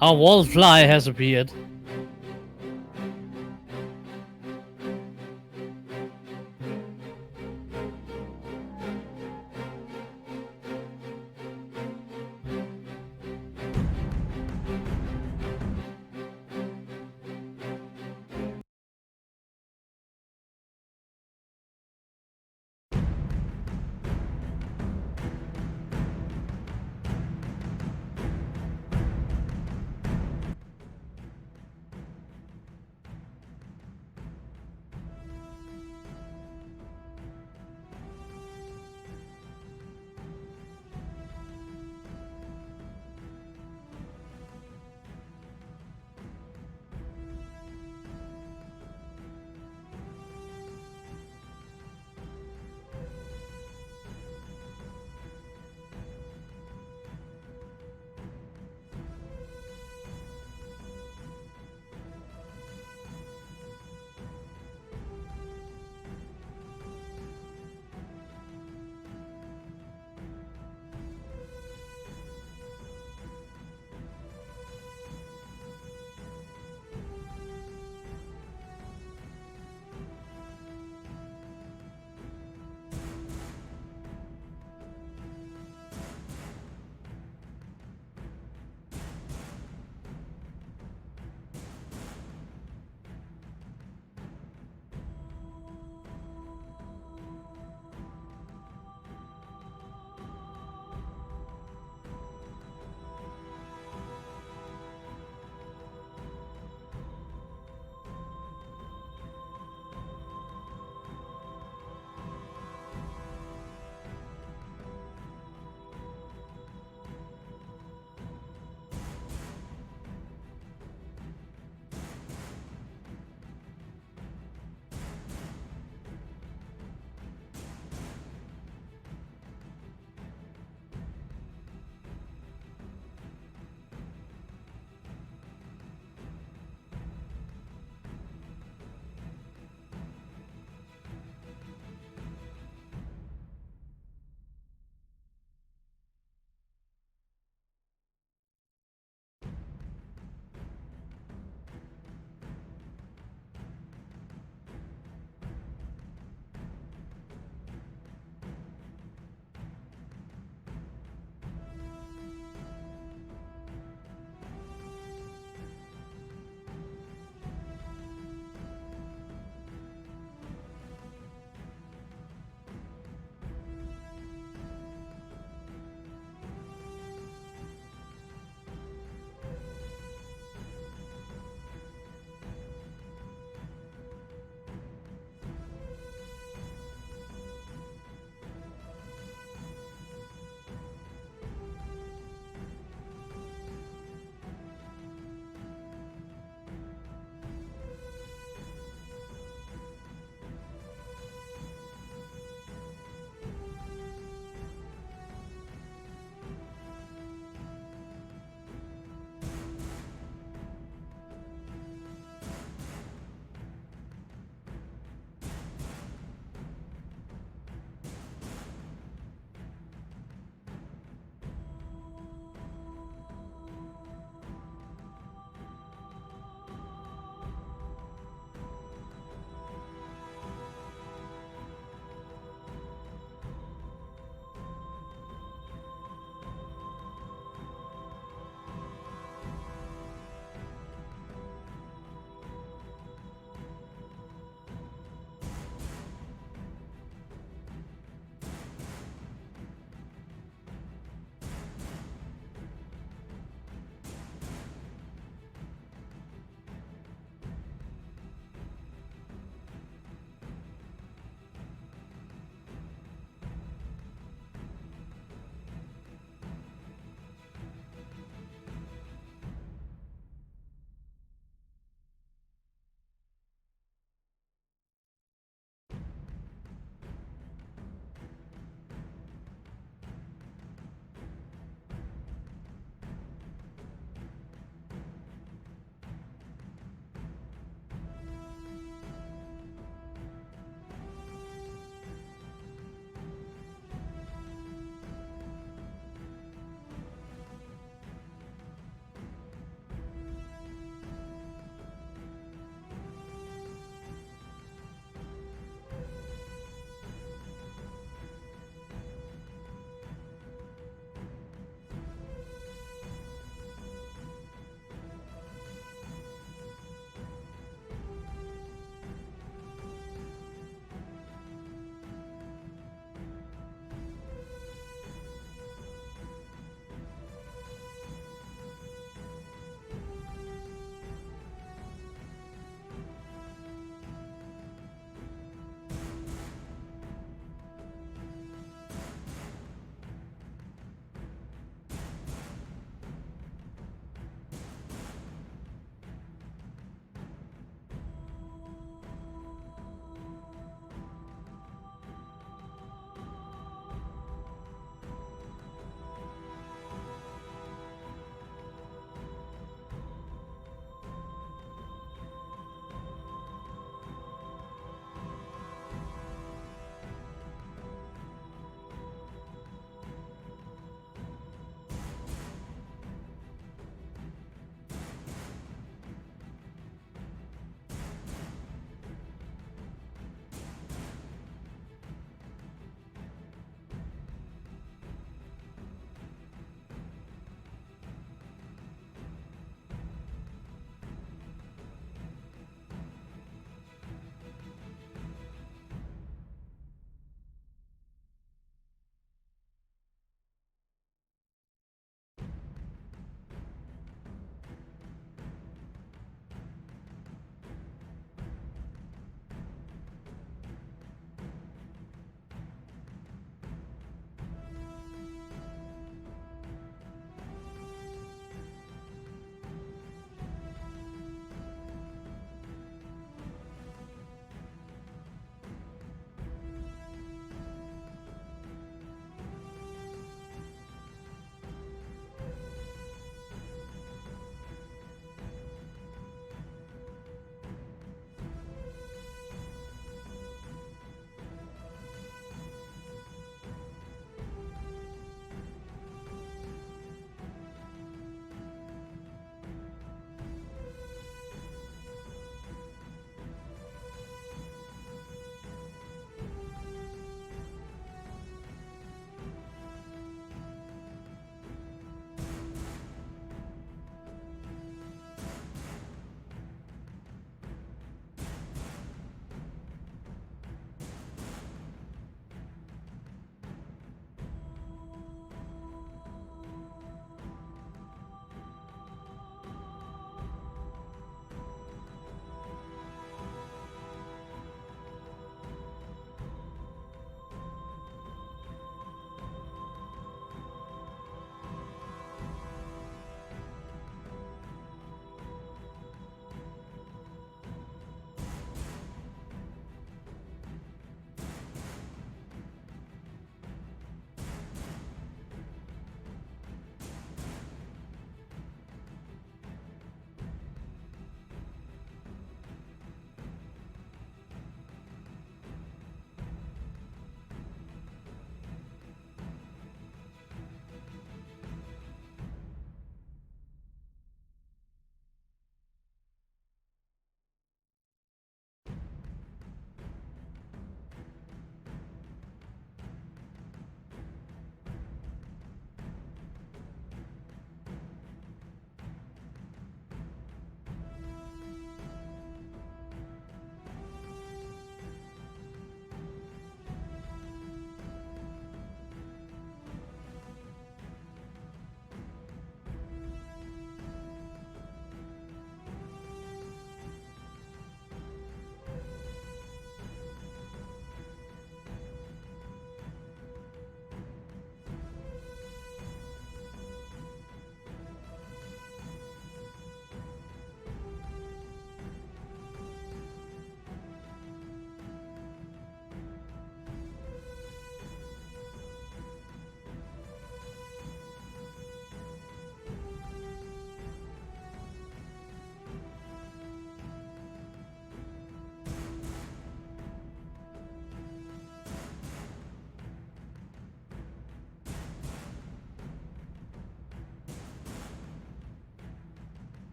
A wallfly has appeared.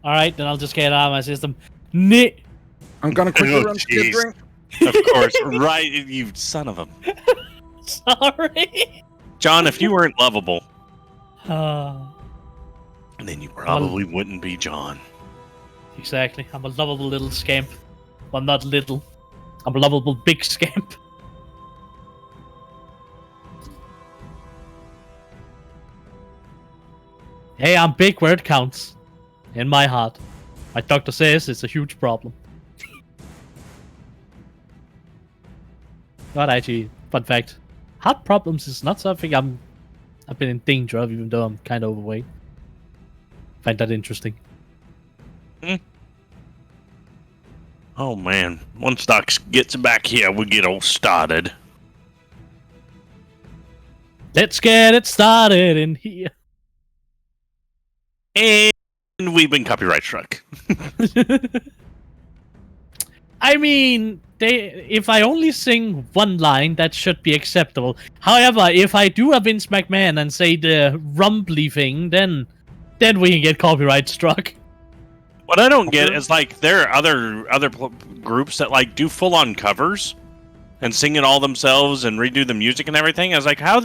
Alright, then I'll just get it out of my system. I'm gonna quickly run to get a drink. Of course, right, you son of a... Sorry. John, if you weren't lovable, Uh, then you probably wouldn't be John. exactly. I'm a lovable little scamp. Well, not little. I'm a lovable big scamp. Hey, I'm big where it counts. In my heart. My doctor says it's a huge problem. Not actually. Fun fact. Heart problems is not something I've been in danger of, even though I'm kind of overweight. Find that interesting. Oh man, once Doc gets back here, we get all started. Let's get it started in here. And we've been copyright struck. I mean, if I only sing one line, that should be acceptable. However, if I do a Vince McMahon and say the rumbly thing, then we can get copyright struck. What I don't get is like there are other groups that like do full on covers and sing it all themselves and redo the music and everything. I was like, how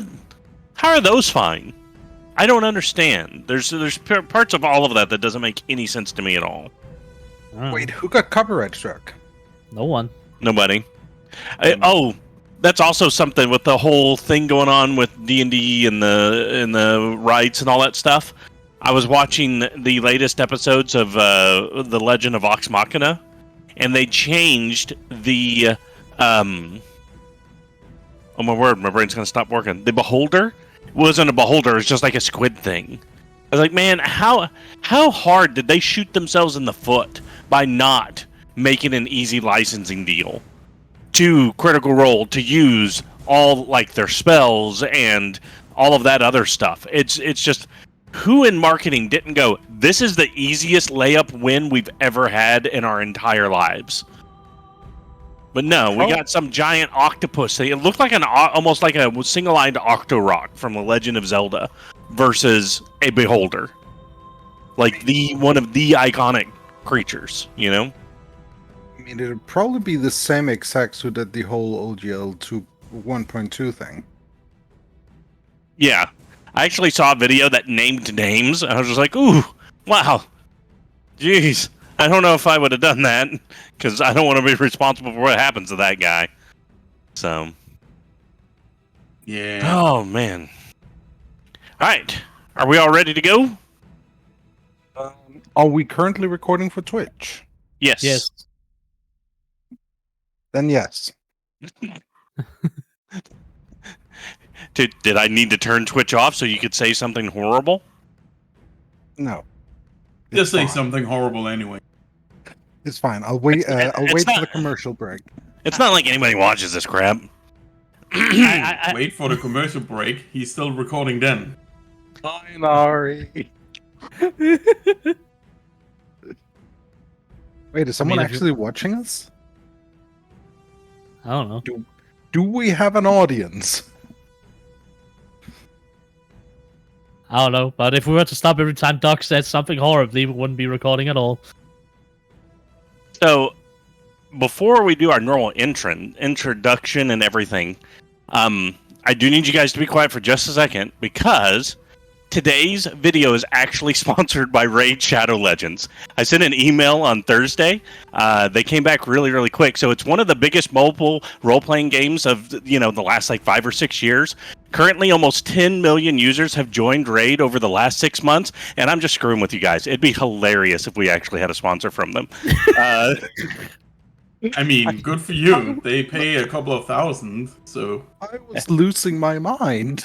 are those fine? I don't understand. There's parts of all of that doesn't make any sense to me at all. Wait, who got copyright struck? No one. Nobody. That's also something with the whole thing going on with D&D and the rights and all that stuff. I was watching the latest episodes of The Legend of Vox Machina, and they changed the oh my word, my brain's gonna stop working. The beholder wasn't a beholder; it's just like a squid thing. I was like, man, how hard did they shoot themselves in the foot by not making an easy licensing deal to Critical Role to use all like their spells and all of that other stuff? It's just. Who in marketing didn't go, this is the easiest layup win we've ever had in our entire lives? But no, we got some giant octopus. It looked like almost like a single-eyed Octorok from The Legend of Zelda versus a beholder. Like one of the iconic creatures, you know? I mean, it'd probably be the same execs who did the whole OGL 1.2 thing. Yeah. I actually saw a video that named names, and I was just like, ooh, wow. Jeez. I don't know if I would have done that, because I don't want to be responsible for what happens to that guy. So. Yeah. Oh, man. All right. Are we all ready to go? Are we currently recording for Twitch? Yes. Yes. Then yes. Did I need to turn Twitch off so you could say something horrible? No. Just say something horrible anyway. It's fine. I'll wait. I'll wait not- for the commercial break. It's not like anybody watches this crap. Wait for the commercial break. He's still recording then. Sorry. Wait, is someone actually watching us? I don't know. Do we have an audience? I don't know. But if we were to stop every time Doc said something horribly, we wouldn't be recording at all. So, before we do our normal introduction and everything, I do need you guys to be quiet for just a second, because today's video is actually sponsored by Raid Shadow Legends. I sent an email on Thursday. They came back really, really quick. So it's one of the biggest mobile role-playing games of the last like 5 or 6 years. Currently, almost 10 million users have joined Raid over the last 6 months, and I'm just screwing with you guys. It'd be hilarious if we actually had a sponsor from them. I mean, good for you. They pay a couple of thousand, so... I was losing my mind.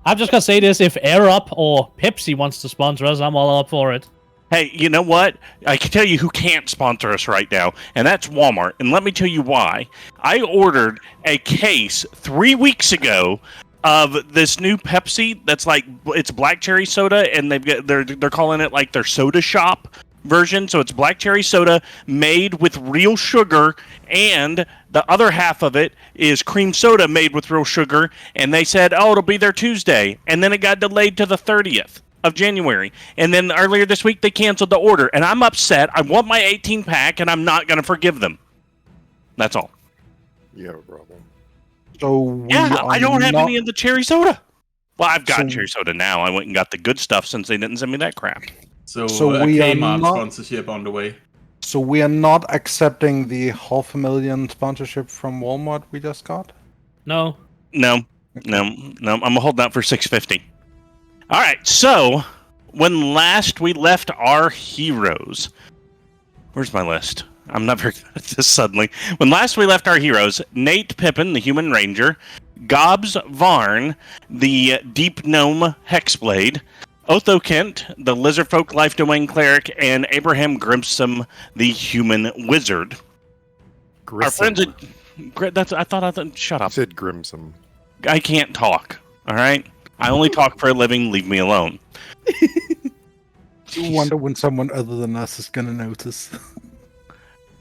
I'm just gonna say this: if Air Up or Pepsi wants to sponsor us, I'm all up for it. Hey, you know what? I can tell you who can't sponsor us right now, and that's Walmart. And let me tell you why. I ordered a case 3 weeks ago of this new Pepsi that's like, it's black cherry soda, and they're calling it like their soda shop version. So it's black cherry soda made with real sugar, and the other half of it is cream soda made with real sugar. And they said, oh, it'll be there Tuesday, and then it got delayed to the 30th of January. And then earlier this week, they canceled the order. And I'm upset. I want my 18-pack, and I'm not going to forgive them. That's all. You have a problem. So I don't have any of the cherry soda. Well, I've got So- cherry soda now. I went and got the good stuff since they didn't send me that crap. So So a we are Kmart not- sponsorship on the way. So we are not accepting the $500,000 sponsorship from Walmart we just got? No. No. I'm holding out for $650. All right. So when last we left our heroes, where's my list? I'm not very good at this suddenly. When last we left our heroes, Nate Pippin, the Human Ranger, Gobx Varn, the Deep Gnome Hexblade, Othokent, the Lizardfolk Life Domain Cleric, and Abraham Grissom, the Human Wizard. Grissom. Our friends at... I thought... Shut You up. said Grimsom. I can't talk, all right? I only talk for a living. Leave me alone. You wonder when someone other than us is going to notice.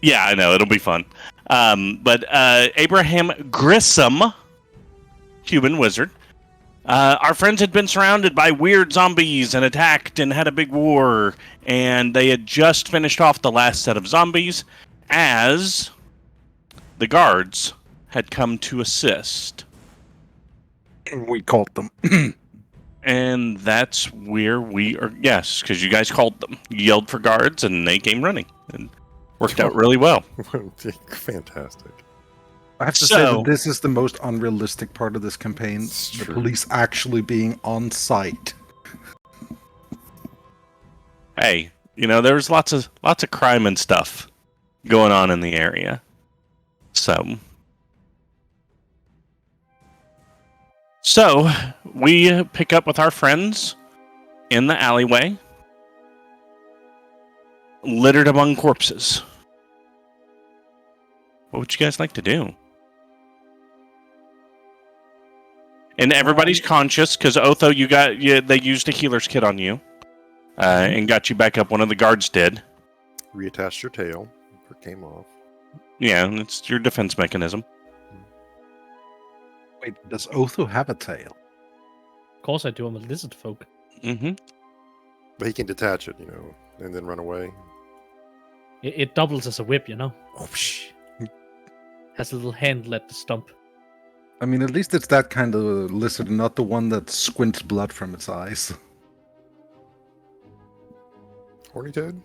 Yeah, I know. It'll be fun. But Abraham Grissom, Human Wizard. Our friends had been surrounded by weird zombies and attacked and had a big war. And they had just finished off the last set of zombies as the guards had come to assist. We called them. And that's where we are. Yes, because you guys called them. You yelled for guards and they came running. And worked out really well. Fantastic. I have to say that this is the most unrealistic part of this campaign. It's The true. police actually being on site. Hey, there was lots of crime and stuff going on in the area. So we pick up with our friends in the alleyway, littered among corpses. What would you guys like to do? And everybody's conscious because Otho, they used a healer's kit on you, and got you back up. One of the guards did. Reattached your tail. It came off. Yeah, it's your defense mechanism. Wait, does Otho have a tail? Of course I do. I'm a lizard folk. Mm-hmm. But he can detach it, and then run away. It doubles as a whip, Oh, psh. Has a little handle at the stump. I mean, at least it's that kind of lizard, not the one that squints blood from its eyes. Horny Toad?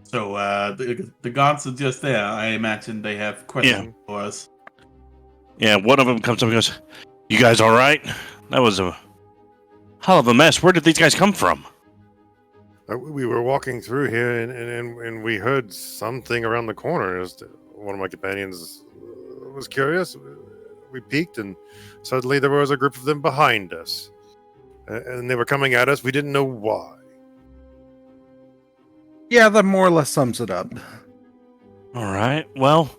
So the guards are just there. I imagine they have questions for us. Yeah, one of them comes up and goes, "You guys all right? That was a hell of a mess. Where did these guys come from?" We were walking through here, and we heard something around the corner. One of my companions was curious. We peeked, and suddenly there was a group of them behind us. And they were coming at us. We didn't know why. Yeah, that more or less sums it up. All right. Well,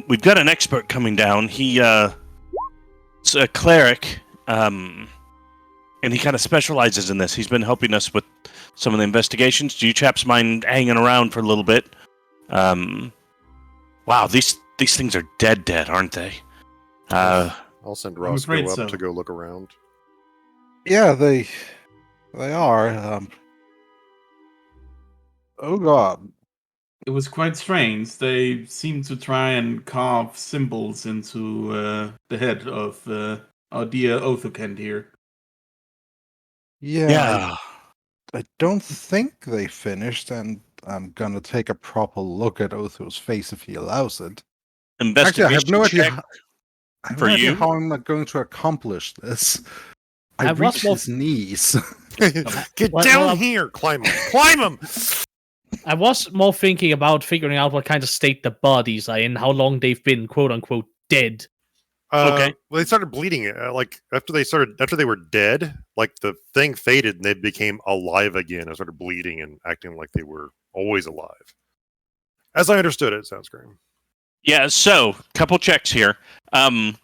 we've got an expert coming down. It's a cleric, and he kind of specializes in this. He's been helping us with some of the investigations. Do you chaps mind hanging around for a little bit? Wow, these things are dead, aren't they? I'll send I'm Roscoe afraid up so. to go look around. Yeah, they are. Oh god. It was quite strange. They seemed to try and carve symbols into the head of our dear Othokent here. Yeah. I don't think they finished, and I'm gonna take a proper look at Otho's face if he allows it. Actually, I have no idea. check. I have for no idea you? how I'm not going to accomplish this. I I was reached more- his knees. Get Well, down well, here! Climb him! Climb him! I was more thinking about figuring out what kind of state the bodies are in, how long they've been "quote unquote" dead. Okay. Well, they started bleeding. Like after they were dead, like the thing faded and they became alive again and started bleeding and acting like they were always alive. As I understood it, sounds grim. Yeah, so couple checks here. I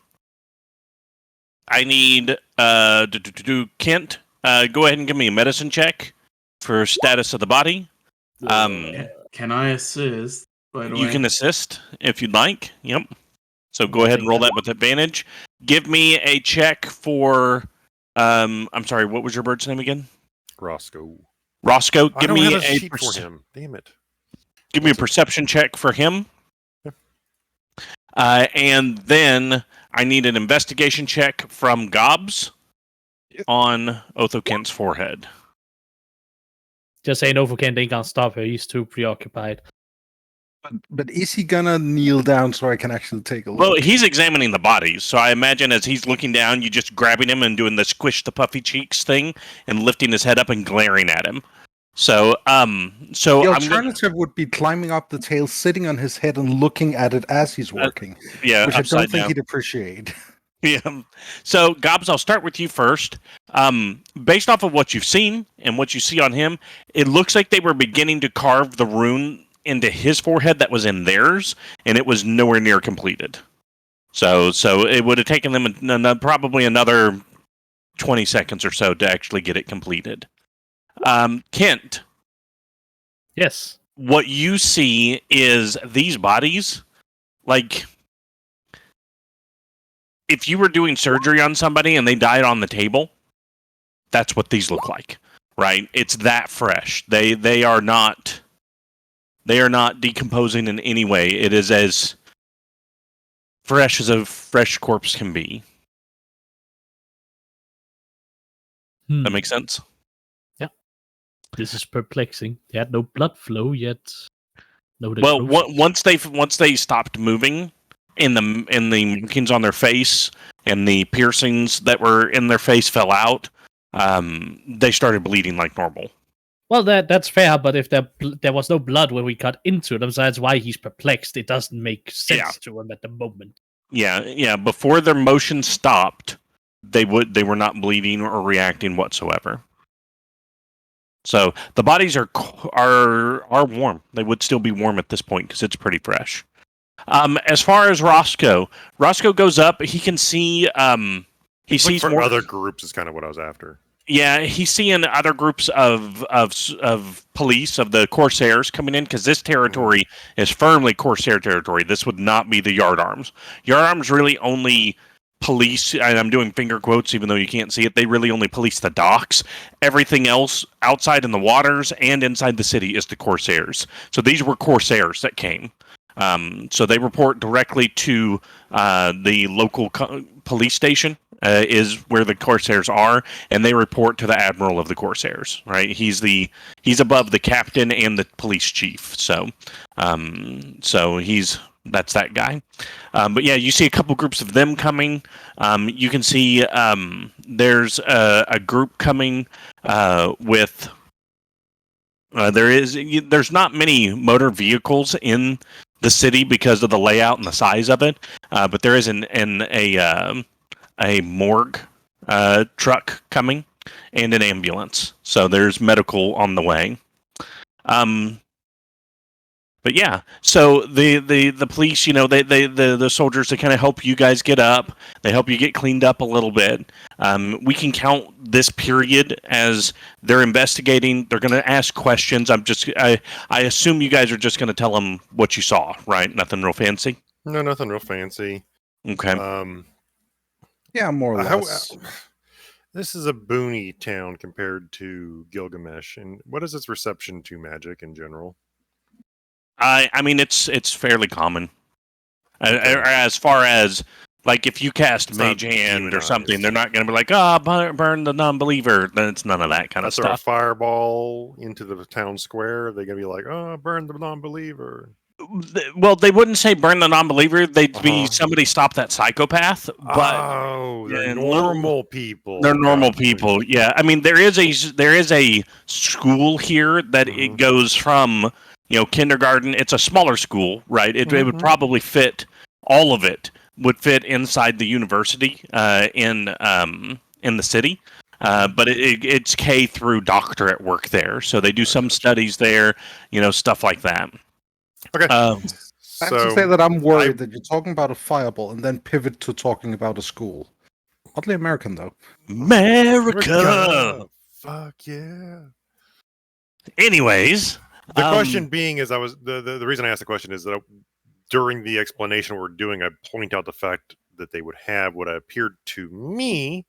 need Kent. Go ahead and give me a medicine check for status of the body. Can I assist? By the You way, can assist if you'd like. Yep. So go ahead and roll that with advantage. Give me a check for I'm sorry. What was your bird's name again? Roscoe. Roscoe. I Give don't me have a sheet for him. Damn it. Give me a perception check for him. And then I need an investigation check from Gobs on Othokent's forehead. Just saying Othokent ain't gonna stop her. He's too preoccupied. But is he gonna kneel down so I can actually take a look? Well, he's examining the bodies, so I imagine as he's looking down, you just grabbing him and doing the squish the puffy cheeks thing and lifting his head up and glaring at him. So the alternative would be climbing up the tail, sitting on his head, and looking at it as he's working. Yeah, which I don't upside think down. he'd appreciate. Yeah. So, Gobs, I'll start with you first. Based off of what you've seen and what you see on him, it looks like they were beginning to carve the rune into his forehead that was in theirs, and it was nowhere near completed. So it would have taken them probably another 20 seconds or so to actually get it completed. Kent. Yes. What you see is these bodies, like, if you were doing surgery on somebody and they died on the table, that's what these look like, right? It's that fresh. They are not decomposing in any way. It is as fresh as a fresh corpse can be. That makes sense? Yeah. This is perplexing. They had no blood flow yet. No. Well, once they stopped moving, and the markings on their face and the piercings that were in their face fell out, they started bleeding like normal. Well, that's fair, but if there was no blood when we cut into them, so that's why he's perplexed. It doesn't make sense to him at the moment. Yeah. Before their motion stopped, they were not bleeding or reacting whatsoever. So the bodies are warm. They would still be warm at this point because it's pretty fresh. As far as Roscoe goes up. He can see. He sees for more other groups. Is kind of what I was after. Yeah, he's seeing other groups of police, of the Corsairs coming in, because this territory is firmly Corsair territory. This would not be the Yardarms. Yardarms really only police, and I'm doing finger quotes even though you can't see it, they really only police the docks. Everything else outside in the waters and inside the city is the Corsairs. So these were Corsairs that came. So they report directly to the local police station. Is where the Corsairs are, and they report to the Admiral of the Corsairs. Right, he's above the captain and the police chief. So that's that guy. But yeah, you see a couple groups of them coming. You can see there's a group coming with. There's not many motor vehicles in the city because of the layout and the size of it, but there is a morgue truck coming and an ambulance. So there's medical on the way. But yeah, so the police, the soldiers, they kind of help you guys get up. They help you get cleaned up a little bit. We can count this period as they're investigating. They're going to ask questions. I assume you guys are just going to tell them what you saw, right? Nothing real fancy? No, nothing real fancy. Okay. Yeah, more or less. This is a boony town compared to Gilgamesh. And what is its reception to magic in general? I mean, it's fairly common. As far as, like, if you cast Mage Hand or something, they're not going to be like, burn the non-believer. Then it's none of that kind of stuff. Throw a fireball into the town square. They're going to be like, burn the non-believer. Well, they wouldn't say burn the non-believer. They'd be somebody stop that psychopath. But they're normal people. They're normal people. Yeah, I mean there is a school here that it goes from kindergarten. It's a smaller school, right? It would probably fit. All of it would fit inside the university in the city. But it's K through doctorate work there, so they do some studies there. Stuff like that. Okay. I have to say that I'm worried that you're talking about a fireball and then pivot to talking about a school. Oddly American, though. America! Fuck yeah. Anyways. The question being is, the reason I asked the question is that during the explanation we're doing, I point out the fact that they would have what appeared to me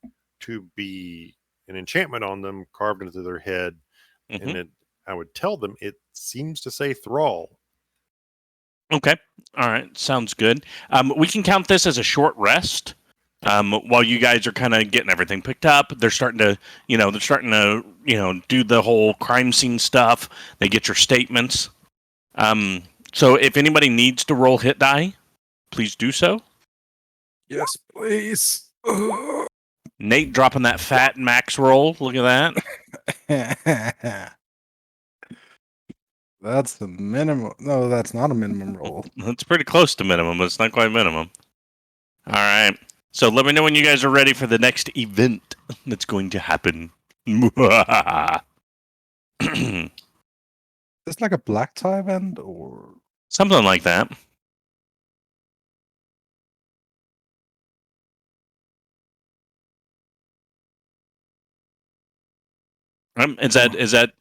to be an enchantment on them carved into their head, and I would tell them it seems to say thrall. Okay. All right. Sounds good. We can count this as a short rest. While you guys are kind of getting everything picked up, they're starting to do the whole crime scene stuff. They get your statements. So if anybody needs to roll hit die, please do so. Yes, please. Nate dropping that fat max roll. Look at that. That's the minimum. No, that's not a minimum roll. It's pretty close to minimum, but it's not quite minimum. All right. So let me know when you guys are ready for the next event that's going to happen. It's like a black tie event or something like that. Is that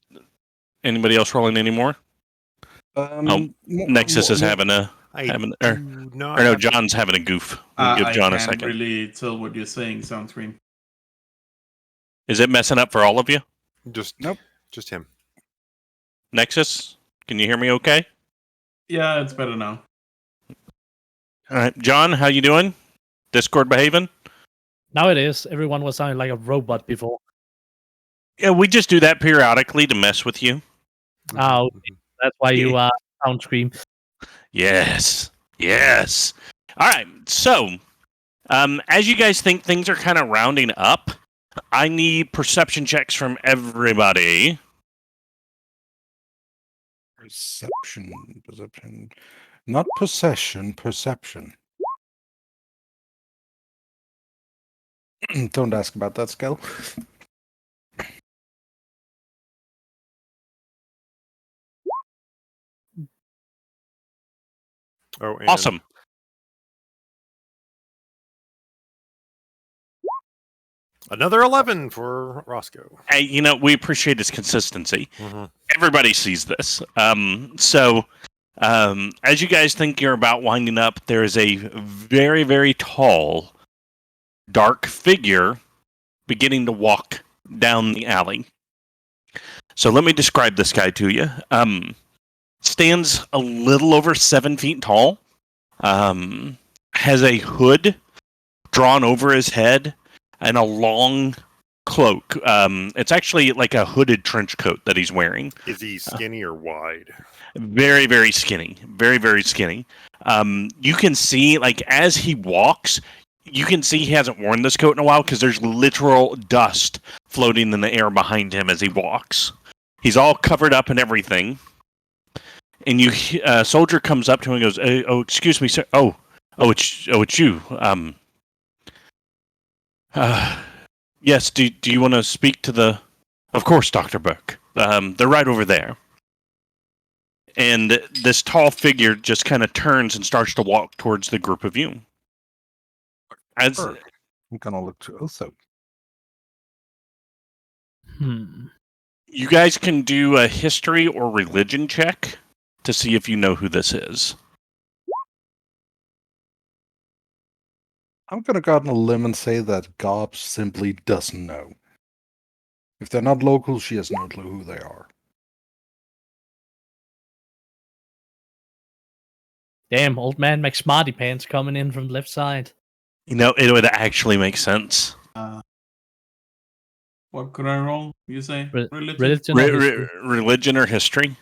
anybody else rolling anymore? Nexus is having a John's having a goof. We'll give John a second. I can't really tell what you're saying, Soundscreen. Is it messing up for all of you? Just him. Nexus, can you hear me okay? Yeah, it's better now. All right, John, how you doing? Discord behaving? Now it is. Everyone was sounding like a robot before. Yeah, we just do that periodically to mess with you. Oh, that's why you sound scream. Yes. All right, so as you guys think things are kind of rounding up, I need perception checks from everybody. Perception. Not possession, perception. Don't ask about that skill. Oh, and Awesome. Another 11 for Roscoe. Hey, we appreciate his consistency. Everybody sees this. So as you guys think you're about winding up, there is a very, very tall, dark figure beginning to walk down the alley. So let me describe this guy to you. Stands a little over 7 feet tall. Has a hood drawn over his head and a long cloak. It's actually like a hooded trench coat that he's wearing. Is he skinny or wide? Very, very skinny. Very, very skinny. You can see, like, as he walks, you can see he hasn't worn this coat in a while because there's literal dust floating in the air behind him as he walks. He's all covered up and everything. And a soldier comes up to him and goes, "Oh, excuse me, sir. Oh, it's you. Yes. Do you want to speak to the? Of course, Dr. Burke. They're right over there." And this tall figure just kind of turns and starts to walk towards the group of you. I'm gonna look to Otho. You guys can do a history or religion check to see if you know who this is. I'm gonna go out on a limb and say that Gobx simply doesn't know. If they're not local, she has no clue who they are. Damn, old man McSmarty Pants coming in from the left side. It would actually make sense. What could I roll? You say religion, religion or history.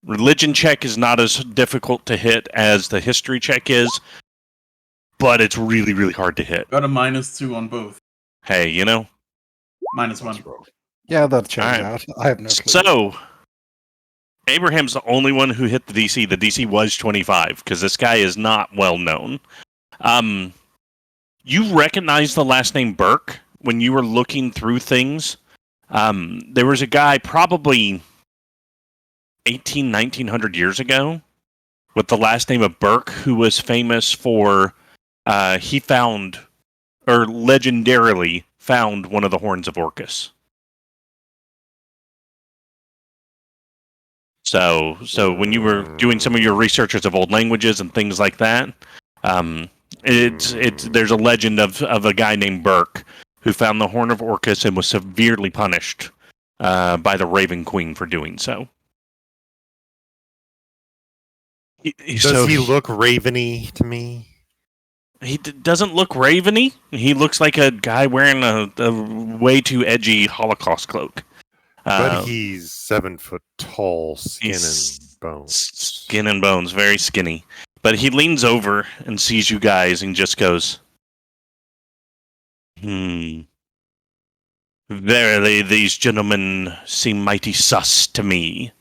Religion check is not as difficult to hit as the history check is, but it's really, really hard to hit. Got a -2 on both. Hey, -1. Yeah, that checks out. I have no clue. So, Abraham's the only one who hit the DC. The DC was 25, because this guy is not well known. You recognize the last name Burke when you were looking through things. There was a guy probably 1900 years ago with the last name of Burke who was famous for he found, or legendarily found, one of the horns of Orcus. So when you were doing some of your researches of old languages and things like that, there's a legend of a guy named Burke who found the Horn of Orcus and was severely punished by the Raven Queen for doing so. Does he look raveny to me? He doesn't look raveny. He looks like a guy wearing a way too edgy Holocaust cloak. But he's 7 foot tall, skin and bones. Skin and bones, very skinny. But he leans over and sees you guys and just goes, Verily, these gentlemen seem mighty sus to me.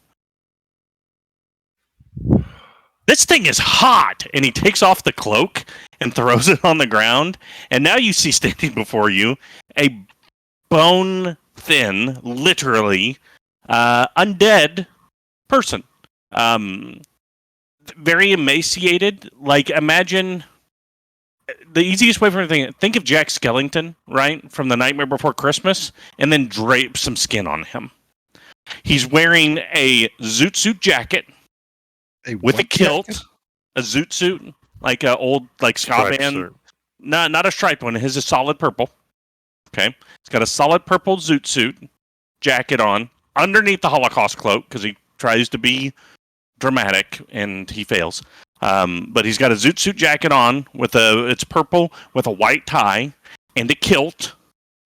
This thing is hot! And he takes off the cloak and throws it on the ground. And now you see standing before you a bone-thin, literally, undead person. Very emaciated. Like, imagine... The easiest way for me to think of Jack Skellington, right? From The Nightmare Before Christmas. And then drape some skin on him. He's wearing a zoot suit jacket. With a kilt, jacket? A zoot suit, like an old ska band. No, not a striped one. His is solid purple. Okay, he's got a solid purple zoot suit jacket on underneath the Holocaust cloak because he tries to be dramatic and he fails. But he's got a zoot suit jacket on it's purple with a white tie and a kilt,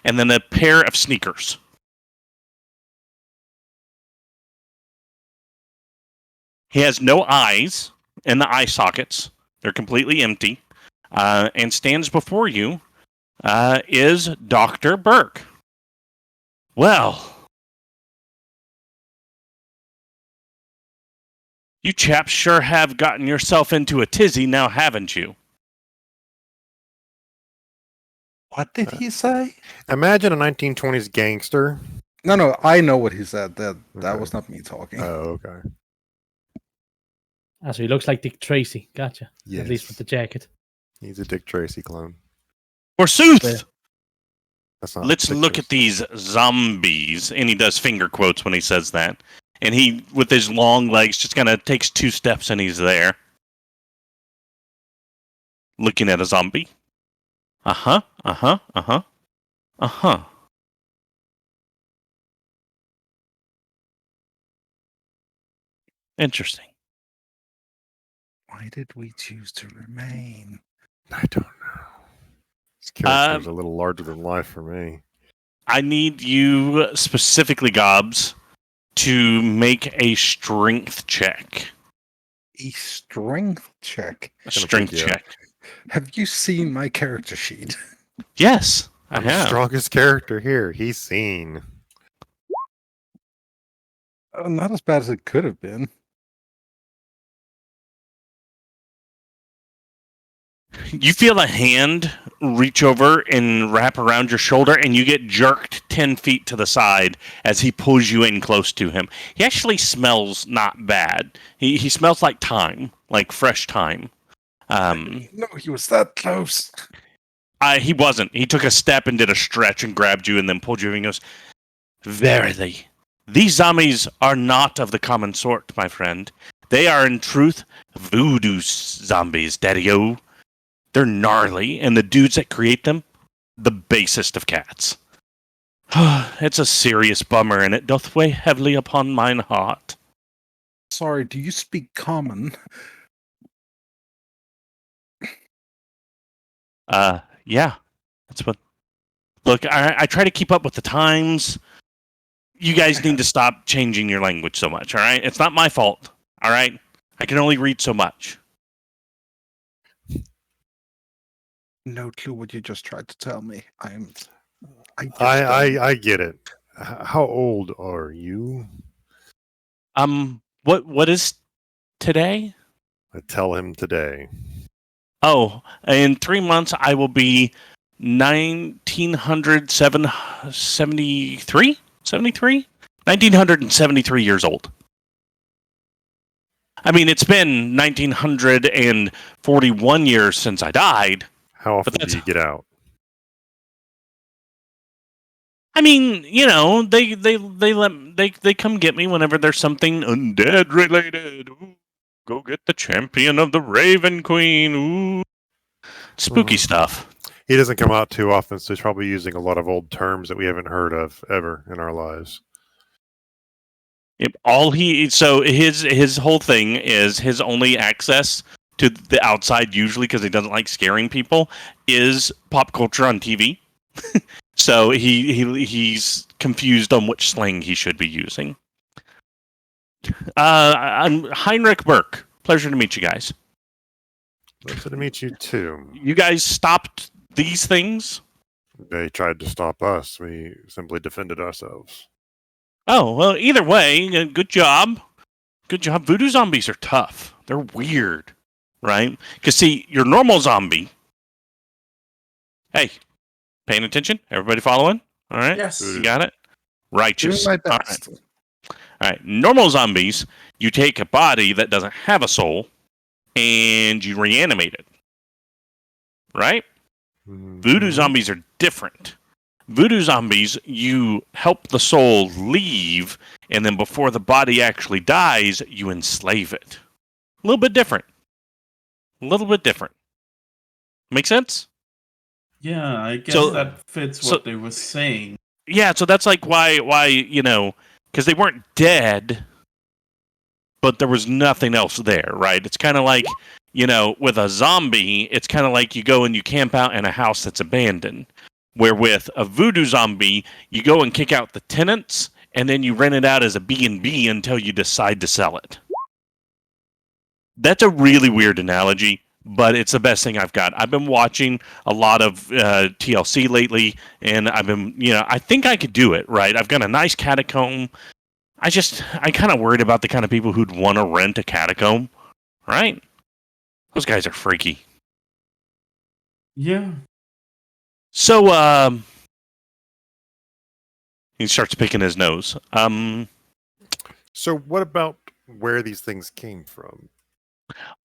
and then a pair of sneakers. He has no eyes in the eye sockets. They're completely empty. And stands before you is Dr. Burke. Well, you chaps sure have gotten yourself into a tizzy now, haven't you? What did he say? Imagine a 1920s gangster. No, I know what he said. That Okay. was not me talking. Oh, okay. So he looks like Dick Tracy. Gotcha. Yes. At least with the jacket. He's a Dick Tracy clone. Forsooth! Yeah. That's not Let's Dick look Tracy. at these zombies. And he does finger quotes when he says that. And he, with his long legs, just kind of takes 2 steps and he's there. Looking at a zombie. Uh-huh. Interesting. Why did we choose to remain? I don't know. This character's a little larger than life for me. I need you, specifically Gobs, to make a strength check. A strength check. A strength pick you check. Have you seen my character sheet? Yes, I I'm the have. strongest character here. He's seen. Not as bad as it could have been. You feel a hand reach over and wrap around your shoulder, and you get jerked 10 feet to the side as he pulls you in close to him. He actually smells not bad. He smells like thyme, like fresh thyme. No, he was that close. He wasn't. He took a step and did a stretch and grabbed you and then pulled you in and goes, Verily, these zombies are not of the common sort, my friend. They are in truth voodoo zombies, daddy-o. They're gnarly, and the dudes that create them, the basest of cats. It's a serious bummer, and it doth weigh heavily upon mine heart. Sorry, do you speak common? Yeah. That's what... Look, I try to keep up with the times. You guys need to stop changing your language so much, all right? It's not my fault, all right? I can only read so much. No clue what you just tried to tell me. I get it. How old are you? What is today? I tell him today. Oh, in 3 months I will be 1973? 1973 years old. I mean, it's been 1941 years since I died. How often do you get out? I mean, you know, they come get me whenever there's something undead related. Ooh, go get the champion of the Raven Queen. Ooh, spooky stuff. he doesn't come out too often, so he's probably using a lot of old terms that we haven't heard of ever in our lives. Yep. His whole thing is his only access to the outside, usually because he doesn't like scaring people, is pop culture on TV. So he's confused on which slang he should be using. I'm Heinrich Burke. Pleasure to meet you guys. Pleasure to meet you too. You guys stopped these things? They tried to stop us. We simply defended ourselves. Oh, well, either way, good job. Good job. Voodoo zombies are tough. They're weird, right? Because, see, your normal zombie... Hey, paying attention? Everybody following? All right? Yes. You got it? Righteous. Doing my best. All right. Normal zombies, you take a body that doesn't have a soul, and you reanimate it. Right? Voodoo zombies are different. Voodoo zombies, you help the soul leave, and then before the body actually dies, you enslave it. A little bit different. A little bit different. Make sense? Yeah, I guess So- that fits what they were saying. Yeah, so that's like why because they weren't dead, but there was nothing else there, right? It's kind of like, with a zombie, it's kind of like you go and you camp out in a house that's abandoned. Where with a voodoo zombie, you go and kick out the tenants, and then you rent it out as a B&B until you decide to sell it. That's a really weird analogy, but it's the best thing I've got. I've been watching a lot of TLC lately, and I've been, I think I could do it, right? I've got a nice catacomb. I kind of worried about the kind of people who'd want to rent a catacomb, right? Those guys are freaky. Yeah. So, he starts picking his nose. So what about where these things came from?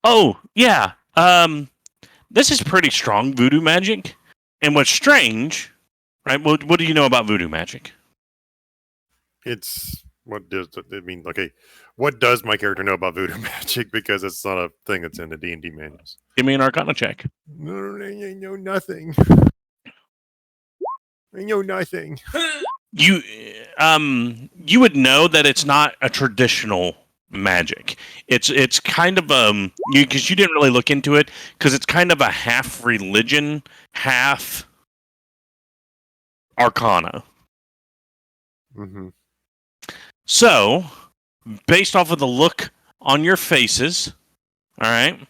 Oh, yeah. This is pretty strong voodoo magic. And what's strange, right? What do you know about voodoo magic? What does it mean? Okay, what does my character know about voodoo magic? Because it's not a thing that's in the D&D manuals. Give me an Arcana check. No, I know nothing. I know nothing. You would know that it's not a traditional magic. It's kind of because you didn't really look into it, because it's kind of a half religion, half arcana. Mm-hmm. So, based off of the look on your faces, all right,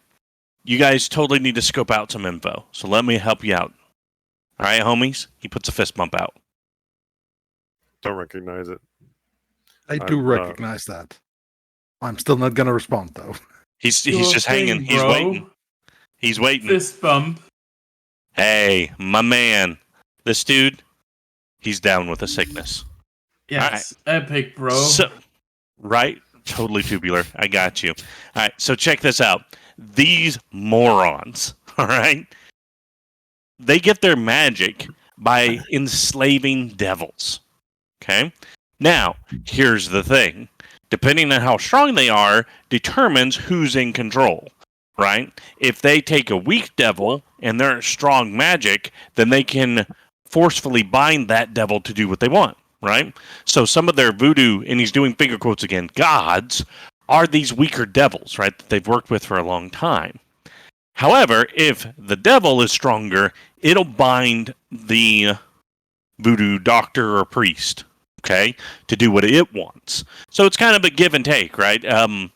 you guys totally need to scope out some info. So let me help you out. All right, homies? He puts a fist bump out. Don't recognize it. I do recognize that. I'm still not gonna respond though. He's Sure just thing, hanging. He's bro. waiting. He's waiting. Fist bump. Hey, my man. This dude, he's down with a sickness. Yes. Epic, bro. So, right? Totally tubular. I got you. All right, so check this out. These morons, all right? They get their magic by enslaving devils. Okay? Now, here's the thing. Depending on how strong they are, determines who's in control, right? If they take a weak devil and they're strong magic, then they can forcefully bind that devil to do what they want, right? So some of their voodoo, and he's doing finger quotes again, gods, are these weaker devils, right, that they've worked with for a long time. However, if the devil is stronger, it'll bind the voodoo doctor or priest, okay, to do what it wants. So it's kind of a give and take, right? And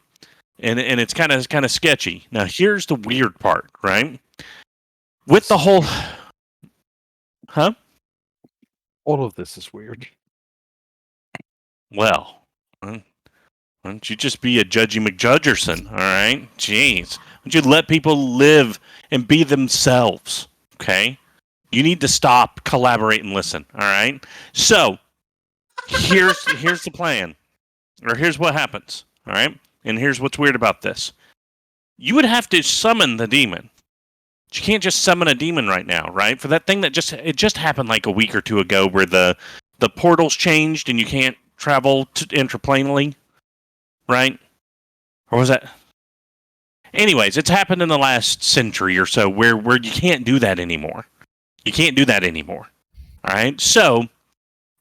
it's kind of sketchy. Now, here's the weird part, right? With the whole... Huh? All of this is weird. Well, why don't you just be a Judgy McJudgerson, all right? Jeez. Why don't you let people live and be themselves, okay? You need to stop, collaborate, and listen, all right? So, here's the plan. Or here's what happens, all right? And here's what's weird about this. You would have to summon the demon. But you can't just summon a demon right now, right? For that thing that just happened like a week or two ago where the portals changed and you can't travel interplanally, right? Or was that... Anyways, it's happened in the last century or so where you can't do that anymore. You can't do that anymore. All right. So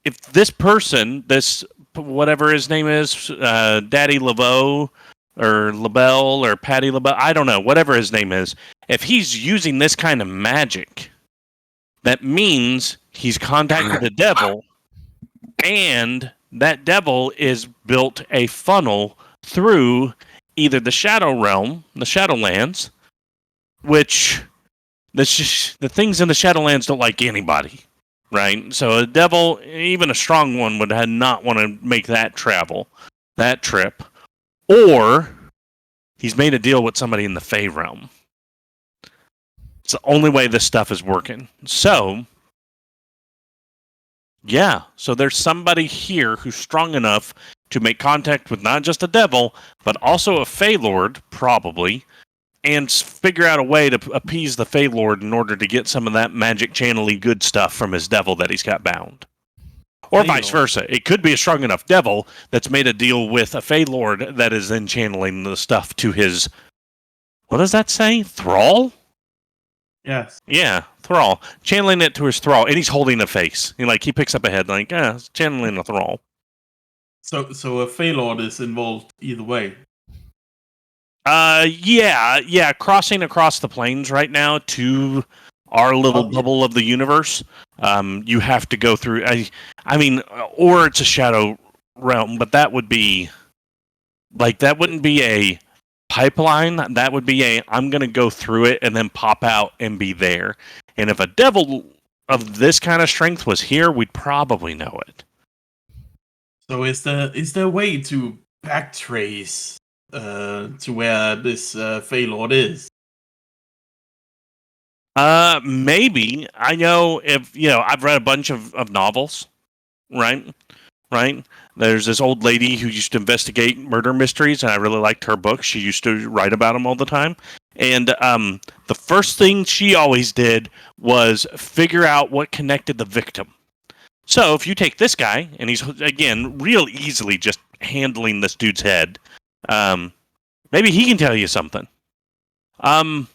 if this person, this whatever his name is, Daddy Laveau or LaBelle or Patty LaBelle, I don't know, whatever his name is, if he's using this kind of magic, that means he's contacted the devil, and that devil is built a funnel through either the Shadow Realm, the Shadowlands, which the things in the Shadowlands don't like anybody, right? So a devil, even a strong one, would not want to make that trip, or he's made a deal with somebody in the Fey Realm. It's the only way this stuff is working. So, yeah. So there's somebody here who's strong enough to make contact with not just a devil, but also a Fey Lord, probably, and figure out a way to appease the Fey Lord in order to get some of that magic channel-y good stuff from his devil that he's got bound. Or vice versa. It could be a strong enough devil that's made a deal with a Fey Lord that is then channeling the stuff to his... What does that say? Thrall? Yes. Yeah, thrall. Channeling it to his thrall, and he's holding a face. He picks up a head like, it's channeling a thrall. So a Fey Lord is involved either way. Yeah. Crossing across the plains right now to our little bubble of the universe. You have to go through. I mean, or it's a Shadow Realm, but that would be that wouldn't be a pipeline. That would be I'm going to go through it and then pop out and be there. And if a devil of this kind of strength was here, we'd probably know it. So is there a way to backtrace to where this Fey Lord is? Maybe. I know I've read a bunch of novels, right? There's this old lady who used to investigate murder mysteries, and I really liked her book. She used to write about them all the time. And the first thing she always did was figure out what connected the victim. So if you take this guy, and he's, again, real easily just handling this dude's head, maybe he can tell you something. Young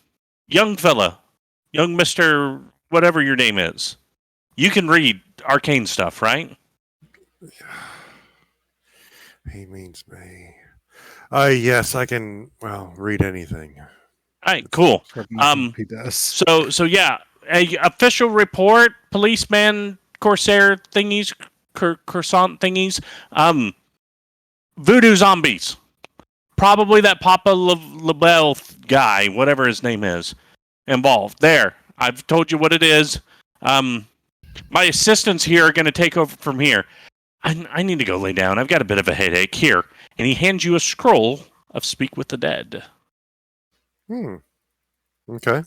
fella, young Mr. whatever your name is, you can read arcane stuff, right? He means me. Yes, I can, read anything. All right, cool. He does. So yeah, a official report, policeman, corsair thingies, croissant thingies, voodoo zombies. Probably that Papa Laveau guy, whatever his name is, involved. There, I've told you what it is. My assistants here are going to take over from here. I need to go lay down. I've got a bit of a headache. Here. And he hands you a scroll of Speak with the Dead. Okay.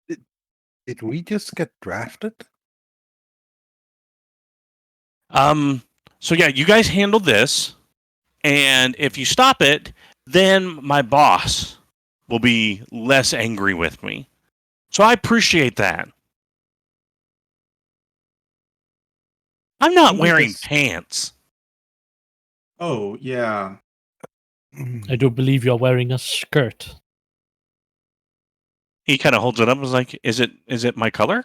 Did we just get drafted? So yeah, you guys handle this. And if you stop it, then my boss will be less angry with me. So I appreciate that. I'm not wearing pants. Oh, yeah. I do believe you're wearing a skirt. He kind of holds it up and is like, is it my color?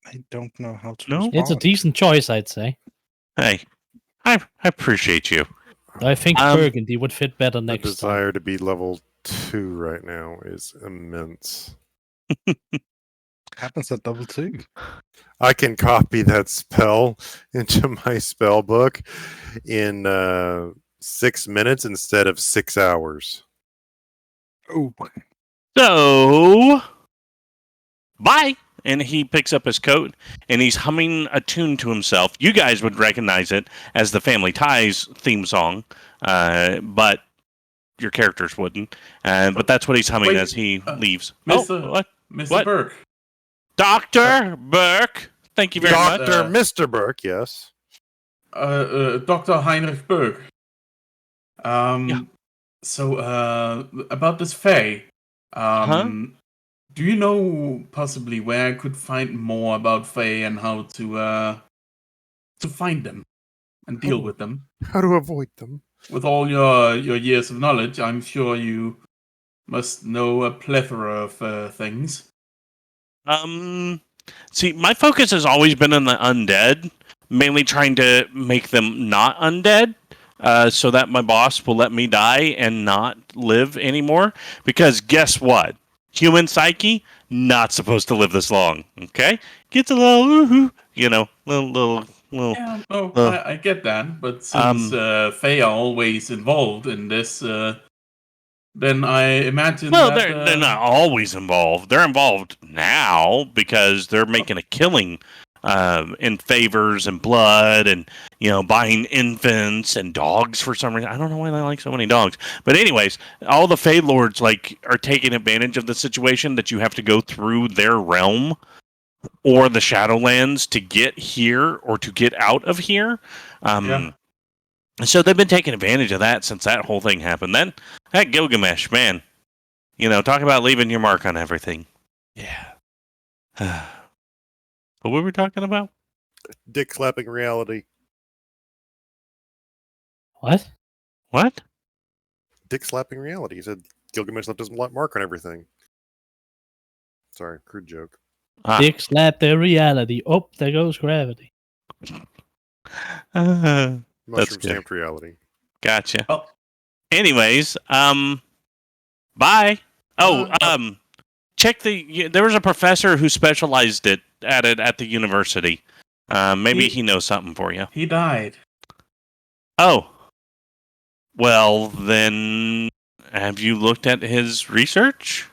I don't know how to No? respond. It's a decent choice, I'd say. Hey, I appreciate you. I think burgundy would fit better The next time. desire to be level 2 right now is immense. Happens at level 2. I can copy that spell into my spell book in 6 minutes instead of 6 hours. Oh, So, bye. And he picks up his coat and he's humming a tune to himself. You guys would recognize it as the Family Ties theme song, but your characters wouldn't. But that's what he's humming as he leaves. Mr. What? Burke. Dr. Burke. Thank you very much. Dr. Mr. Burke, yes. Dr. Heinrich Burke. Yeah. So, about this Fae, do you know possibly where I could find more about Fae and how to find them and deal with them? How to avoid them. With all your years of knowledge, I'm sure you must know a plethora of things. See, my focus has always been on the undead, mainly trying to make them not undead, so that my boss will let me die and not live anymore. Because guess what? Human psyche, not supposed to live this long. Okay? Gets a little, little. Yeah, no, Uh, I get that, but since Fae are always involved in this, then I imagine Well, that they're not always involved. They're involved now because they're making a killing in favors and blood, and buying infants and dogs for some reason. I don't know why they like so many dogs, but anyways, all the Fey Lords are taking advantage of the situation that you have to go through their realm or the Shadowlands to get here or to get out of here. Yeah. So they've been taking advantage of that since that whole thing happened. Then that Gilgamesh, man. Talk about leaving your mark on everything. Yeah. What were we talking about? Dick slapping reality. What? What? Dick slapping reality. He said Gilgamesh left his mark on everything. Sorry, crude joke. Dick slap their reality. Oh, there goes gravity. Mushroom good. stamped reality. Gotcha. Oh. Anyways, bye. Oh, check there was a professor who specialized at it at the university. Maybe he knows something for you. He died. Oh. Well, then, have you looked at his research?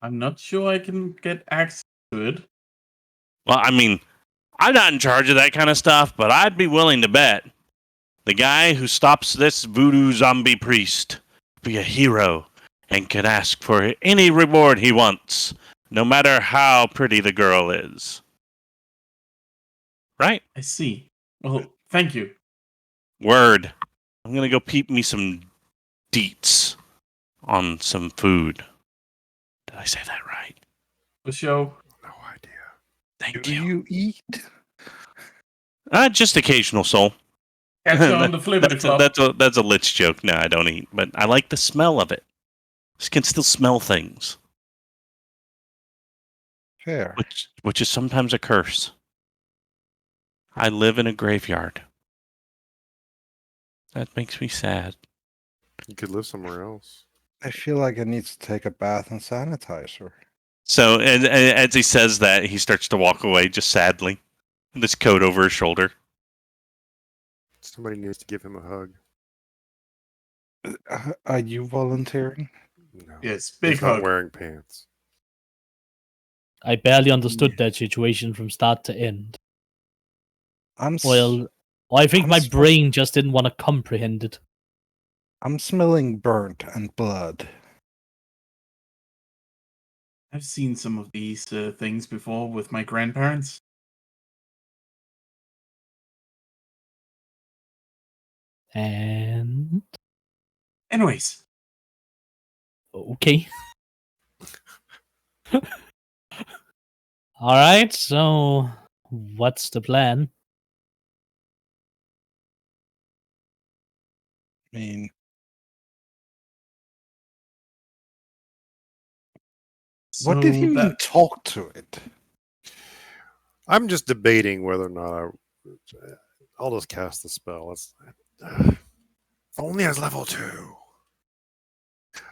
I'm not sure I can get access to it. Well, I mean, I'm not in charge of that kind of stuff, but I'd be willing to bet the guy who stops this voodoo zombie priest be a hero and can ask for any reward he wants, no matter how pretty the girl is. Right? I see. Well, thank you. Word. I'm gonna go peep me some deets on some food. Did I say that right? The show. No idea. Thank Do you. you eat? Just occasional soul. Catch you on the Flippity Club. That's a lich joke. No, I don't eat, but I like the smell of it. I can still smell things, Fair. which is sometimes a curse. I live in a graveyard. That makes me sad. You could live somewhere else. I feel like I need to take a bath and sanitizer. So, and as he says that, he starts to walk away just sadly, with his coat over his shoulder. Somebody needs to give him a hug. Are you volunteering? No. Yes, big He's hug. not wearing pants. I barely understood that situation from start to end. Well, I think my brain just didn't want to comprehend it. I'm smelling burnt and blood. I've seen some of these things before with my grandparents. And Anyways, okay. All right, so what's the plan? I mean, what did he even talk to it? I'm just debating whether or not I'll just cast the spell. It's only as level 2.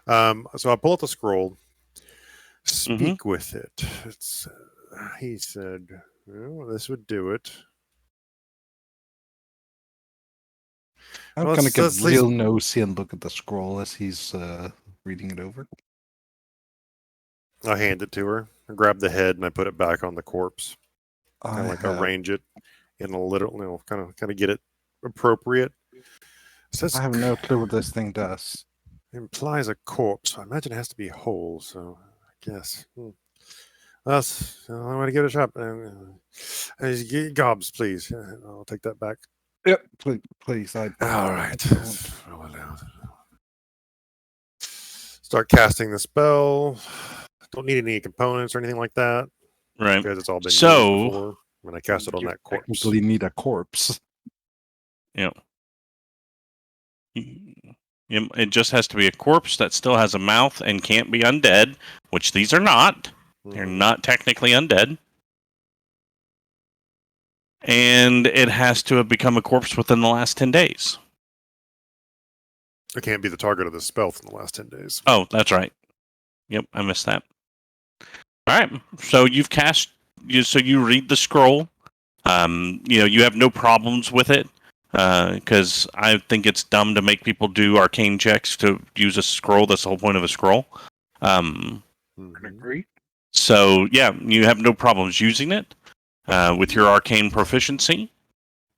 So I pull out the scroll. Speak with it. It's. He said, well, this would do it. I'm Well, gonna get let's real nosy and look at the scroll as he's reading it over. I hand it to her. I grab the head and I put it back on the corpse. Kind of like arrange it in a little, kind of get it appropriate. Says, I have no clue what this thing does. Implies a corpse. I imagine it has to be whole, so I guess. That's I want to give it a shot. Gobs, please. I'll take that back. Yep, please. All right. Start casting the spell. Don't need any components or anything like that. Right. Because it's all been used before. When I cast it on that corpse. Technically need a corpse. Yeah. It just has to be a corpse that still has a mouth and can't be undead, which these are not. They're not technically undead. And it has to have become a corpse within the last 10 days. It can't be the target of the spell in the last 10 days. Oh, that's right. Yep, I missed that. All right, so you've cast. So you read the scroll. You have no problems with it because I think it's dumb to make people do arcane checks to use a scroll. That's the whole point of a scroll. Agree. So yeah, you have no problems using it with your arcane proficiency,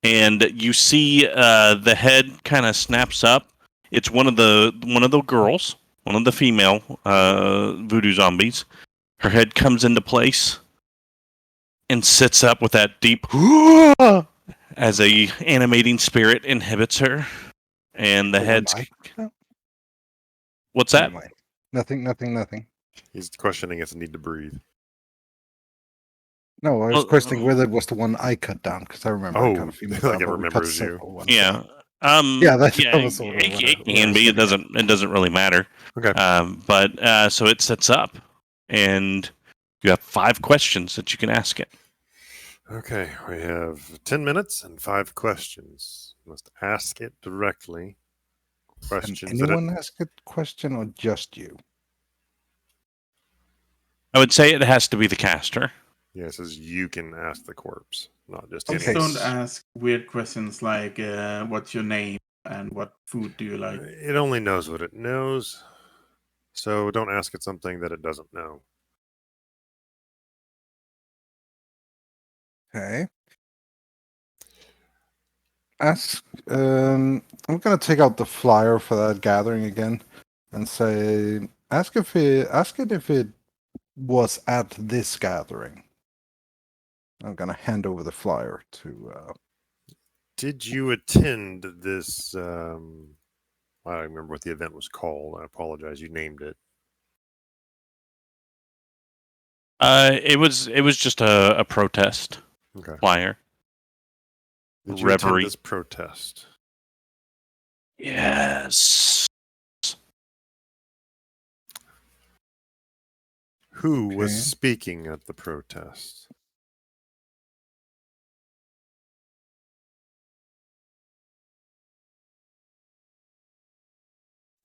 and you see the head kind of snaps up. It's one of the girls, one of the female voodoo zombies. Her head comes into place and sits up with that deep as a animating spirit inhibits her, and the head's. What's that? Nothing. He's questioning its need to breathe. No, I was questioning whether it was the one I cut down because I remember. Oh, kind of female like it but we remembers cut you. several ones. Yeah. That was sort of it can be. It doesn't really matter. Okay. But so it sets up, and you have 5 questions that you can ask it. Okay, we have 10 minutes and 5 questions. You must ask it directly. Questions. Can anyone ask a question or just you? I would say it has to be the caster. Yeah, it says you can ask the corpse, not just Just Okay. don't ask weird questions like what's your name and what food do you like. It only knows what it knows, so don't ask it something that it doesn't know. Okay. Ask. I'm gonna take out the flyer for that gathering again, and say, ask it if it was at this gathering. I'm gonna hand over the flyer to. Did you attend this? I don't remember what the event was called. I apologize. You named it. It was just a protest Okay. flyer. Did you Reverie. attend this protest? Yes. Who Okay. was speaking at the protest?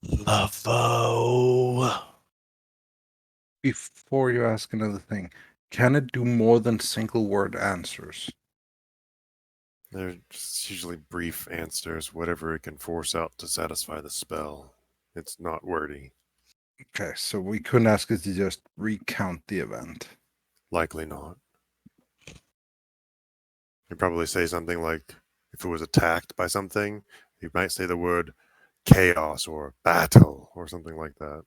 Laveau. Before you ask another thing, can it do more than single word answers? They're just usually brief answers, whatever it can force out to satisfy the spell. It's not wordy. Okay, so we couldn't ask it to just recount the event. Likely not. You'd probably say something like, if it was attacked by something, you might say the word chaos or battle or something like that.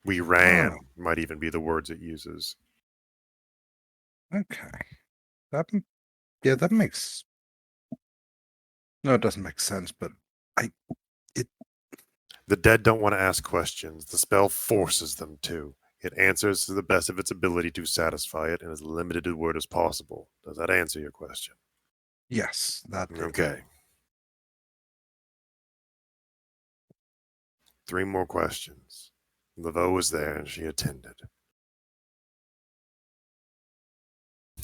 We ran might even be the words it uses. Okay. That makes. No, it doesn't make sense, but The dead don't want to ask questions. The spell forces them to. It answers to the best of its ability to satisfy it and as limited a word as possible. Does that answer your question? yes, that. Okay. 3 more questions. Laveau was there and she attended.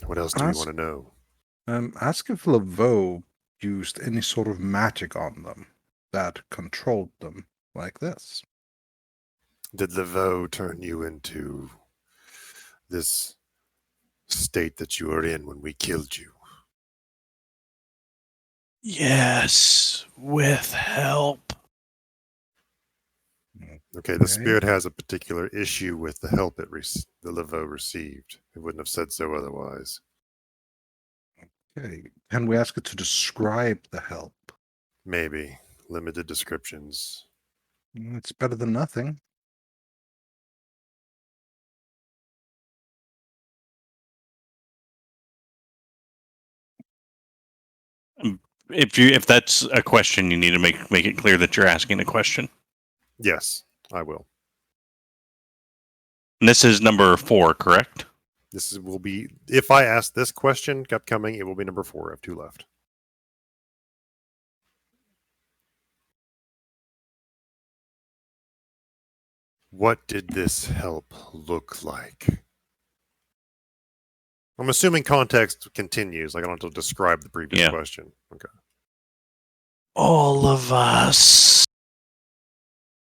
What else do you want to know? Ask if Laveau used any sort of magic on them that controlled them like this. Did Laveau turn you into this state that you were in when we killed you? Yes, with help. Okay, the spirit has a particular issue with the help the Laveau received. It wouldn't have said so otherwise. Okay. Can we ask it to describe the help? Maybe. Limited descriptions. It's better than nothing. If that's a question, you need to make it clear that you're asking a question. Yes, I will. And this is number 4, correct? Will be, if I ask this question upcoming, it will be number 4. I have 2 left. What did this help look like? I'm assuming context continues. Like I don't have to describe the previous Yeah. question. Okay. All of us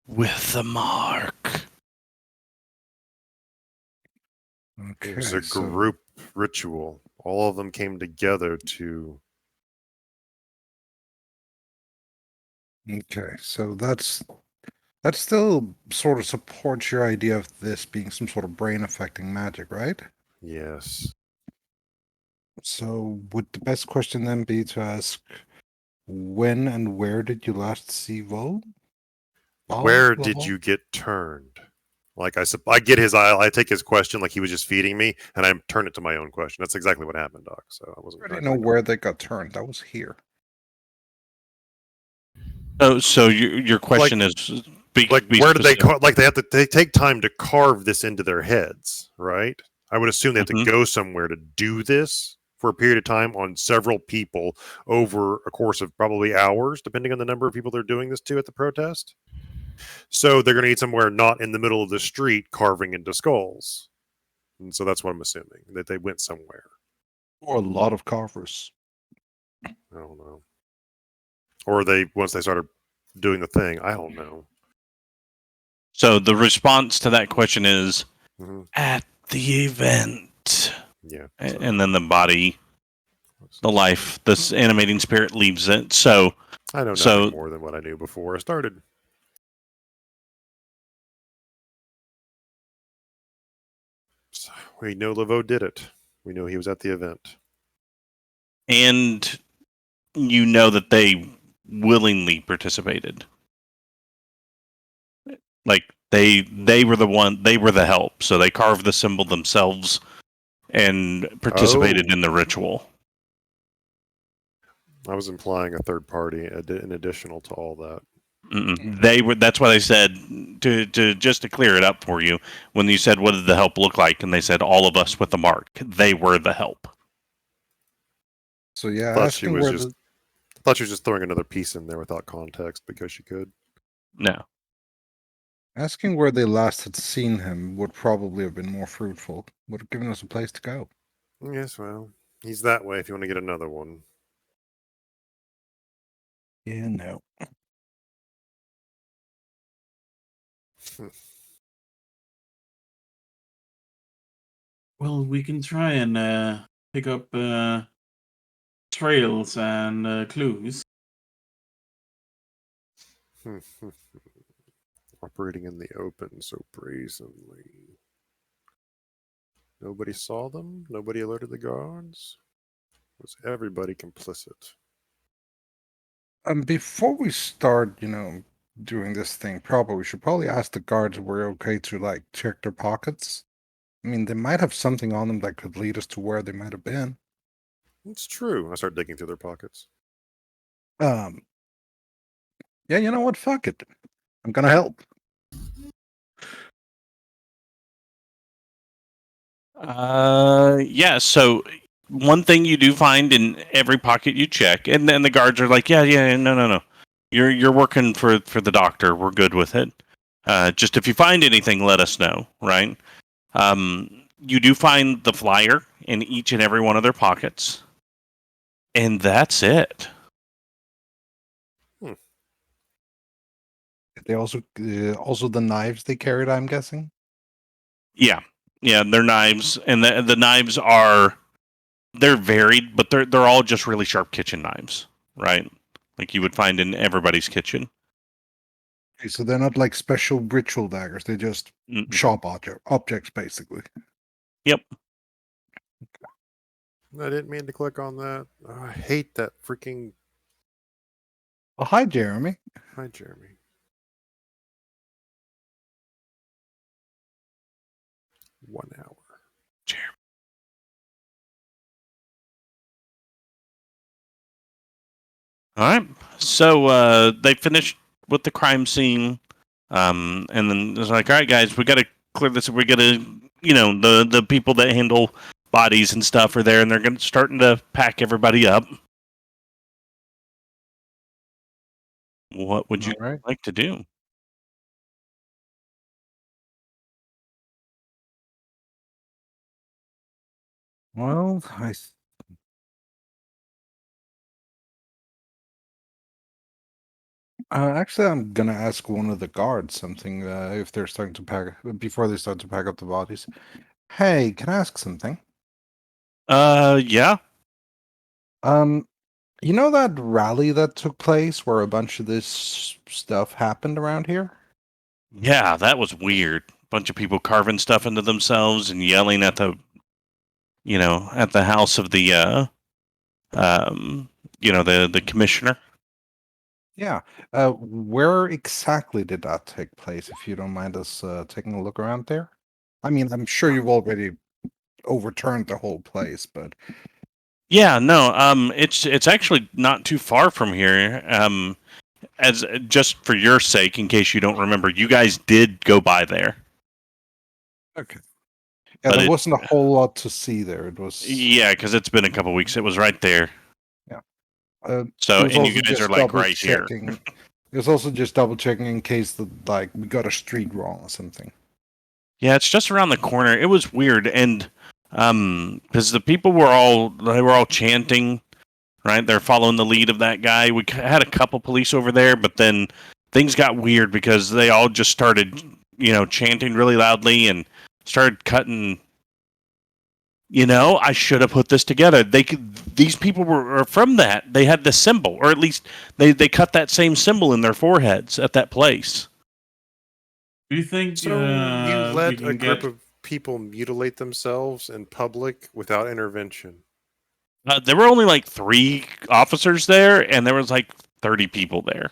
with the mark. Okay, It was a so group ritual. All of them came together to. okay, so that still sort of supports your idea of this being some sort of brain affecting magic, right? Yes. So would the best question then be to ask, when and where did you last see Vol? Where did you get turned? Like I get his. I take his question like he was just feeding me, and I turn it to my own question. That's exactly what happened, Doc. So I wasn't. I didn't know where they got turned. That was here. So your question is be where did they specific. like they take time to carve this into their heads, right? I would assume they have to go somewhere to do this for a period of time on several people over a course of probably hours, depending on the number of people they're doing this to at the protest. So they're going to need somewhere not in the middle of the street carving into skulls. And so that's what I'm assuming, that they went somewhere. Or a lot of carvers. I don't know. Or once they started doing the thing, I don't know. So the response to that question is at the event. Yeah. And then the body, the life, this animating spirit leaves it. So I know nothing more than what I knew before I started. So we know Laveau did it. We know he was at the event. And you know that they willingly participated. Like they were the help. So they carved the symbol themselves and participated in the ritual. I was implying a third party, an additional to all that. They were. That's why they said to just to clear it up for you. When you said, "What did the help look like?" and they said, "All of us with the mark." They were the help. So yeah, I thought she was just throwing another piece in there without context because she could. No. Asking where they last had seen him would probably have been more fruitful. Would have given us a place to go. Yes, well, he's that way if you want to get another one. Yeah, no. Well, we can try and pick up trails and clues. Operating in the open so brazenly. Nobody saw them? Nobody alerted the guards? Was everybody complicit? Before we start, doing this thing proper, we should probably ask the guards if we're okay to check their pockets. I mean, they might have something on them that could lead us to where they might have been. It's true. I start digging through their pockets. Yeah, you know what? Fuck it. I'm gonna help. Yeah. So one thing you do find in every pocket you check, and then the guards are like, "Yeah, no. You're working for the doctor. We're good with it. Just if you find anything, let us know." Right. You do find the flyer in each and every one of their pockets, and that's it. They also the knives they carried, I'm guessing. Yeah, they're knives, and the knives they're varied, but they're all just really sharp kitchen knives, right? Like you would find in everybody's kitchen. Okay, so they're not like special ritual daggers; they're just shop objects, basically. Yep. I didn't mean to click on that. Oh, I hate that freaking. Oh, hi, Jeremy. Hi, Jeremy. One hour. Jeremy. All right. So they finished with the crime scene, and then it's like, all right, guys, we got to clear this. We got to, the people that handle bodies and stuff are there, and they're starting to pack everybody up. What would you like to do? Well, actually, I'm gonna ask one of the guards something if they're starting to pack before they start to pack up the bodies. Hey, can I ask something? Yeah. You know that rally that took place where a bunch of this stuff happened around here? Yeah, that was weird. Bunch of people carving stuff into themselves and yelling at the, at the house of the, the commissioner. Yeah. Where exactly did that take place, if you don't mind us taking a look around there? I mean, I'm sure you've already overturned the whole place, but Yeah, no, it's actually not too far from here. As just for your sake, in case you don't remember, you guys did go by there. okay. Yeah, But there wasn't a whole lot to see there. It was Yeah, because it's been a couple weeks. It was right there. it So, was and you also guys just are like right here. double-checking. It was also just double checking in case that we got a street wrong or something. Yeah, it's just around the corner. It was weird, and because the people were all chanting, right? They're following the lead of that guy. We had a couple police over there, but then things got weird because they all just started, chanting really loudly and started cutting. I should have put this together. These people were from that. They had the symbol, or at least they cut that same symbol in their foreheads at that place. Do you think So you we let can a group get... of people mutilate themselves in public without intervention? There were only like 3 officers there, and there was like 30 people there.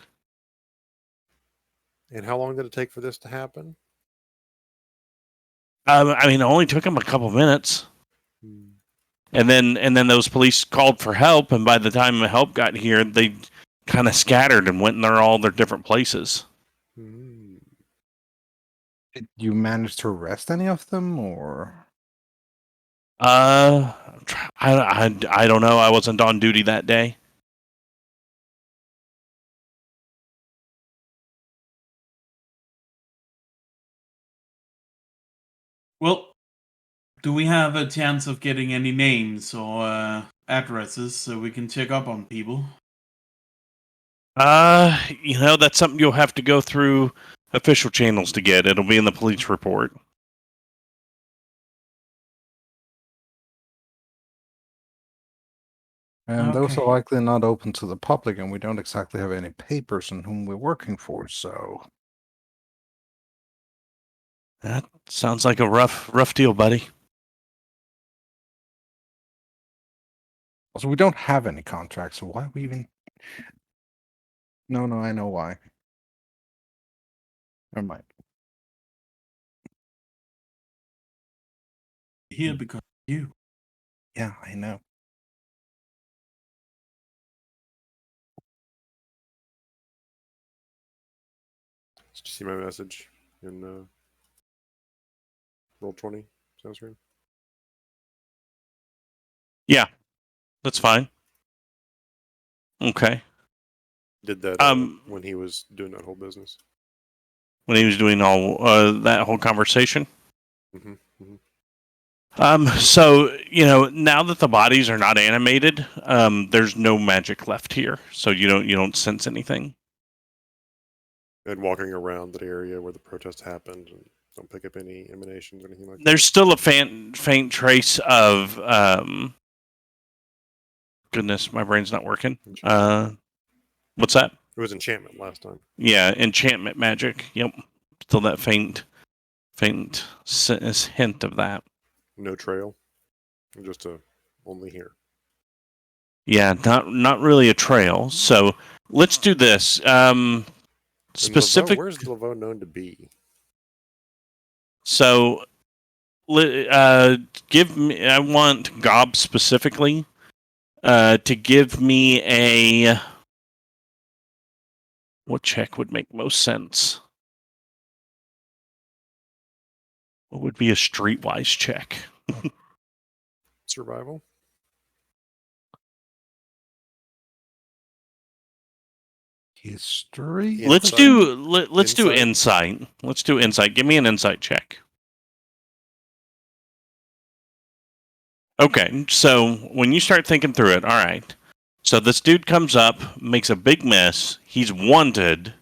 And how long did it take for this to happen? I mean, it only took them a couple minutes, and then those police called for help, and by the time the help got here, they kind of scattered and went in all their different places. Hmm. Did you manage to arrest any of them, or? I don't know. I wasn't on duty that day. Well, do we have a chance of getting any names or addresses so we can check up on people? That's something you'll have to go through official channels to get. It'll be in the police report. And those are Okay. likely not open to the public, and we don't exactly have any papers on whom we're working for, so. That sounds like a rough deal, buddy. Also, we don't have any contracts, so why are we even... No, I know why. Never mind. Here because of you. Yeah, I know. Did you see my message in Roll20 sound screen? Yeah, that's fine. Okay. Did that when he was doing that whole business? When he was doing all that whole conversation. Mm-hmm. So now that the bodies are not animated, there's no magic left here, so you don't sense anything. And walking around that area where the protest happened, and don't pick up any emanations or anything like that. There's still a faint trace of goodness, my brain's not working. What's that? It was enchantment last time. Yeah, enchantment magic. Yep, still that faint hint of that. No trail, just only here. Yeah, not really a trail. So let's do this. Specific. Where's Laveau known to be? So, give me. I want Gobx specifically to give me a. What check would make most sense? What would be a streetwise check? Survival. History? Let's do insight. Let's do insight. Give me an insight check. Okay, so when you start thinking through it, all right. So this dude comes up, makes a big mess. He's wanted.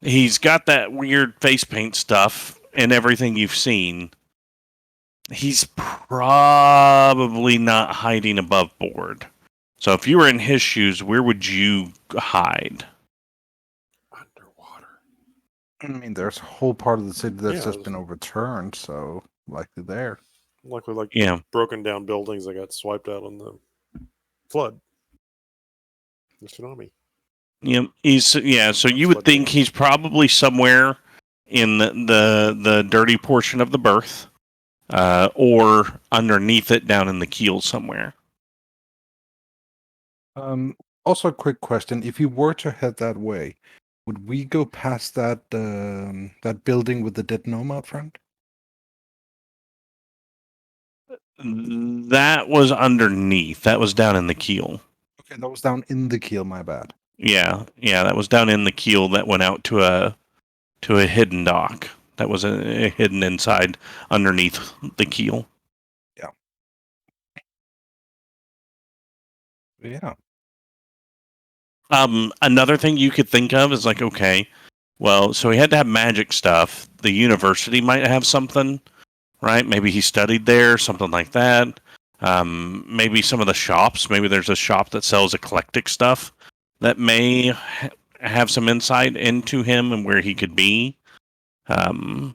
He's got that weird face paint stuff and everything you've seen. He's probably not hiding above board. So if you were in his shoes, where would you hide? Underwater. I mean, there's a whole part of the city that's Yeah, just been overturned, so likely there. Likely, like Yeah. broken down buildings that got swiped out on the flood, the tsunami. Yeah, so you would think he's probably somewhere in the dirty portion of the berth, or underneath it down in the keel somewhere. Also, a quick question: if you were to head that way, would we go past that that building with the dead gnome out front? That was underneath. That was down in the keel. Okay, that was down in the keel. My bad. Yeah, that was down in the keel that went out to a hidden dock. That was a hidden inside underneath the keel. Yeah. Another thing you could think of is like, okay, well, so he had to have magic stuff. The university might have something, right? Maybe he studied there, something like that. Maybe some of the shops. Maybe there's a shop that sells eclectic stuff that may have some insight into him and where he could be. A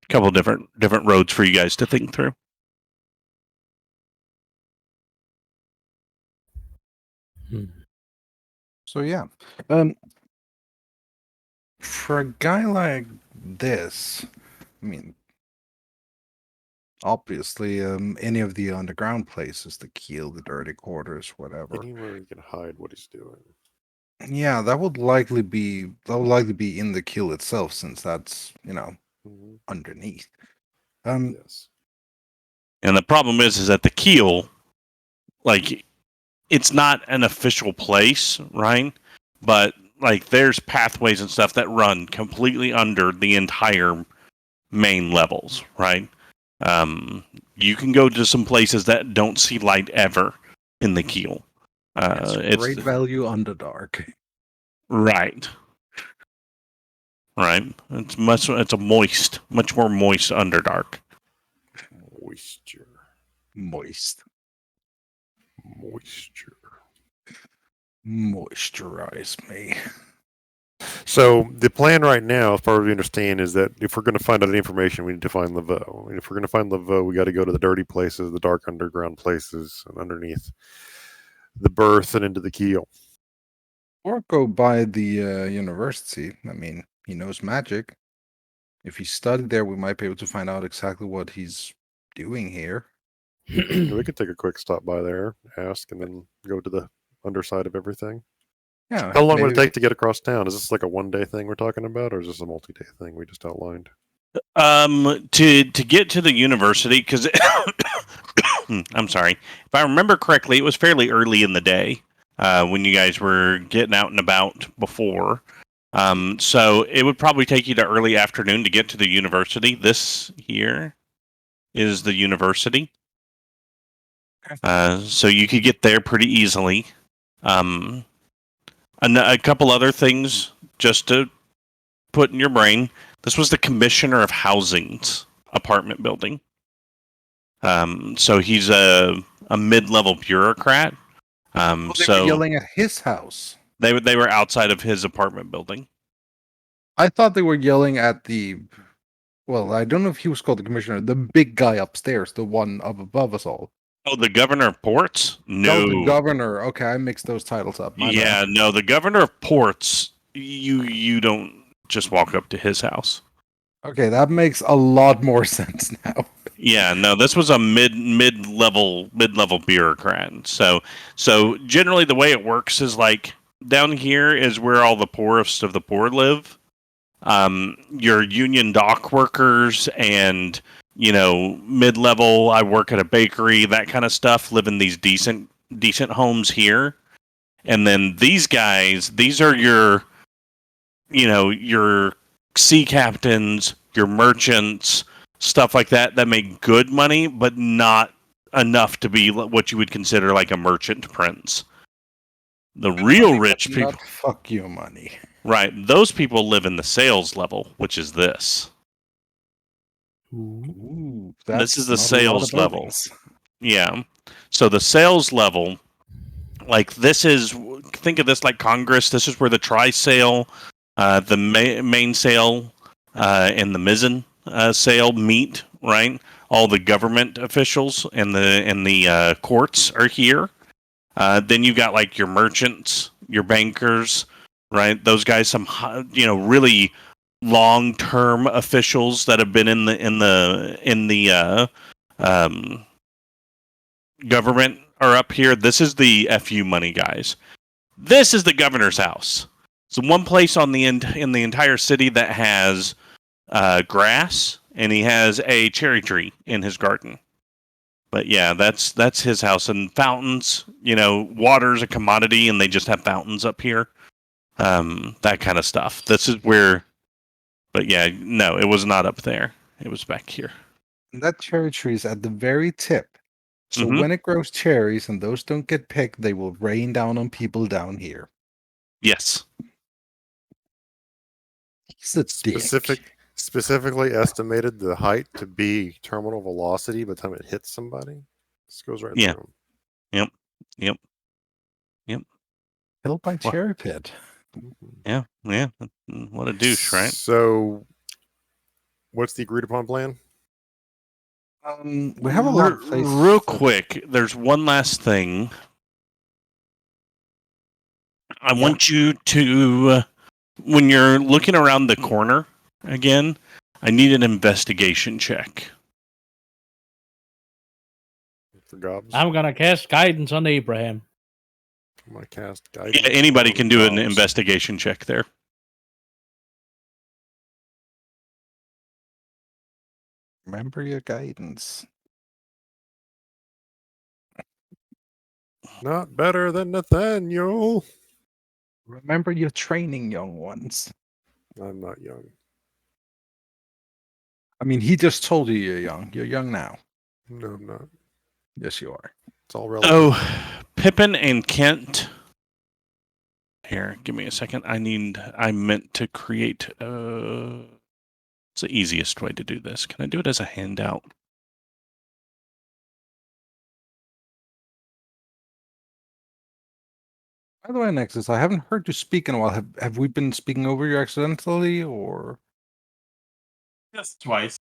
couple different roads for you guys to think through. So yeah, for a guy like this, I mean, obviously, any of the underground places, the keel, the dirty quarters, whatever. Anywhere he can hide what he's doing. Yeah, that would likely be in the keel itself, since that's underneath. Yes. And the problem is that the keel, like, it's not an official place, right? But like, there's pathways and stuff that run completely under the entire main levels, right? You can go to some places that don't see light ever in the keel. It's great value Underdark. Right. It's much more moist Underdark. Moisture. Moisturize me. So the plan right now, as far as we understand, is that if we're going to find out the information, we need to find Laveau. And if we're going to find Laveau, we got to go to the dirty places, the dark underground places, and underneath the berth and into the keel. Or go by the university. I mean, he knows magic. If he studied there, we might be able to find out exactly what he's doing here. We could take a quick stop by there, ask, and then go to the underside of everything. Yeah. How long would it take to get across town? Is this like a one-day thing we're talking about, or is this a multi-day thing we just outlined? To get to the university, because I'm sorry, if I remember correctly, it was fairly early in the day when you guys were getting out and about before. So it would probably take you to early afternoon to get to the university. This here is the university. So you could get there pretty easily. A couple other things just to put in your brain. This was the Commissioner of Housing's apartment building. So he's a mid-level bureaucrat. They were yelling at his house. They were outside of his apartment building. I thought they were yelling at the. Well, I don't know if he was called the commissioner. The big guy upstairs, the one up above us all. Oh, the governor of ports? No, the governor. Okay, I mixed those titles up. My bad. No, the governor of ports. You don't just walk up to his house. Okay, that makes a lot more sense now. Yeah, no, this was a mid-level bureaucrat. So generally the way it works is like down here is where all the poorest of the poor live. Your union dock workers and mid-level, I work at a bakery, that kind of stuff, live in these decent homes here. And then these guys, these are your sea captains, your merchants, stuff like that make good money, but not enough to be what you would consider like a merchant prince. The real rich people, Not fuck you money. right? Those people live in the sales level, which is this. Ooh, This is the not a lot of sales level. buildings. Yeah. So the sales level, like this is, think of this like Congress. This is where the tri-sale, the main sale, and the mizzen sale meet, right? All the government officials and the courts are here. Then you got like your merchants, your bankers, right? Those guys, some really long-term officials that have been in the government are up here. This is the FU money guys. This is the governor's house. It's one place in the entire city that has grass, and he has a cherry tree in his garden. But yeah, that's his house. And fountains, water's a commodity, and they just have fountains up here. That kind of stuff. This is where. But yeah, no, it was not up there. It was back here. And that cherry tree is at the very tip. So Mhm. when it grows cherries and those don't get picked, they will rain down on people down here. Yes. He's a dick. Specifically estimated the height to be terminal velocity by the time it hits somebody. This goes right Yeah. through them. Yep. Killed by What? cherry pit. Yeah. What a douche, right? So, what's the agreed upon plan? We have a lot of places. Real quick, there's one last thing. I want you to, when you're looking around the corner again, I need an investigation check. For Gobs? I'm gonna cast guidance on Abraham. I'm going to cast guidance. Yeah, anybody on can do an Gobs. investigation check there. Remember your guidance. Not better than Nathaniel. Remember your training, young ones. I'm not young. I mean, he just told you you're young. You're young now. No, I'm not. Yes, you are. It's all relative. Oh, Pippin and Kent. Here, give me a second. I meant to create. It's the easiest way to do this. Can I do it as a handout? By the way, Nexus, I haven't heard you speak in a while. Have we been speaking over you accidentally, or Just twice.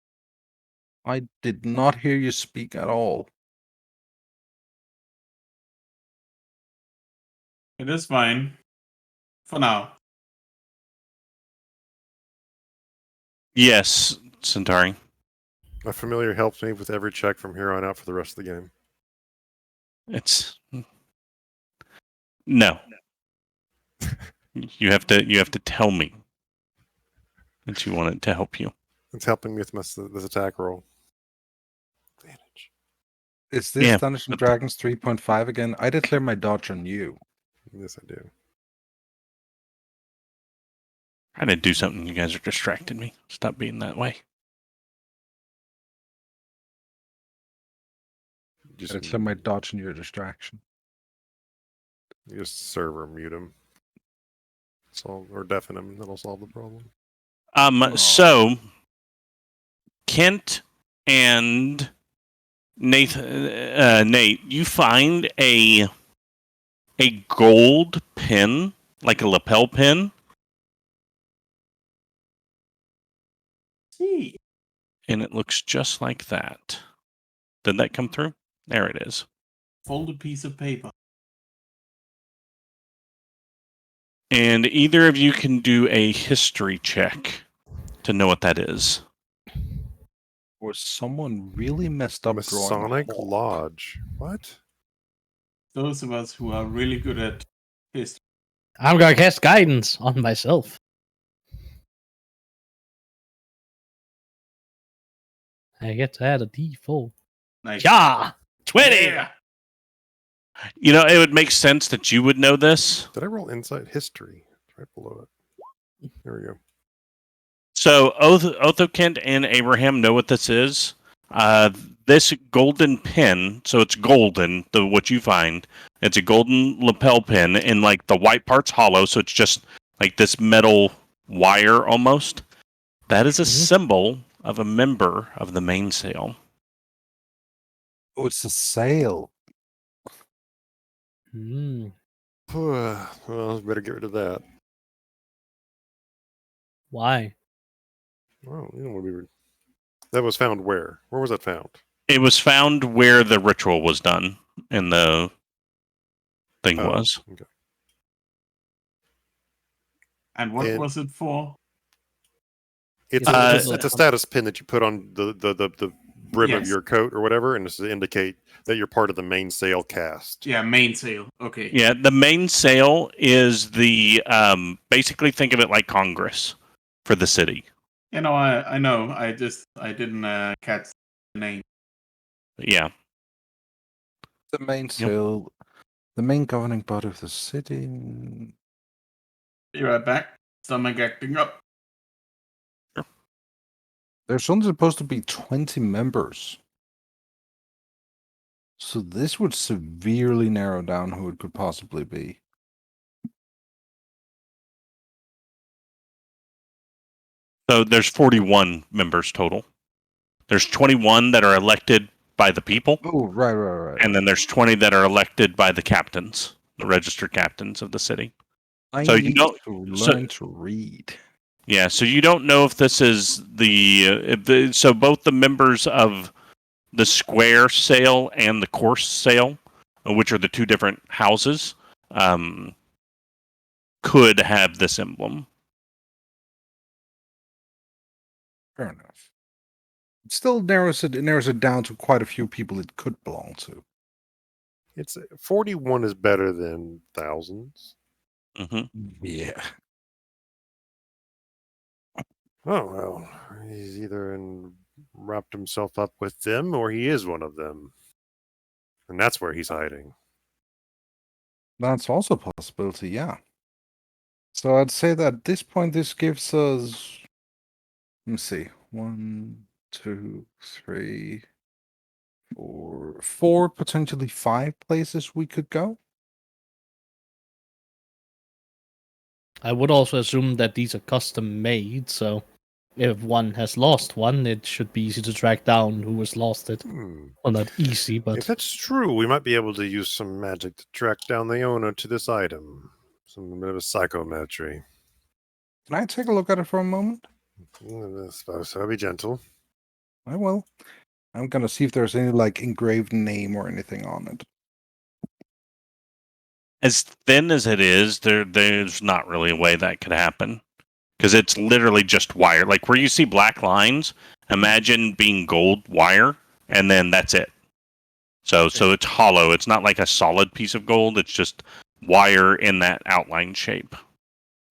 I did not hear you speak at all? It is fine. For now. Yes, Cyntari. My familiar helps me with every check from here on out for the rest of the game. It's no. You have to tell me that you want it to help you. It's helping me with this attack roll. Advantage. Is this Yeah, Dungeons and but- Dragons 3.5 again? I declare my dodge on you. Yes, I do. I didn't do something. You guys are distracting me. Stop being that way. I Just, declare my dodge on your distraction. just server mute him. Or deafen him. That'll solve the problem. So Kent and Nate, you find a gold pin, like a lapel pin, See. and it looks just like that. Did that come through? There it is. Folded piece of paper. And either of you can do a history check to know what that is. Was someone really messed up drawing a Masonic hawk? Lodge. What? Those of us who are really good at history. I'm gonna cast guidance on myself. I get to add a D4. Nice. Yeah! 20! Yeah. You know, it would make sense that you would know this. Did I roll Insight History? It's right below it. There we go. So Othokent and Abraham know what this is. This golden pin, so it's golden, what you find. It's a golden lapel pin, and like the white part's hollow, so it's just like this metal wire almost. That is a symbol of a member of the mainsail. Oh, it's a sail. Hmm. Well, better get rid of that. Why? Well, that was found where? Where was that found? It was found where the ritual was done, and the thing Oh, was. okay. And what And- was it for? It's It's a status pin that you put on the brim of Yes. your coat or whatever, and it's to indicate that you're part of the mainsail cast. Yeah, mainsail. Okay. Yeah, the mainsail is the basically think of it like Congress for the city. You know, I know. I didn't catch the name. Yeah. The mainsail, the main governing body of the city. Be right back. Stomach acting up. There's only supposed to be 20 members. So this would severely narrow down who it could possibly be. So there's 41 members total. There's 21 that are elected by the people, Oh, right. and then there's 20 that are elected by the captains, the registered captains of the city. I So you need don't- to so- learn to read. Yeah, so you don't know if this is so both the members of the square sail and the course sail, which are the two different houses, could have this emblem. Fair enough. It still narrows it down to quite a few people it could belong to. It's 41 is better than thousands. Hmm. Yeah. Oh well, he's either wrapped himself up with them, or he is one of them, and that's where he's hiding. That's also a possibility, yeah. So I'd say that at this point this gives us, let me see, 1, 2, 3, 4, potentially 5 places we could go. I would also assume that these are custom made, so if one has lost one, it should be easy to track down who has lost it. Well, not easy, but If that's true, we might be able to use some magic to track down the owner to this item. Some bit of a psychometry. Can I take a look at it for a moment? I suppose so. Be gentle. I will. I'm gonna see if there's any like engraved name or anything on it. As thin as it is, there's not really a way that could happen. Because it's literally just wire. Like where you see black lines, imagine being gold wire, and then that's it. So it's hollow. It's not like a solid piece of gold. It's just wire in that outline shape.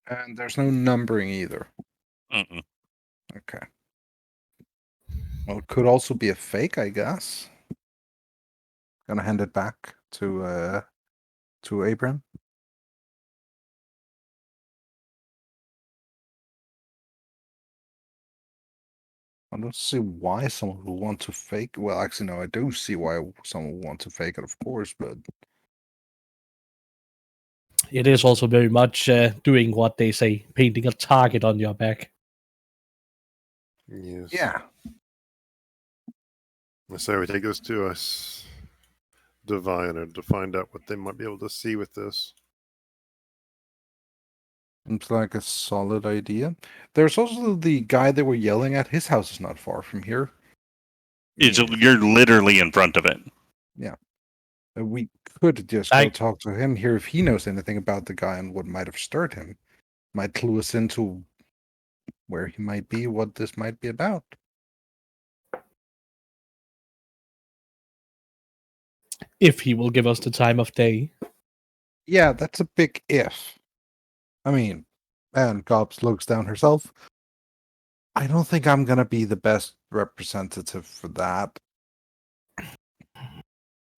And there's no numbering either. Mm-mm. Okay. Well, it could also be a fake, I guess. Gonna hand it back to Abram. I don't see why someone would want to fake. Well, actually, no, I do see why someone would want to fake it, of course, but it is also very much doing what they say, painting a target on your back. Yes. yeah. So we take this to us, diviner, to find out what they might be able to see with this. Seems like a solid idea. There's also the guy they were yelling at. His house is not far from here. You're literally in front of it. We could just go talk to him here if he knows anything about the guy and what might have stirred him. Might clue us into where he might be, what this might be about. If he will give us the time of day. Yeah, that's a big if. I mean, and Gobx looks down herself. I don't think I'm gonna be the best representative for that.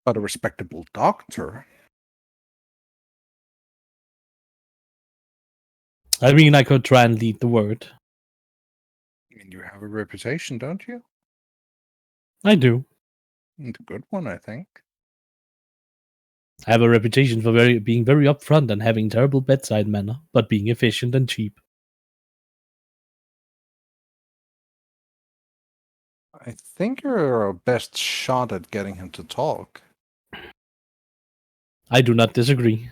But a respectable doctor. I mean, I could try and lead the word. mean, you have a reputation, don't you? I do. And a good one, I think. I have a reputation for being very upfront and having terrible bedside manner, but being efficient and cheap. I think you're our best shot at getting him to talk. I do not disagree.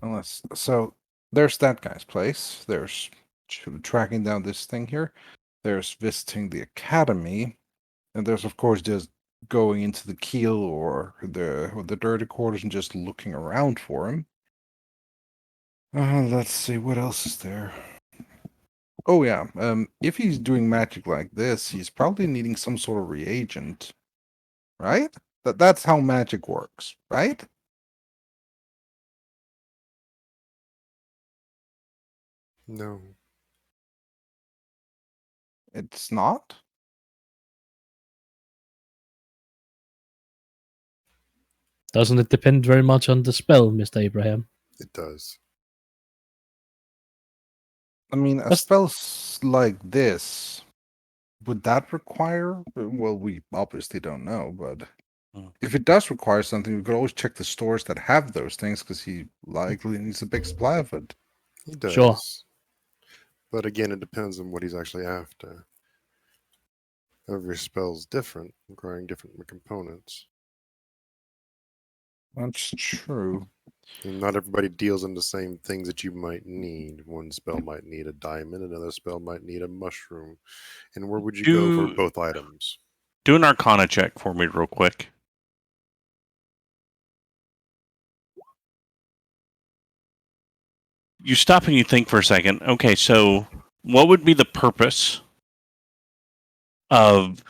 Unless, so there's that guy's place. There's tracking down this thing here. There's visiting the academy, and there's of course just going into the keel or the dirty quarters and just looking around for him. Let's see, what else is there? Oh yeah, if he's doing magic like this, he's probably needing some sort of reagent, right? That's how magic works, right? No. It's not? Doesn't it depend very much on the spell, Mr. Abraham? It does. I mean, a That's- spell like this, would that require? Well, we obviously don't know, but Hmm. if it does require something, we could always check the stores that have those things because he likely needs a big supply of it. He does. Sure. But again, it depends on what he's actually after. Every spell's different, requiring different components. That's true. And not everybody deals in the same things that you might need. One spell might need a diamond, another spell might need a mushroom. And where would you go for both items? Do an Arcana check for me, real quick. You stop and you think for a second. Okay, so what would be the purpose of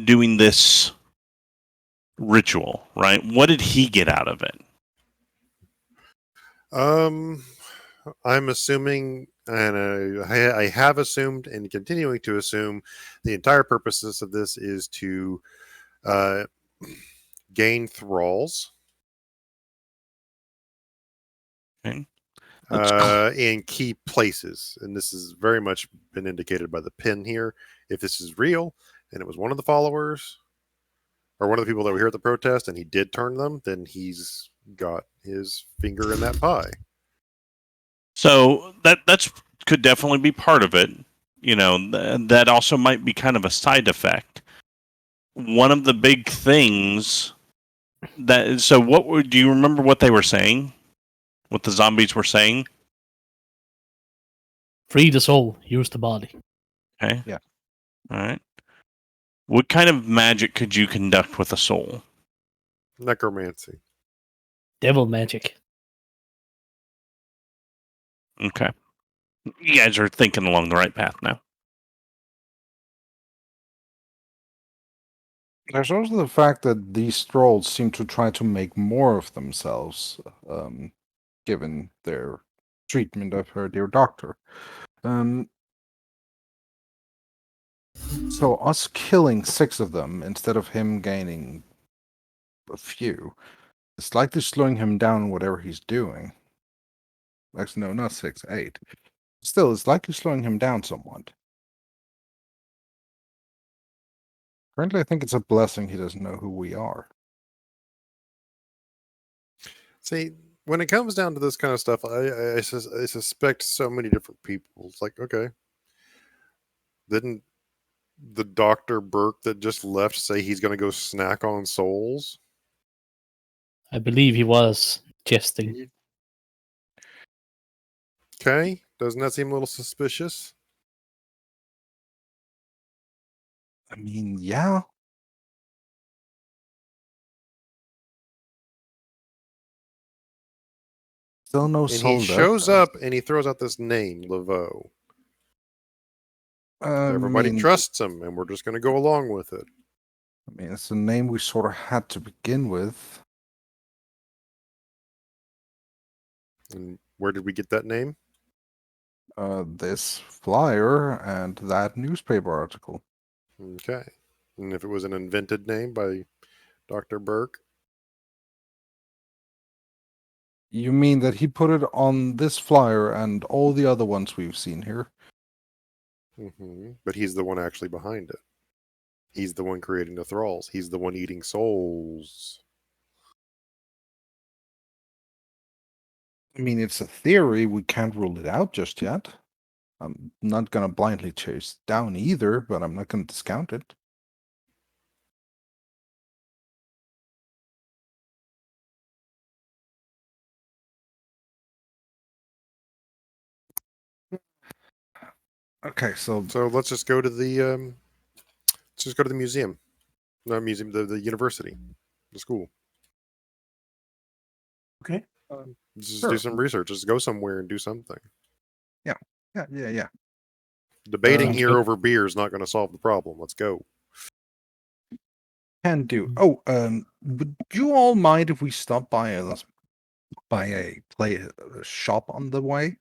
doing this ritual, right? What did he get out of it? I'm assuming, and I have assumed, and continuing to assume, the entire purposes of this is to gain thralls. Okay. In key places, and this has very much been indicated by the pin here. If this is real, and it was one of the followers, or one of the people that were here at the protest, and he did turn them, then he's got his finger in that pie. So that's could definitely be part of it. You know, that also might be kind of a side effect. One of the big things that do you remember what they were saying? What the zombies were saying? Free the soul, use the body. Okay. Yeah. All right. What kind of magic could you conduct with a soul? Necromancy. Devil magic. Okay. You guys are thinking along the right path now. There's also the fact that these trolls seem to try to make more of themselves, given their treatment of her dear doctor. So us killing 6 of them instead of him gaining a few, it's likely slowing him down in whatever he's doing. Actually, no, not 6, 8. Still, it's likely slowing him down somewhat. Currently, I think it's a blessing he doesn't know who we are. See, when it comes down to this kind of stuff, I suspect so many different people. It's like, okay, didn't the Dr. Burke that just left say he's going to go snack on souls? I believe he was jesting. Okay, doesn't that seem a little suspicious? I mean, yeah. Still no And soul he death, shows though. up and he throws out this name, Laveau. I Everybody mean, trusts him, and we're just going to go along with it. I mean, it's a name we sort of had to begin with. And where did we get that name? This flyer and that newspaper article. Okay. And if it was an invented name by Dr. Burke? You mean that he put it on this flyer and all the other ones we've seen here? But he's the one actually behind it. He's the one creating the thralls. He's the one eating souls. I mean, it's a theory. We can't rule it out just yet. I'm not going to blindly chase down either, but I'm not going to discount it. Okay, so let's just go to the museum. Not museum, the university, the school. Okay. Just sure. do some research. Just go somewhere and do something. Yeah. Debating here good. over beer is not going to solve the problem. Let's go. Can do. Oh, would you all mind if we stop by a shop on the way?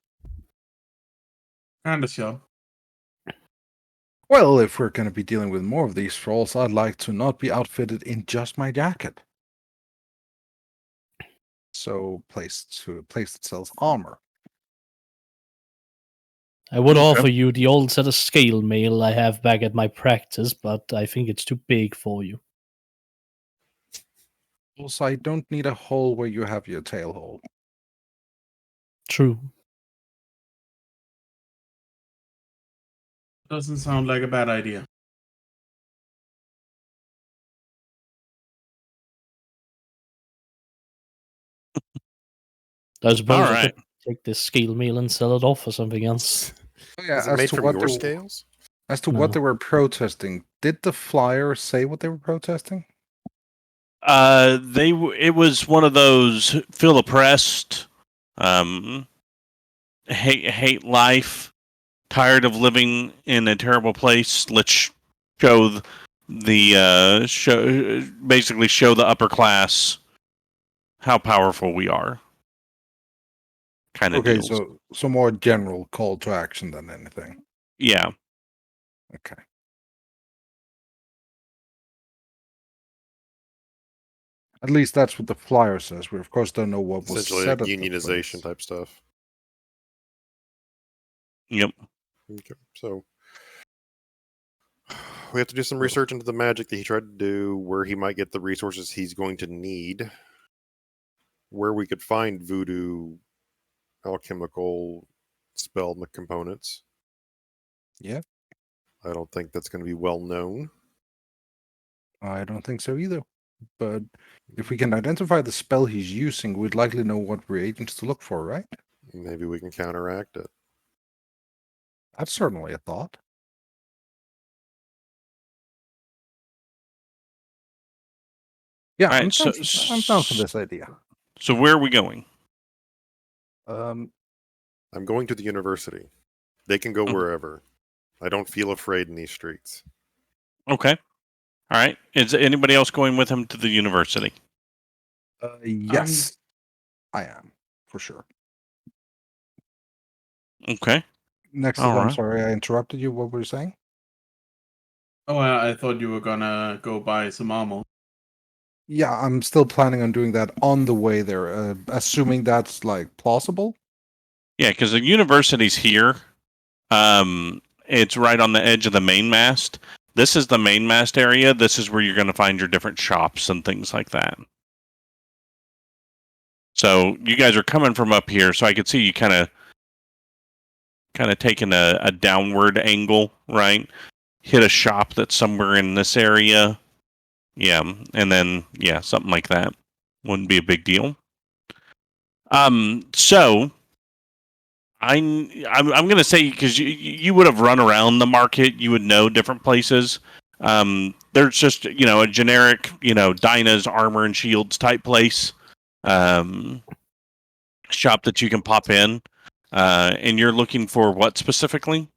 And a show. Well, if we're going to be dealing with more of these trolls, I'd like to not be outfitted in just my jacket. So, place that sells armor. I would Okay. offer you the old set of scale mail I have back at my practice, but I think it's too big for you. Also, I don't need a hole where you have your tail hole. True. Doesn't sound like a bad idea. I suppose I right. could take this scale mail and sell it off for something else. Oh, yeah, Is it made from your scales? As to No. what they were protesting, did the flyer say what they were protesting? It was one of those feel oppressed, hate life, tired of living in a terrible place. Let's show basically show the upper class how powerful we are. Kind of Okay, deals. so more general call to action than anything. Yeah. Okay. At least that's what the flyer says. We of course don't know what was Essentially, said like at the unionization place. type stuff. Yep. Okay, so we have to do some research into the magic that he tried to do, where he might get the resources he's going to need, where we could find voodoo alchemical spell components. Yeah. I don't think that's going to be well known. I don't think so either. But if we can identify the spell he's using, we'd likely know what reagents to look for, right? Maybe we can counteract it. That's certainly a thought. Yeah, All right, I'm down for this idea. So where are we going? Um, I'm going to the university. They can go Mhm. wherever. I don't feel afraid in these streets. Okay. All right. Is anybody else going with him to the university? yes, I am, for sure. Okay. Next, All I'm right. sorry I interrupted you. What were you saying? Oh, I thought you were gonna go buy some armor. Yeah, I'm still planning on doing that on the way there, assuming that's like plausible. Yeah, because the university's here. It's right on the edge of the main mast. This is the main mast area. This is where you're going to find your different shops and things like that. So you guys are coming from up here, so I could see you kind of taking a downward angle, right? Hit a shop that's somewhere in this area. Yeah, and then something like that. Wouldn't be a big deal. So I'm going to say, because you would have run around the market, you would know different places. There's just a generic Dinah's armor and shields type place, shop that you can pop in, and you're looking for what specifically?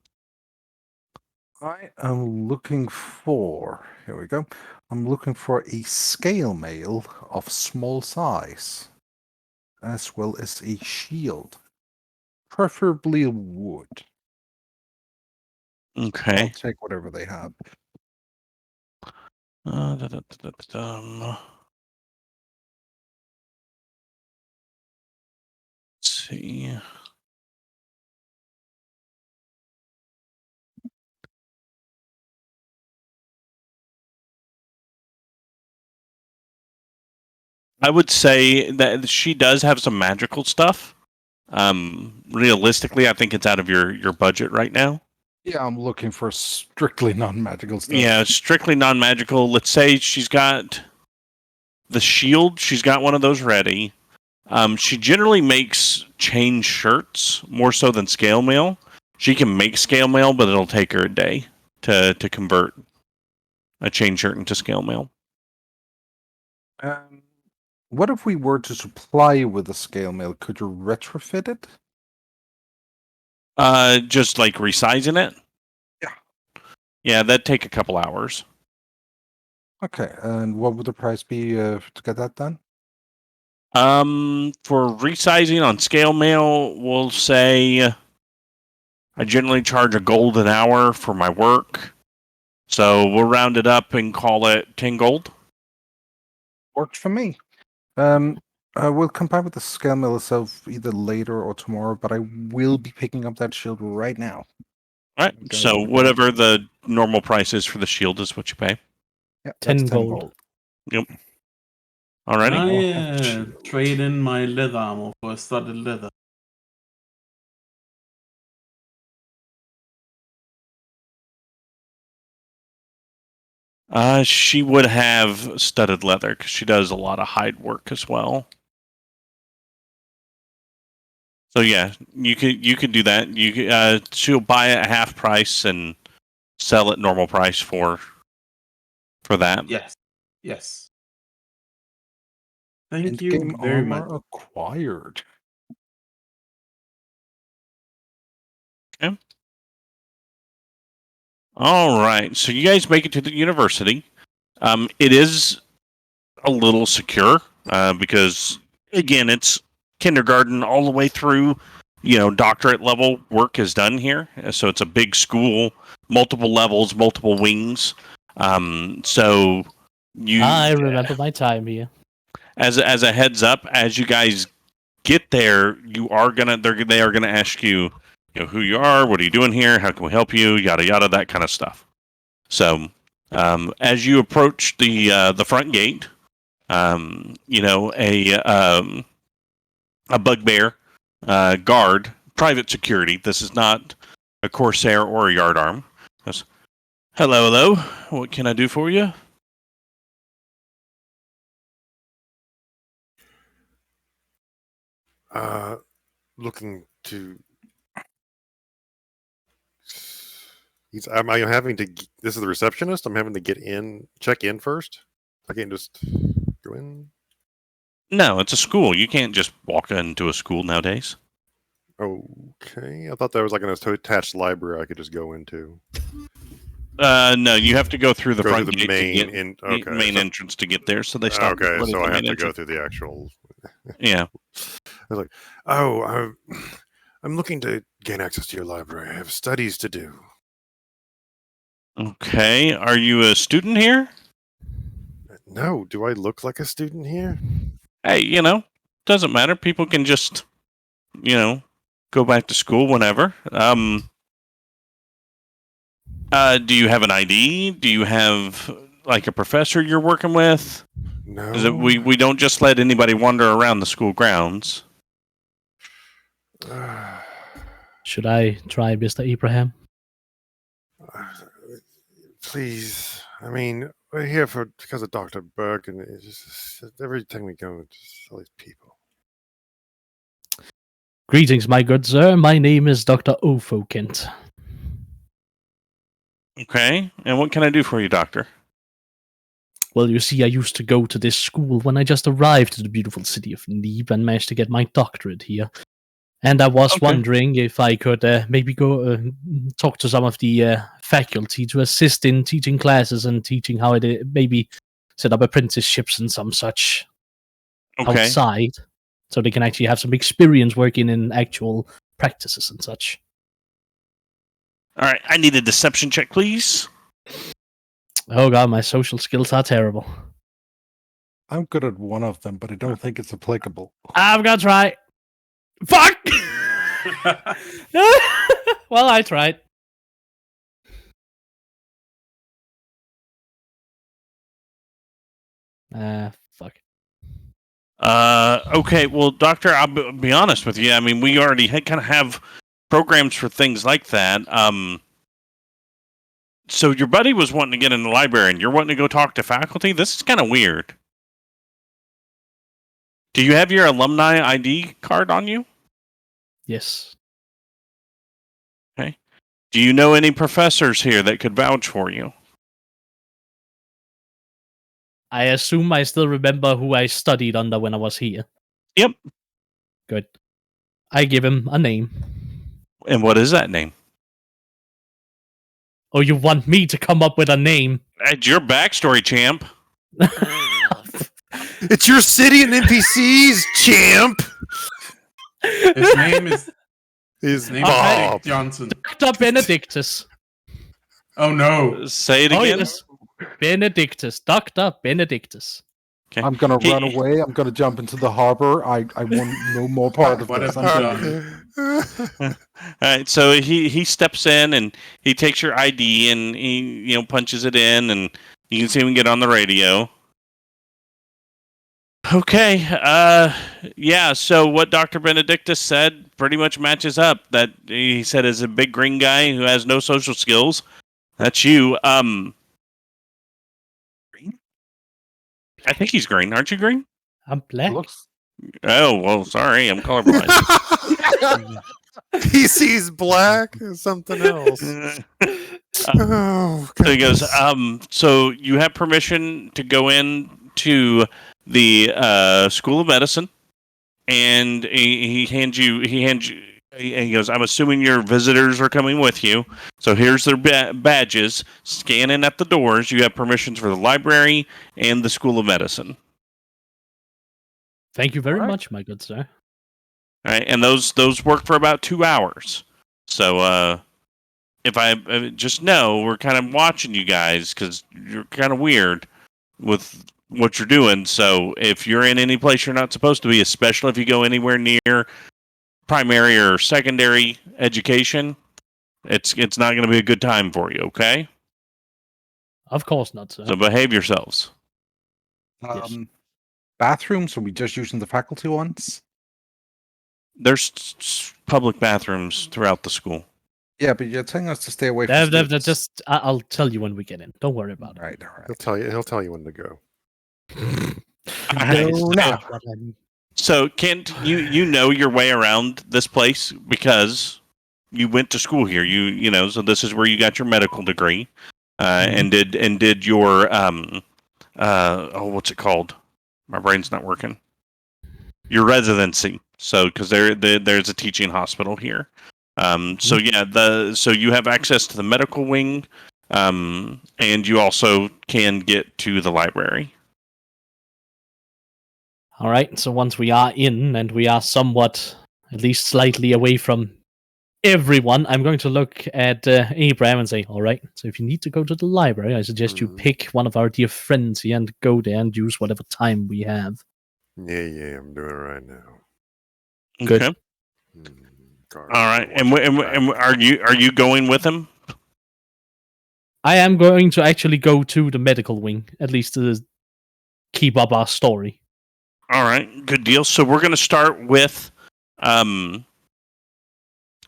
I am looking for. Here we go. I'm looking for a scale mail of small size, as well as a shield, preferably wood. I'll Okay. take whatever they have. Let's see. I would say that she does have some magical stuff. Realistically, I think it's out of your budget right now. Yeah, I'm looking for strictly non-magical stuff. Yeah, strictly non-magical. Let's say she's got the shield. She's got one of those ready. She generally makes chain shirts more so than scale mail. She can make scale mail, but it'll take her a day to convert a chain shirt into scale mail. What if we were to supply you with a scale mail? Could you retrofit it? Just like resizing it. Yeah. Yeah, that'd take a couple hours. Okay, and what would the price be to get that done? For resizing on scale mail, we'll say I generally charge $1 an hour for my work. So we'll round it up and call it 10 gold. Works for me. We'll combine with the scale mill itself either later or tomorrow, but I will be picking up that shield right now. All right. Okay. So whatever the normal price is for the shield is what you pay. Yeah, 10 that's 10 gold. Yep. Alrighty. I trade in my leather armor for a studded leather. She would have studded leather because she does a lot of hide work as well. So yeah, you could do that. She'll buy it at half price and sell it normal price for that. Yes. Yes. Thank And you game very armor much. acquired. Okay. All right. So you guys make it to the university. It is a little secure because again, it's kindergarten all the way through. Doctorate level work is done here, so it's a big school, multiple levels, multiple wings. So you, I remember my time here. as a heads up, as you guys get there, they are gonna ask you, who you are, what are you doing here, how can we help you, yada yada, that kind of stuff. So as you approach the front gate, a bugbear guard, private security. This is not a corsair or a yardarm. Goes, hello. What can I do for you? Looking to. Am I having to? This is the receptionist. I'm having to check in first. I can't just go in. No, it's a school. You can't just walk into a school nowadays. Okay, I thought there was like an attached library I could just go into. No, you have to go through the front through the gate main entrance to get there. So they stop. Okay, so I have to go through the actual. Yeah. I was like, I'm looking to gain access to your library. I have studies to do. Okay, are you a student here? No, do I look like a student here? Hey, doesn't matter. People can just, go back to school whenever. Do you have an ID? Do you have like a professor you're working with? No. We don't just let anybody wander around the school grounds. Should I try Mr. Abraham? Please. I mean, we're here because of Dr. Burke, and it's just every time we go, it's just all these people. Greetings, my good sir. My name is Dr. Othokent. Okay, and what can I do for you, Doctor? Well, you see, I used to go to this school when I just arrived to the beautiful city of Neap and managed to get my doctorate here. And I was wondering if I could maybe go talk to some of the faculty to assist in teaching classes and teaching how it maybe set up apprenticeships and some such outside, so they can actually have some experience working in actual practices and such. All right, I need a deception check, please. Oh god, my social skills are terrible. I'm good at one of them, but I don't think it's applicable. I'm gonna try. Fuck! Well, I tried. Fuck. Okay, well, Doctor, I'll be honest with you. I mean, we already kind of have programs for things like that. So your buddy was wanting to get in the library, and you're wanting to go talk to faculty? This is kind of weird. Do you have your alumni ID card on you? Yes. Okay. Do you know any professors here that could vouch for you? I assume I still remember who I studied under when I was here. Yep. Good. I give him a name. And what is that name? Oh, you want me to come up with a name? It's your backstory, champ. It's your city and NPCs, champ. His name is Is Bob Bob. Johnson. Dr. Benedictus. Oh no! Say it Oh, again. yes. Benedictus. Dr. Benedictus. Okay. I'm gonna run away. I'm gonna jump into the harbor. I want no more part of What this. have you done? All right, so he steps in and he takes your ID and he punches it in and you can see him get on the radio. Okay, yeah. So what Dr. Benedictus said pretty much matches up. That he said is a big green guy who has no social skills. That's you. Green? I think he's green. Aren't you green? I'm black. Looks Oh well, sorry, I'm colorblind. He sees black as something else. Oh, So he goes, goodness. so you have permission to go in to the School of Medicine, and he goes, I'm assuming your visitors are coming with you. So here's their badges. Scan in at the doors. You have permissions for the library and the School of Medicine. Thank you very Alright. much, my good sir. All right, and those work for about 2 hours. So if I just know we're kind of watching you guys because you're kind of weird with what you're doing. So if you're in any place you're not supposed to be, especially if you go anywhere near primary or secondary education, it's not going to be a good time for you. Okay, Of course not, sir. so behave yourselves. Yes. bathrooms? Are we just using the faculty ones? There's public bathrooms throughout the school. Yeah, but you're telling us to stay away from students. I'll tell you when we get in. Don't worry about it. All right. He'll tell you when to go. So Kent, you know your way around this place because you went to school here. You know, so this is where you got your medical degree, and did your what's it called? My brain's not working. Your residency. So because there's a teaching hospital here. So yeah, so you have access to the medical wing, and you also can get to the library. All right, so once we are in and we are somewhat, at least slightly away from everyone, I'm going to look at Abraham and say, all right, so if you need to go to the library, I suggest you pick one of our dear friends here and go there and use whatever time we have. Yeah, I'm doing it right now. Good. Okay. All right, and are you going with him? I am going to actually go to the medical wing, at least to keep up our story. All right, good deal. So we're going to start with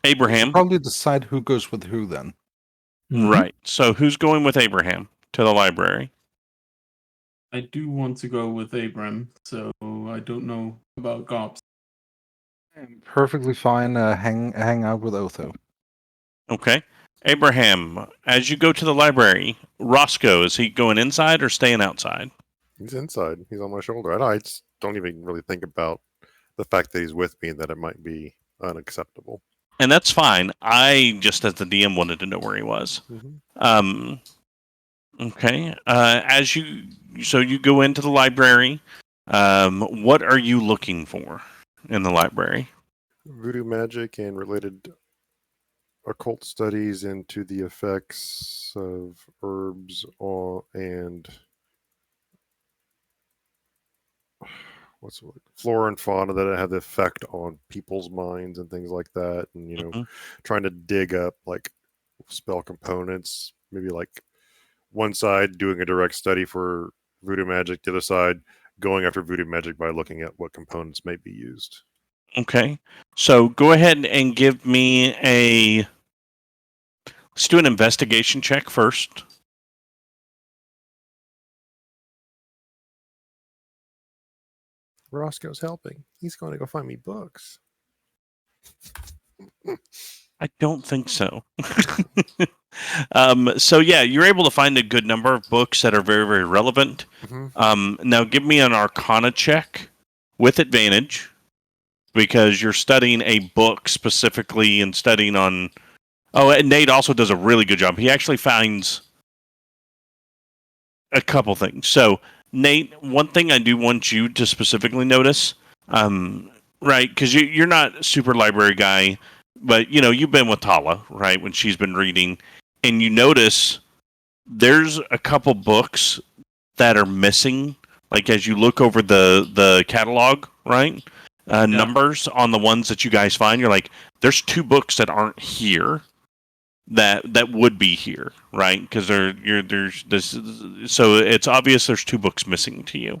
Abraham. Probably decide who goes with who then. Right. So who's going with Abraham to the library? I do want to go with Abram, so I don't know about Gobx. I'm perfectly fine. Hang out with Otho. Okay. Abraham, as you go to the library, Roscoe, is he going inside or staying outside? He's inside. He's on my shoulder. I just don't even really think about the fact that he's with me and that it might be unacceptable. And that's fine. I just, as the DM, wanted to know where he was. Okay. As you go into the library, what are you looking for in the library? Voodoo magic and related occult studies into the effects of herbs and flora and fauna that have the effect on people's minds and things like that, and trying to dig up like spell components, maybe like one side doing a direct study for voodoo magic, the other side going after voodoo magic by looking at what components may be used. Okay. So go ahead and give me a. Let's do an investigation check first. Roscoe's helping. He's going to go find me books. I don't think so. So yeah, you're able to find a good number of books that are very, very relevant. Mm-hmm. Now give me an Arcana check with advantage because you're studying a book specifically and studying on. Oh, and Nate also does a really good job. He actually finds a couple things. So Nate, one thing I do want you to specifically notice, right? Because you're not a super library guy, but you've been with Tala, right, when she's been reading, and you notice there's a couple books that are missing. Like as you look over the catalog, right? Numbers on the ones that you guys find, you're like, there's 2 books that aren't here that would be here, right? Because there's this, so it's obvious there's 2 books missing to you.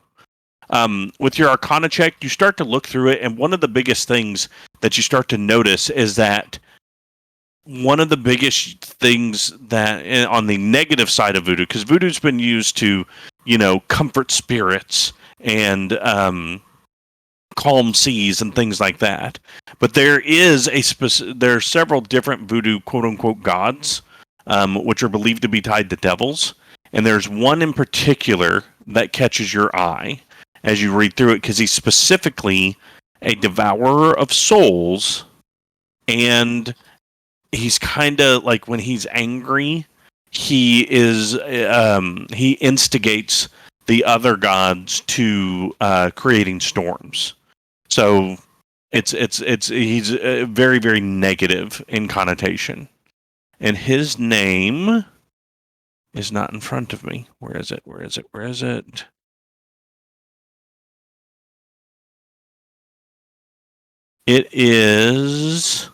With your Arcana check, you start to look through it, and one of the biggest things that you start to notice is that one of the biggest things that on the negative side of voodoo, because voodoo's been used to, comfort spirits and calm seas and things like that. But there is there are several different voodoo quote unquote gods, which are believed to be tied to devils. And there's one in particular that catches your eye as you read through it, because he's specifically a devourer of souls, and he's kind of like when he's angry, he instigates the other gods to creating storms. So he's very, very negative in connotation, and his name is not in front of me. Where is it? Where is it? Where is it? It is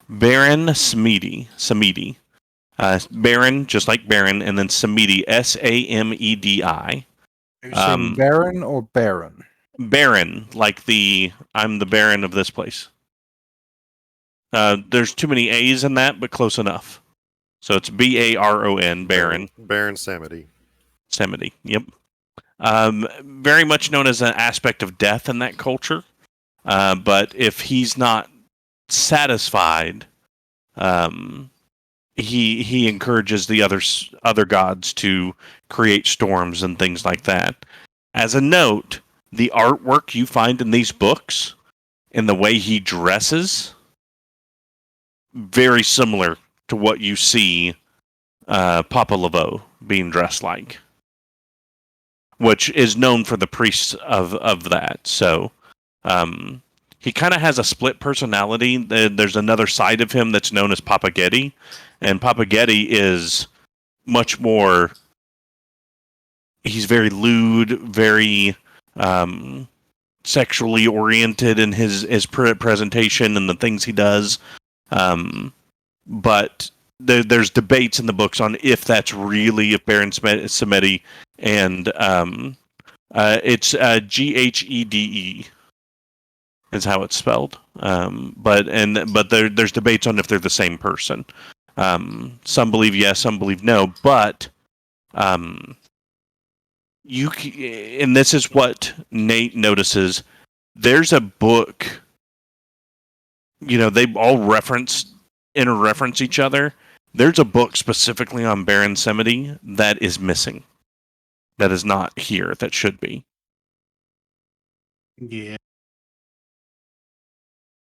Baron Samedi. Baron, just like Baron, and then Samedi, Samedi. Are you saying Baron or Baron? Baron, like I'm the Baron of this place. There's too many A's in that, but close enough. So it's Baron, Baron. Baron Samedi. Samedi, yep. Very much known as an aspect of death in that culture. But if he's not satisfied, he encourages the other gods to create storms and things like that. As a note, the artwork you find in these books and the way he dresses, very similar to what you see Papa Laveau being dressed like, which is known for the priests of that. So he kind of has a split personality. There's another side of him that's known as Papa Getty, and Papa Getty is much more. He's very lewd, very sexually oriented in his presentation and the things he does. But there's debates in the books on if that's really a Baron Samedi, and it's Ghede is how it's spelled. But there's debates on if they're the same person. Some believe yes, some believe no. But and this is what Nate notices. There's a book. They all interreference each other. There's a book specifically on Baron Samedi that is missing. That is not here. That should be. Yeah.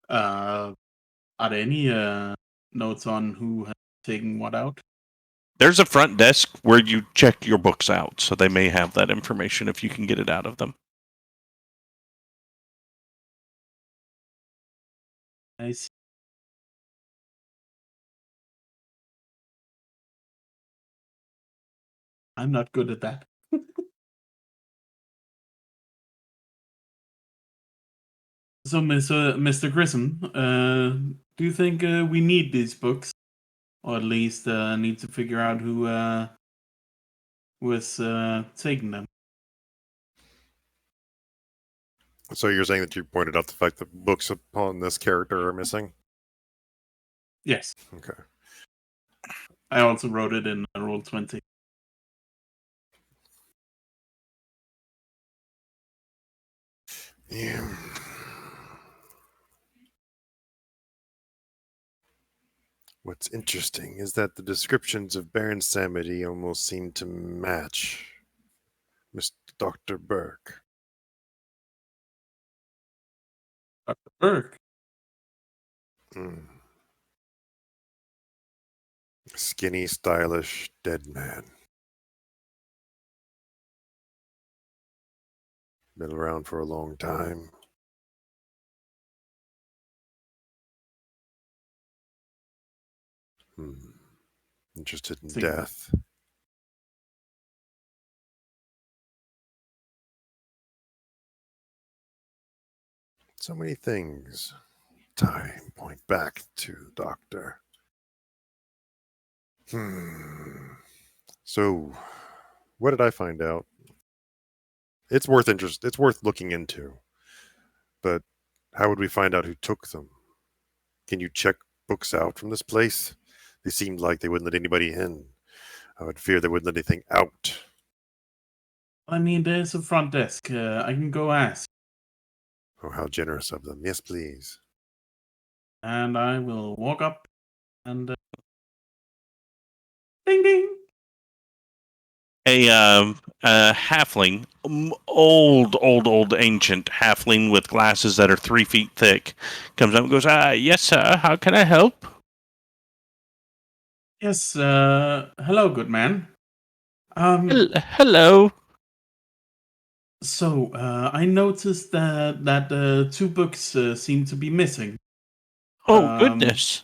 Are there any notes on who has taken what out? There's a front desk where you check your books out, so they may have that information if you can get it out of them. I see. I'm not good at that. So, Mr. Grissom, do you think we need these books, or at least need to figure out who was taking them? So you're saying that you pointed out the fact that books upon this character are missing? Yes, Okay. I also wrote it in Roll20. Yeah. What's interesting is that the descriptions of Baron Samedi almost seem to match Mr. Dr. Burke. Dr. Burke. Hmm. Skinny, stylish, dead man. Been around for a long time. Interested in death. So many things point back to Doctor. So, what did I find out? It's worth interest. It's worth looking into. But how would we find out who took them? Can you check books out from this place? They seemed like they wouldn't let anybody in. I would fear they wouldn't let anything out. I mean, there's a front desk. I can go ask. Oh, how generous of them. Yes, please. And I will walk up and... ding, ding! A halfling, old, ancient halfling with glasses that are 3 feet thick, comes up and goes, yes, sir, how can I help? Yes, hello, good man. Hello. So, I noticed that 2 books seem to be missing. Oh, goodness.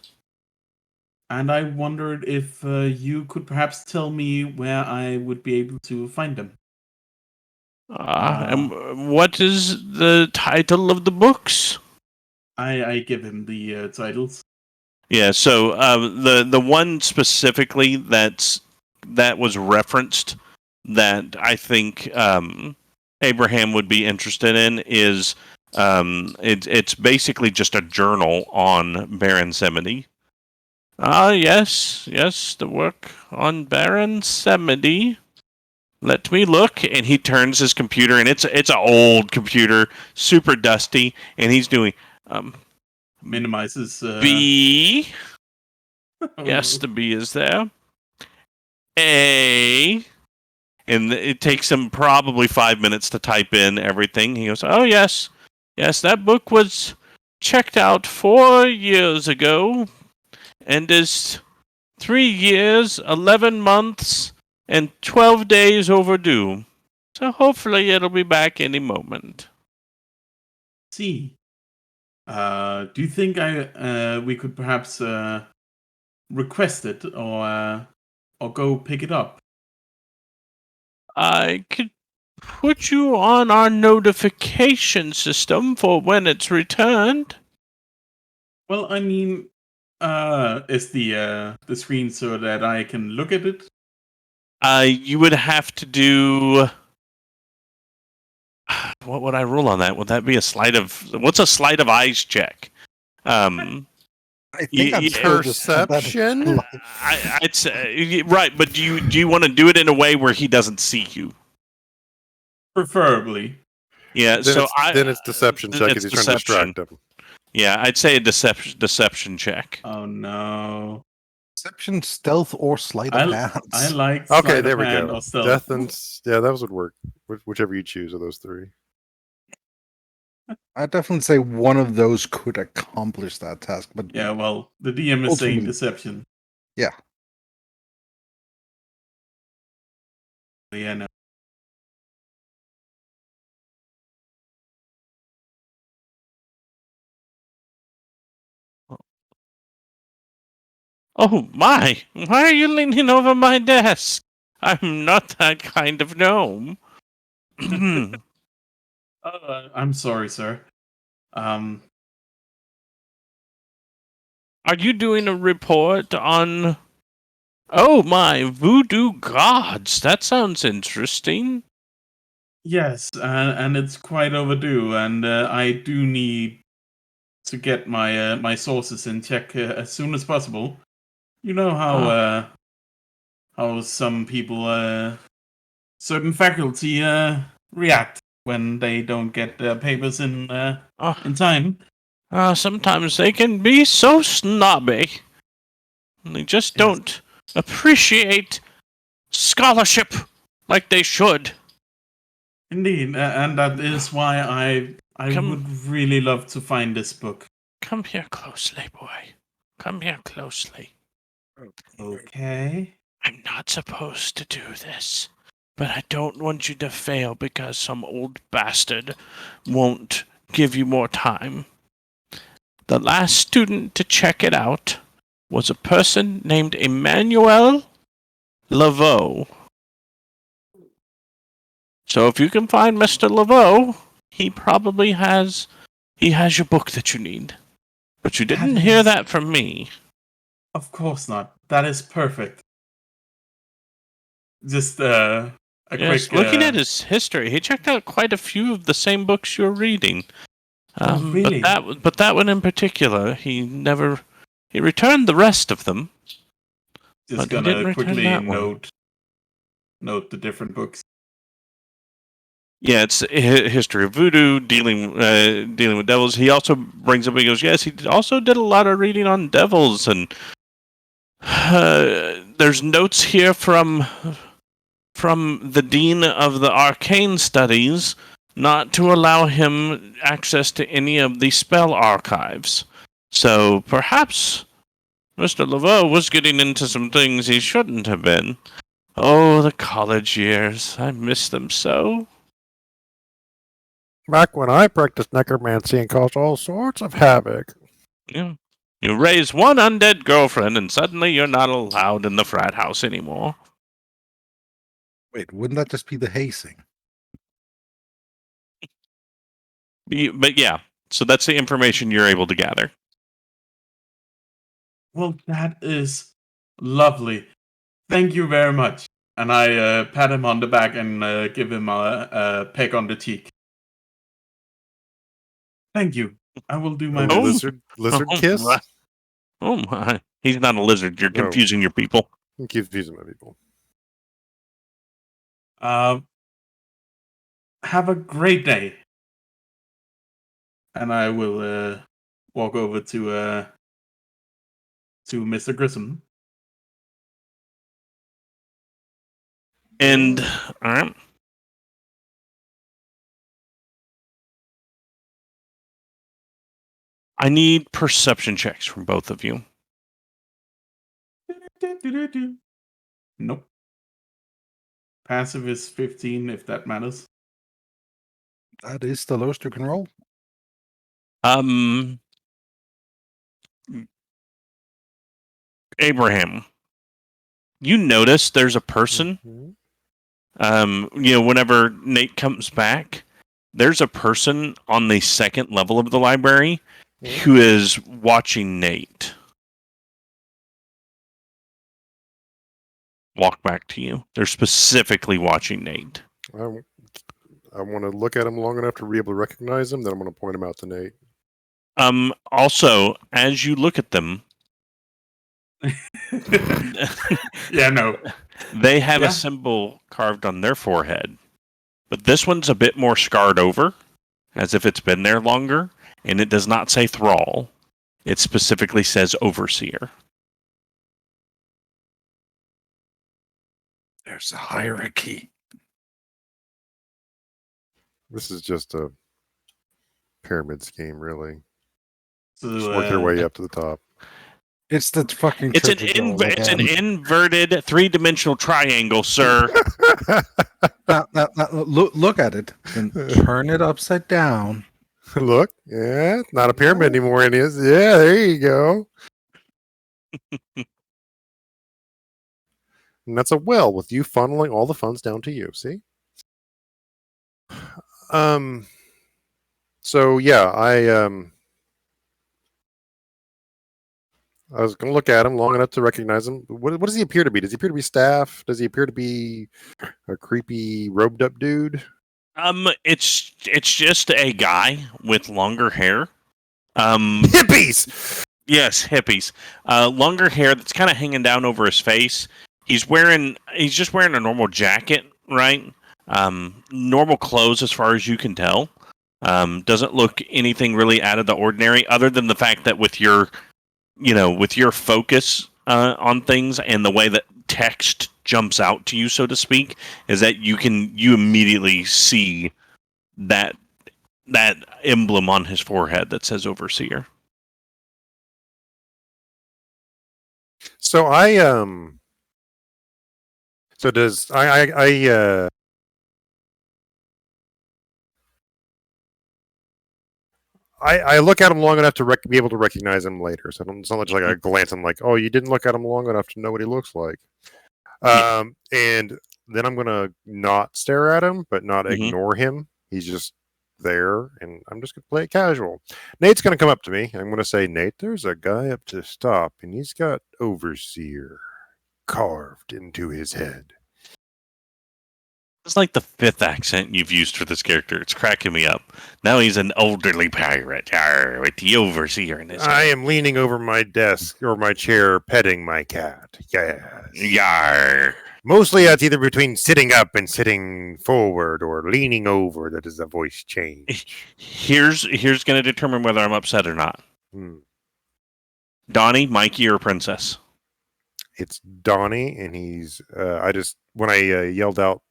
And I wondered if you could perhaps tell me where I would be able to find them. And what is the title of the books? I give him the titles. Yeah, so the one specifically that was referenced that I think Abraham would be interested in is it's basically just a journal on Baron Samedi. Yes, the work on Baron Samedi. Let me look, and he turns his computer, and it's an old computer, super dusty, and he's doing Minimizes B. Oh, Yes, no. the B is there. A. And it takes him probably 5 minutes to type in everything. He goes, oh, yes, that book was checked out 4 years ago and is 3 years, 11 months, and 12 days overdue. So hopefully it'll be back any moment. See. Do you think we could perhaps request it or go pick it up? I could put you on our notification system for when it's returned. Well, I mean, is the screen so that I can look at it? You would have to do. What would I rule on that? Would that be a sleight of? What's a sleight of eyes check? I think I'm perception. I'd say right, but do you want to do it in a way where he doesn't see you? Preferably. Yeah. Then it's deception check if he's trying to distract him. Yeah, I'd say a deception check. Oh no. Deception, stealth, or sleight of hands. I like Okay, sleight there of we hand go. or stealth. Death and yeah, that would work. Whichever you choose of those 3. I'd definitely say one of those could accomplish that task, but Yeah, well, the DM is saying deception. Yeah. Yeah, no. Oh my! Why are you leaning over my desk? I'm not that kind of gnome. I'm sorry, sir. Are you doing a report on... Oh my, voodoo gods! That sounds interesting. Yes, and it's quite overdue, and I do need to get my sources in check as soon as possible. You know how some people, certain faculty, react when they don't get their papers in time. Sometimes they can be so snobby. They just Yes. don't appreciate scholarship like they should. Indeed, and that is why I Come- would really love to find this book. Come here closely, boy. Come here closely. Okay. I'm not supposed to do this, but I don't want you to fail because some old bastard won't give you more time. The last student to check it out was a person named Emmanuel Laveau. So if you can find Mr. Laveau, he probably has your book that you need. But you didn't hear that from me. Of course not. That is perfect. Just a Yes, quick. looking at his history, he checked out quite a few of the same books you're reading. Really? But that one in particular, he returned the rest of them. Just but he didn't gonna return quickly that one. note the different books. Yeah, it's history of voodoo, dealing with devils. He also brings up. He goes, yes, he also did a lot of reading on devils, and there's notes here from the dean of the arcane studies not to allow him access to any of the spell archives. So perhaps Mr. Laveau was getting into some things he shouldn't have been. Oh, the college years. I miss them so. Back when I practiced necromancy and caused all sorts of havoc. Yeah. You raise one undead girlfriend and suddenly you're not allowed in the frat house anymore. Wait, wouldn't that just be the hazing? But yeah, so that's the information you're able to gather. Well, that is lovely. Thank you very much. And I pat him on the back and give him a peck on the cheek. Thank you. I will do my A best. lizard kiss? Oh my. He's not a lizard. You're No. confusing your people. He keeps confusing my people. Have a great day. And I will walk over to Mr. Grissom. And, alright. I need perception checks from both of you. Nope. Passive is 15, if that matters. That is the lowest you can roll. Abraham, you notice there's a person, whenever Nate comes back, there's a person on the second level of the library who is watching Nate walk back to you. They're specifically watching Nate. I want to look at him long enough to be able to recognize him, then I'm going to point him out to Nate. Also, as you look at them, Yeah, no. they have a symbol carved on their forehead, but this one's a bit more scarred over, as if it's been there longer, and it does not say Thrall. It specifically says Overseer. There's a hierarchy. This is just a pyramid scheme, really. So, Just work their way up to the top. It's the fucking. It's it's an inverted three-dimensional triangle, sir. now, look at it and turn it upside down. Look, yeah, it's not a pyramid anymore. It is. Yeah, there you go. And that's a well with you funneling all the funds down to you. See. So yeah, I was going to look at him long enough to recognize him. What does he appear to be? Does he appear to be staff? Does he appear to be a creepy robed up dude? It's just a guy with longer hair. Hippies. Yes, hippies. Longer hair that's kind of hanging down over his face. He's just wearing a normal jacket, right? Normal clothes as far as you can tell. Doesn't look anything really out of the ordinary, other than the fact that with your focus on things and the way that text jumps out to you, so to speak, is that you immediately see that emblem on his forehead that says Overseer. So So does I look at him long enough to be able to recognize him later. So it's not like I glance and like, oh, you didn't look at him long enough to know what he looks like. And then I'm gonna not stare at him, but not ignore him. He's just there, and I'm just gonna play it casual. Nate's gonna come up to me. I'm gonna say, Nate, there's a guy up to stop, and he's got Overseer carved into his head. It's like the fifth accent you've used for this character. It's cracking me up. Now he's an elderly pirate with the Overseer in his head. I am leaning over my desk or my chair, petting my cat. Yes. Yar. Mostly it's either between sitting up and sitting forward or leaning over that is a voice change. Here's going to determine whether I'm upset or not. Donnie, Mikey, or Princess? It's Donnie, and he's when I yelled out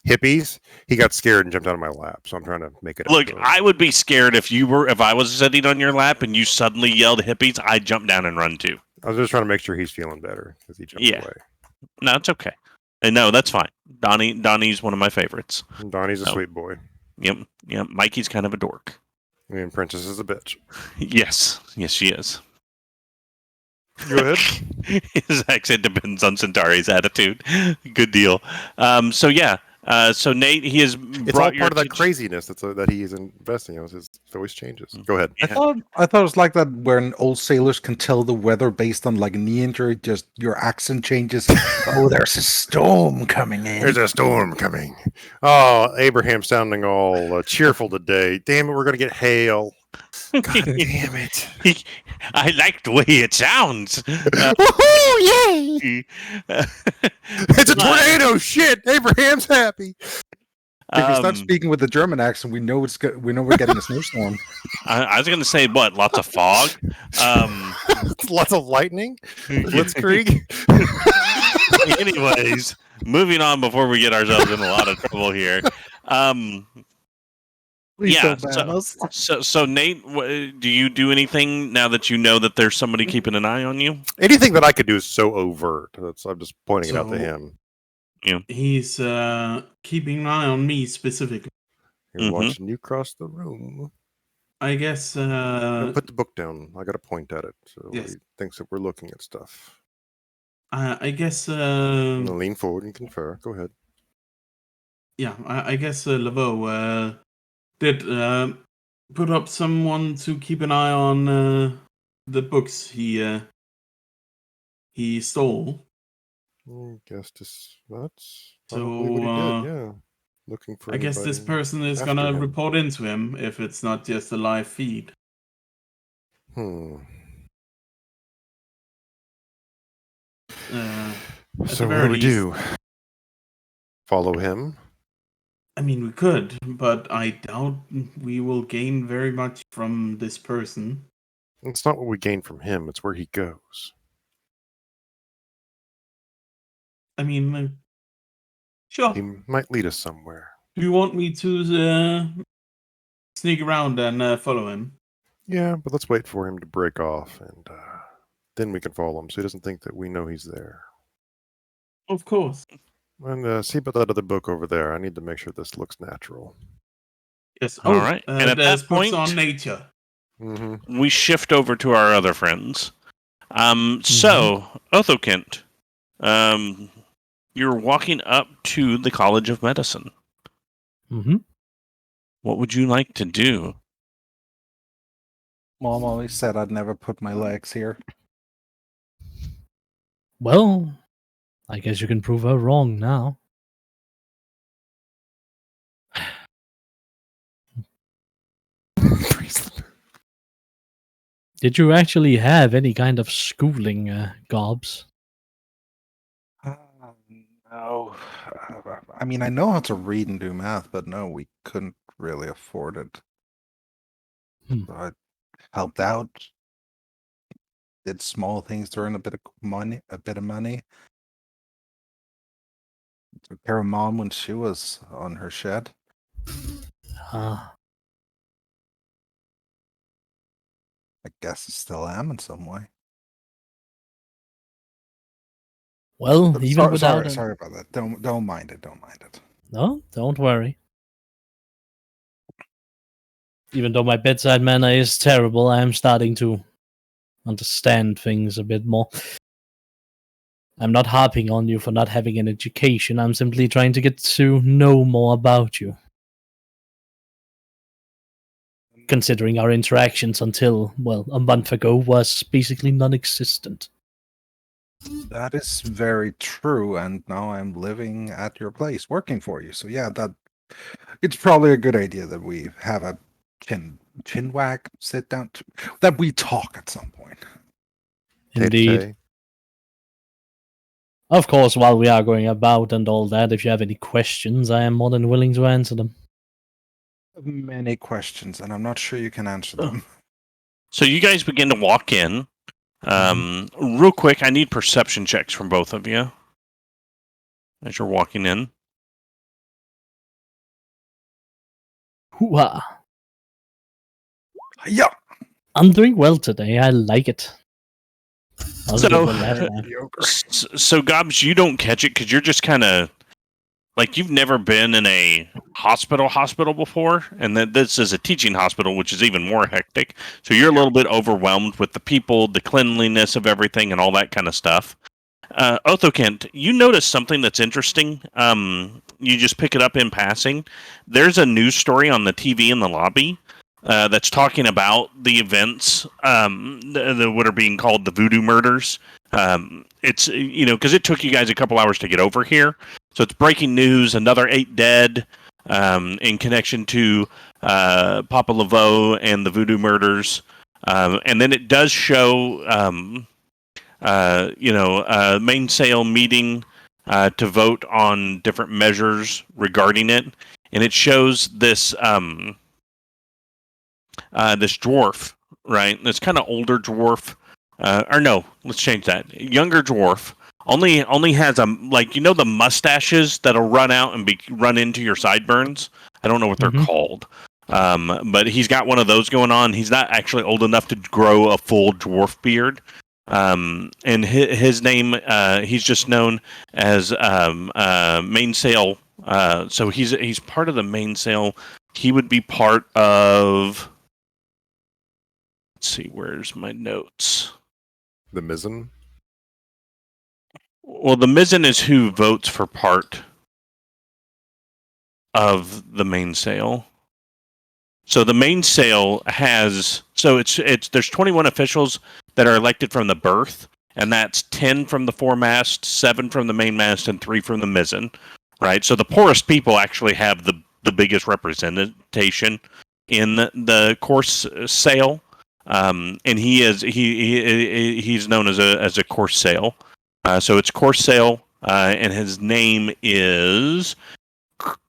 hippies, he got scared and jumped out of my lap, so I'm trying to make it Look, I would be scared if I was sitting on your lap and you suddenly yelled hippies. I'd jump down and run too. I was just trying to make sure he's feeling better because he jumped away. No, it's okay. No, that's fine. Donnie's one of my favorites. Donnie's a sweet boy. Yep. Mikey's kind of a dork. And Princess is a bitch. Yes, she is. Go ahead. His accent depends on Cyntari's attitude. Good deal. So Nate, he has. It's all part of that craziness that he is investing in. His voice changes. Go ahead. I thought it was like that when old sailors can tell the weather based on like a knee injury. Just your accent changes. Oh, there's a storm coming in. There's a storm coming. Oh, Abraham's sounding all cheerful today. Damn it, we're gonna get hail. God damn it. I like the way it sounds. Woohoo! Yay! It's a tornado! Shit! Abraham's happy. If we start speaking with the German accent, we know we're getting a snowstorm. I was going to say, what? Lots of fog? Lots of lightning? Blitzkrieg? Anyways, moving on before we get ourselves in a lot of trouble here. So Nate, do you do anything now that you know that there's somebody keeping an eye on you? Anything that I could do is so overt. I'm just pointing it out to him. Yeah. He's keeping an eye on me specifically. He's watching you cross the room. I guess... put the book down. I got to point at it. So yes. He thinks that we're looking at stuff. I guess... lean forward and confer. Go ahead. Yeah, I guess Laveau... did put up someone to keep an eye on the books he stole. I guess that's probably what he did, yeah. Looking for I guess this person is gonna report into him if it's not just a live feed. So So what do we do? Follow him? I mean, we could, but I doubt we will gain very much from this person. It's not what we gain from him, it's where he goes. I mean, sure. He might lead us somewhere. Do you want me to sneak around and follow him? Yeah, but let's wait for him to break off, and then we can follow him so he doesn't think that we know he's there. Of course. And see about that other book over there. I need to make sure this looks natural. Yes. All right. And at that point, on nature. We shift over to our other friends. So, Othokent, you're walking up to the College of Medicine. What would you like to do? Mom always said I'd never put my legs here. Well, I guess you can prove her wrong now. Did you actually have any kind of schooling, Gobs? No. I mean, I know how to read and do math, but no, we couldn't really afford it. So I helped out, did small things to earn a bit of money. Took care of Mom when she was on her shed. Ah, I guess I still am in some way. well, But even without sorry about that. Don't mind it. Don't mind it. No, don't worry. Even though my bedside manner is terrible, I am starting to understand things a bit more. I'm not harping on you for not having an education. I'm simply trying to get to know more about you. Considering our interactions until, well, a month ago was basically non-existent. That is very true, and now I'm living at your place, working for you. So yeah, it's probably a good idea that we have a chin wag, sit down, that we talk at some point. Indeed. Tay-tay. Of course, while we are going about and all that, if you have any questions, I am more than willing to answer them. Many questions, and I'm not sure you can answer them. So you guys begin to walk in. Real quick, I need perception checks from both of you as you're walking in. Hoo-ha. Yeah. I'm doing well today. I like it. I was So- good one last time. So, Gobs, you don't catch it because you're just kind of like you've never been in a hospital before, and that this is a teaching hospital, which is even more hectic. So you're a little bit overwhelmed with the people, the cleanliness of everything, and all that kind of stuff. Othokent, you notice something that's interesting. You just pick it up in passing. There's a news story on the TV in the lobby that's talking about the events what are being called the voodoo murders. It's because it took you guys a couple hours to get over here, so it's breaking news. Another 8 dead in connection to Papa Laveau and the voodoo murders, and then it does show main sale meeting to vote on different measures regarding it, and it shows this this dwarf, right? This kind of older dwarf, or no, let's change that. Younger dwarf only has the mustaches that'll run out and run into your sideburns. I don't know what they're called, but he's got one of those going on. He's not actually old enough to grow a full dwarf beard. And his name, he's just known as Mainsail. So he's part of the Mainsail. He would be part of. Let's see, where's my notes? The Mizzen. Well, the Mizzen is who votes for part of the Mainsail. So the Mainsail has it's there's 21 officials that are elected from the birth, and that's 10 from the foremast, 7 from the mainmast, and 3 from the mizzen. Right. So the poorest people actually have the biggest representation in the course sail, and he's known as a course sail. So it's course sail, and his name is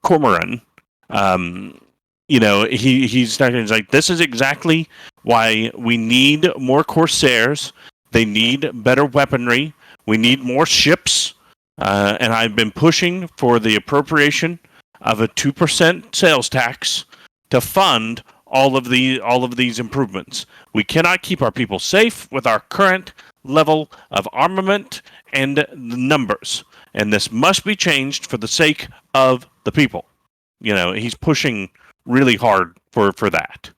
Cormoran. He's like, this is exactly why we need more corsairs. They need better weaponry. We need more ships. And I've been pushing for the appropriation of a 2% sales tax to fund all of these improvements. We cannot keep our people safe with our current level of armament and numbers. And this must be changed for the sake of the people. He's pushing really hard for that.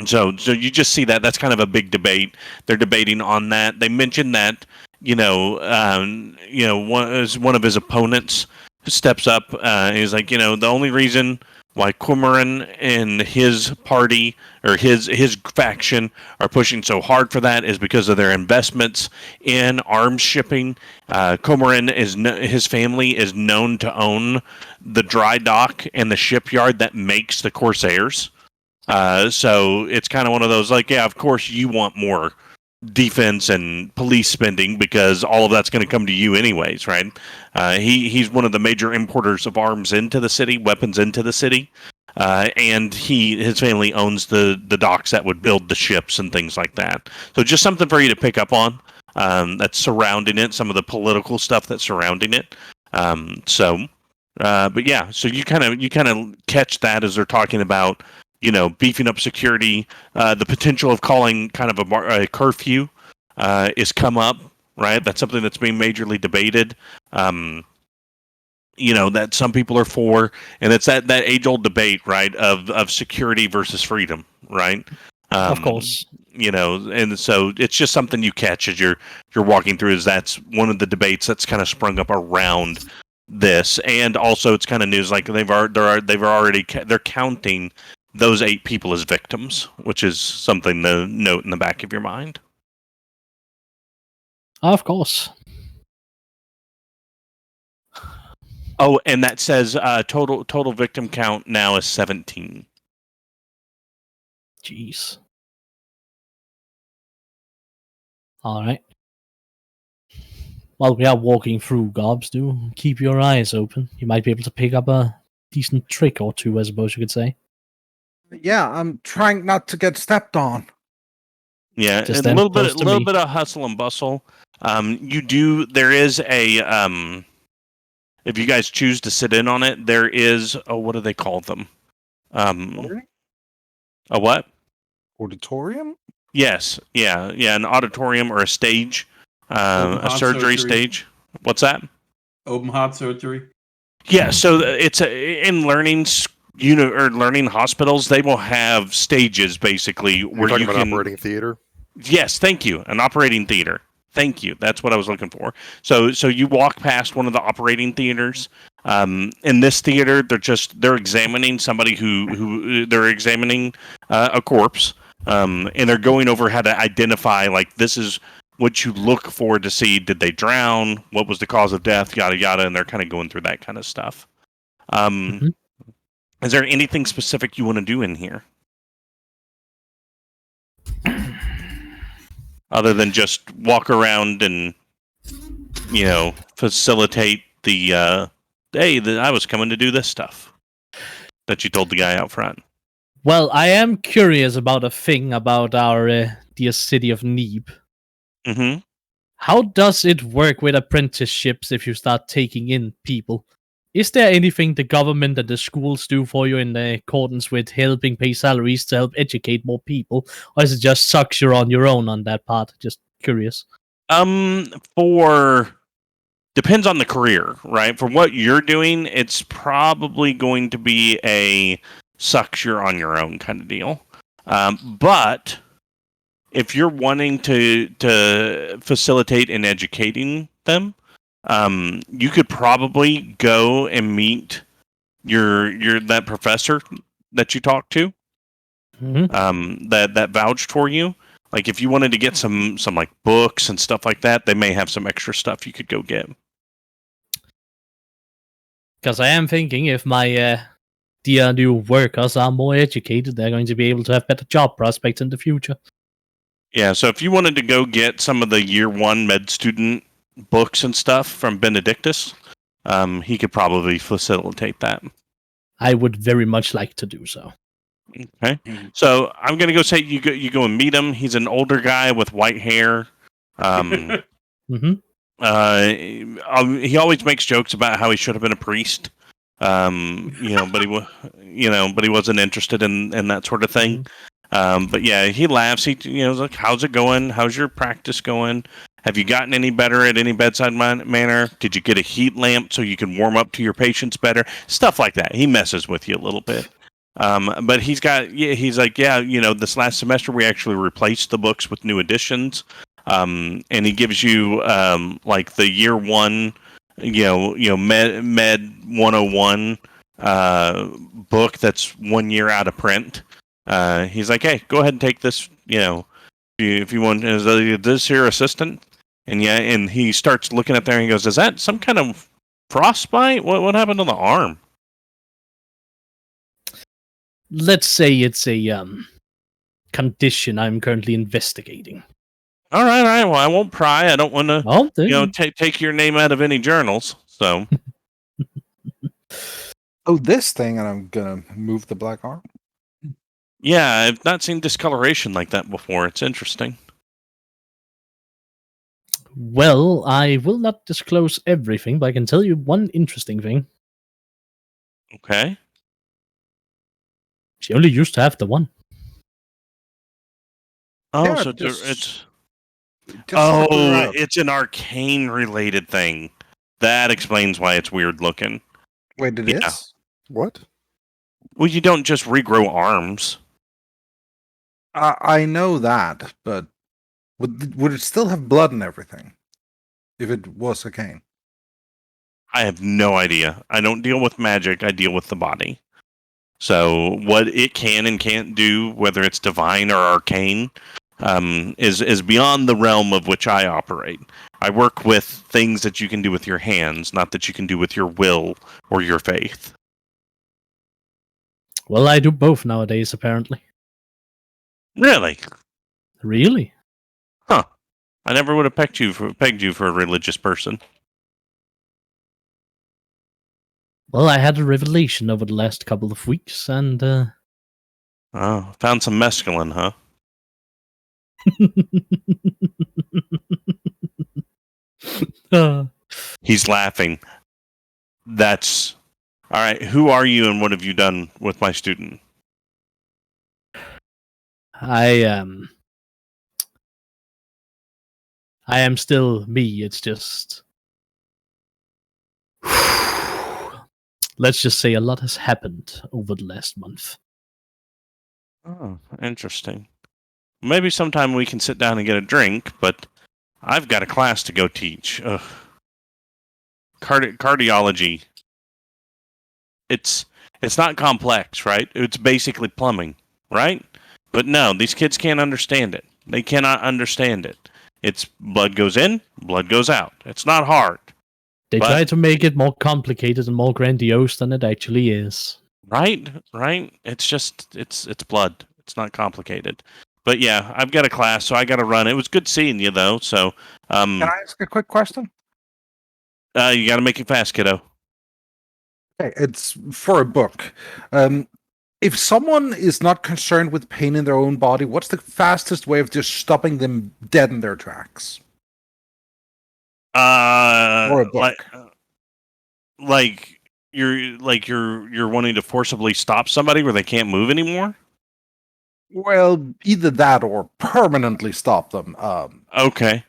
So you just see that that's kind of a big debate. They're debating on that. They mentioned that one of his opponents steps up. He's like, the only reason why Cormoran and his party or his faction are pushing so hard for that is because of their investments in arms shipping. Cormoran his family is known to own the dry dock and the shipyard that makes the Corsairs. So it's kind of one of those like, yeah, of course you want more defense and police spending because all of that's going to come to you anyways, right? He's one of the major importers of arms into the city, weapons into the city, and his family owns the docks that would build the ships and things like that. So just something for you to pick up on that's surrounding it, some of the political stuff that's surrounding it. But yeah, so you kind of catch that as they're talking about, beefing up security. The potential of calling kind of a curfew is come up, right? That's something that's being majorly debated. That some people are for, and it's that age-old debate, right, of security versus freedom, right? Of course. And so it's just something you catch as you're walking through. Is that's one of the debates that's kind of sprung up around this, and also it's kind of news like they're counting those 8 people as victims, which is something to note in the back of your mind. Of course. Oh, and that says total victim count now is 17. Jeez. All right. While we are walking through, Gobs, do keep your eyes open. You might be able to pick up a decent trick or two, I suppose you could say. Yeah, I'm trying not to get stepped on. Yeah, Just a then little close to me. bit of hustle and bustle. There is a if you guys choose to sit in on it, there is what do they call them? A what? Auditorium? Yes, yeah, an auditorium or a stage, a surgery stage. What's that? Open heart surgery. Yeah, so it's in learning hospitals, they will have stages basically where You're talking you about can operating theater. Yes, thank you. An operating theater. Thank you. That's what I was looking for. So you walk past one of the operating theaters. In this theater, they're examining somebody who they're examining a corpse, and they're going over how to identify, like, this is what you look for to see, did they drown? What was the cause of death? Yada yada, and they're kind of going through that kind of stuff. Is there anything specific you want to do in here? Other than just walk around and, facilitate the, I was coming to do this stuff that you told the guy out front. Well, I am curious about a thing about our dear city of Neap. Mm-hmm. How does it work with apprenticeships if you start taking in people? Is there anything the government and the schools do for you in accordance with helping pay salaries to help educate more people? Or is it just sucks you're on your own on that part? Just curious. Depends on the career, right? For what you're doing, it's probably going to be a sucks you're on your own kind of deal. But if you're wanting to facilitate in educating them, you could probably go and meet that professor that you talked to, that vouched for you. Like if you wanted to get some like books and stuff like that, they may have some extra stuff you could go get. Because I am thinking if my dear new workers are more educated, they're going to be able to have better job prospects in the future. Yeah, so if you wanted to go get some of the year 1 med student books and stuff from Benedictus, he could probably facilitate that. I would very much like to do so. Okay, so I'm gonna go say you go and meet him. He's an older guy with white hair. He always makes jokes about how he should have been a priest. But he wasn't interested in that sort of thing. But yeah, he laughs. He's like, "How's it going? How's your practice going? Have you gotten any better at any bedside manner? Did you get a heat lamp so you can warm up to your patients better? Stuff like that." He messes with you a little bit. But he's like, this last semester we actually replaced the books with new editions. And he gives you like the year 1, med 101 book that's 1 year out of print. He's like, "Hey, go ahead and take this. If you want, is this your assistant?" And he starts looking at there and he goes, "Is that some kind of frostbite? What happened to the arm?" let's say it's a condition I'm currently investigating. All right. Well, I won't pry. I don't want to, Well, then, take your name out of any journals. So, Oh, this thing, and I'm gonna move the black arm. yeah, I've not seen discoloration like that before. It's interesting. well, I will not disclose everything, but I can tell you one interesting thing. Okay. She only used to have the one. Oh, Yeah, so just- it's Just figure out. it's an arcane related thing. That explains why it's weird looking. Wait, it yeah. is? What? Well, you don't just regrow arms. I know that, but would it still have blood and everything if it was a cane? I have no idea. I don't deal with magic. I deal with the body. So what it can and can't do, whether it's divine or arcane, is beyond the realm of which I operate. I work with things that you can do with your hands, not that you can do with your will or your faith. Well, I do both nowadays, apparently. Really? Really? I never would have pegged you for a religious person. Well, I had a revelation over the last couple of weeks, and Oh, found some mescaline, huh? He's laughing. That's all right. Who are you, and what have you done with my student? I am still me. It's just, let's just say a lot has happened over the last month. Oh, interesting. Maybe sometime we can sit down and get a drink, but I've got a class to go teach. Ugh. Cardiology. It's not complex, right? It's basically plumbing, right? But no, these kids can't understand it. They cannot understand it. It's blood goes in, blood goes out. It's not hard, They But- try to make it more complicated and more grandiose than it actually is. right? Right? It's just it's blood. It's not complicated. But yeah, I've got a class, so I got to run. It was good seeing you, though. So, Can I ask a quick question? you got to make it fast, kiddo. Okay, it's for a book. If someone is not concerned with pain in their own body, what's the fastest way of just stopping them dead in their tracks? Or a book. Like you're wanting to forcibly stop somebody where they can't move anymore. Well, either that or permanently stop them. Okay.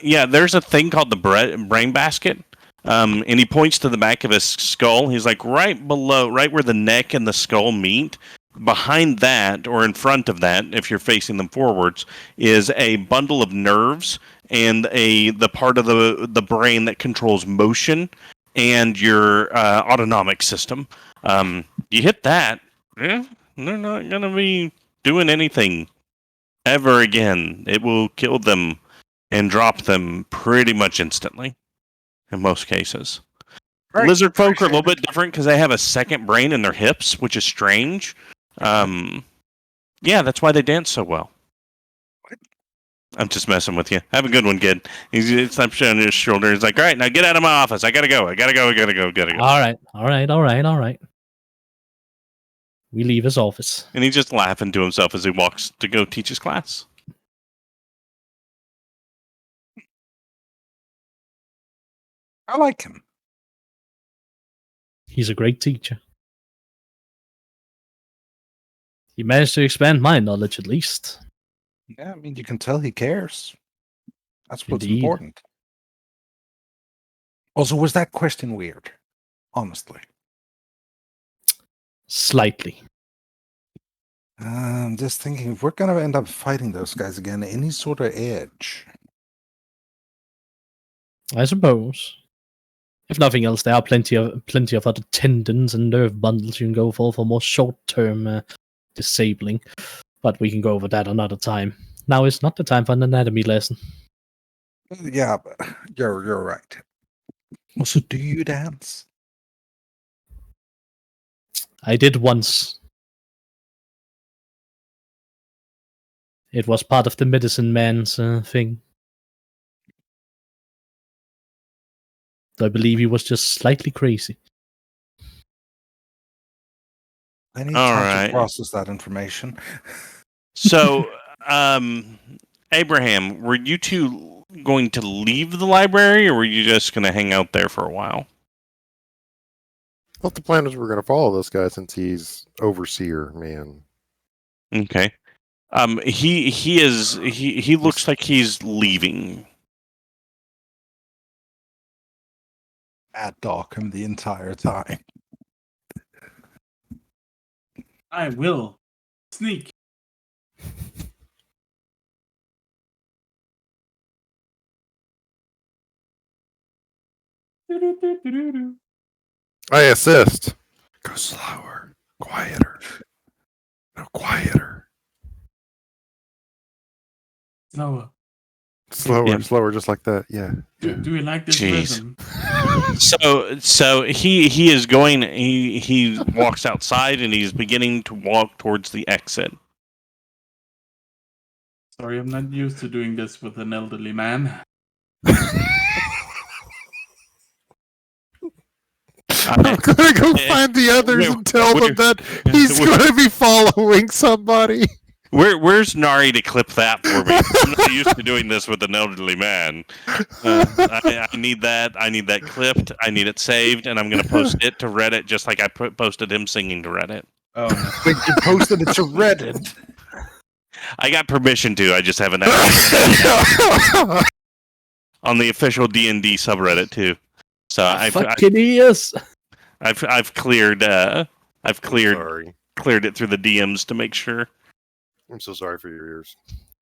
Yeah, there's a thing called the brain basket. And he points to the back of his skull. He's like, right below, right where the neck and the skull meet, behind that, or in front of that, if you're facing them forwards, is a bundle of nerves and the part of the brain that controls motion and your autonomic system. You hit that, they're not going to be doing anything ever again. It will kill them and drop them pretty much instantly in most cases. Right. Lizard folk are a little bit different because they have a second brain in their hips, which is strange. Yeah, that's why they dance so well. What? I'm just messing with you. Have a good one, kid. He slaps you on his shoulder. He's like, all right, now get out of my office. I gotta go. All right. We leave his office. And he's just laughing to himself as he walks to go teach his class. I like him. He's a great teacher. He managed to expand my knowledge at least. Yeah, I mean, you can tell he cares. That's what's Indeed. important. Also, was that question weird? Honestly. Slightly. I'm just thinking, if we're going to end up fighting those guys again, any sort of edge. I suppose. If nothing else, there are plenty of other tendons and nerve bundles you can go for more short-term disabling. But we can go over that another time. Now is not the time for an anatomy lesson. Yeah, but you're right. Also, do you dance? I did once. It was part of the medicine man's thing. So I believe he was just slightly crazy. I need All time right. to process that information. So, Abraham, were you two going to leave the library, or were you just going to hang out there for a while? I thought the plan was we're going to follow this guy since he's overseer, man. Okay. He looks like he's leaving. At Dockham the entire time. I will sneak. I assist. Go slower, quieter. No, quieter. Slower. Slower, Yeah. slower, just like that. Yeah. Do you like this Jeez. rhythm? So he is going. He walks outside and he's beginning to walk towards the exit. Sorry, I'm not used to doing this with an elderly man. I'm gonna go find the others and tell them that he's gonna be following somebody. Where's Nari to clip that for me? I'm not used to doing this with an elderly man. I need that. I need that clipped. I need it saved, and I'm going to post it to Reddit just like I posted him singing to Reddit. Oh, no. Wait, you posted it to Reddit. I got permission to. I just haven't had on the official D&D subreddit too. So I've cleared. Sorry. Cleared it through the DMs to make sure. I'm so sorry for your ears.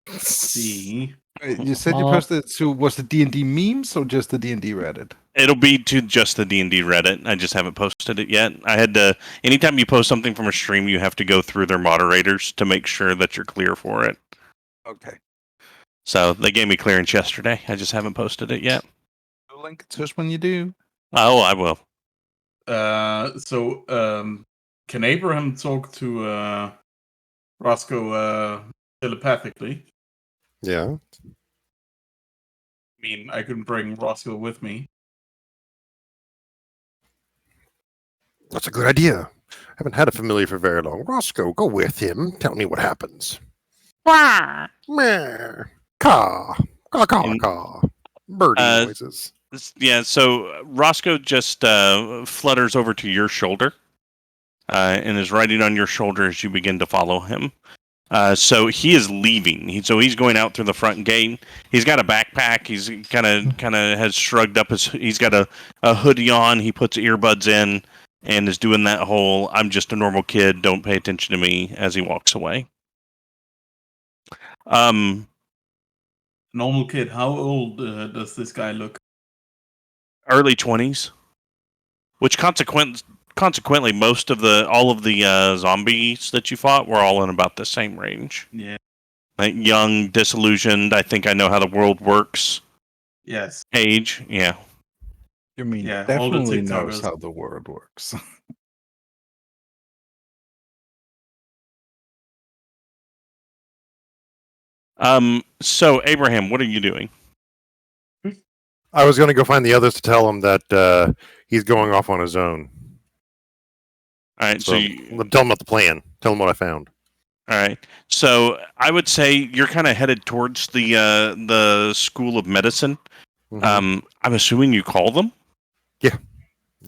See. Wait, you said you posted it to, was it D&D memes or just the D&D Reddit? It'll be to just the D&D Reddit. I just haven't posted it yet. I had to. Anytime you post something from a stream, you have to go through their moderators to make sure that you're clear for it. Okay. So they gave me clearance yesterday. I just haven't posted it yet. Link it to us when you do. Oh, I will. Can Abraham talk to Roscoe telepathically? Yeah. I mean, I couldn't bring Roscoe with me. That's a good idea. I haven't had a familiar for very long. Roscoe, go with him. Tell me what happens. Wah! Meh! Caw! Caw, caw, caw. Birdie noises. Yeah, so Roscoe just flutters over to your shoulder and is riding on your shoulder as you begin to follow him. So he is leaving. He's going out through the front gate. He's got a backpack. He's kind of has shrugged up his. He's got a hoodie on. He puts earbuds in and is doing that whole "I'm just a normal kid. Don't pay attention to me" as he walks away. Normal kid. How old does this guy look? Early 20s, which consequently, all of the zombies that you fought were all in about the same range. Yeah. Like young, disillusioned. I think I know how the world works. Yes. Age, yeah. You mean Yeah, all the definitely knows TikTokers. how the world works. So Abraham, what are you doing? I was going to go find the others to tell him that he's going off on his own. All right, So so you, tell him about the plan. Tell him what I found. all right. So I would say you're kind of headed towards the School of Medicine. Mhm. I'm assuming you call them.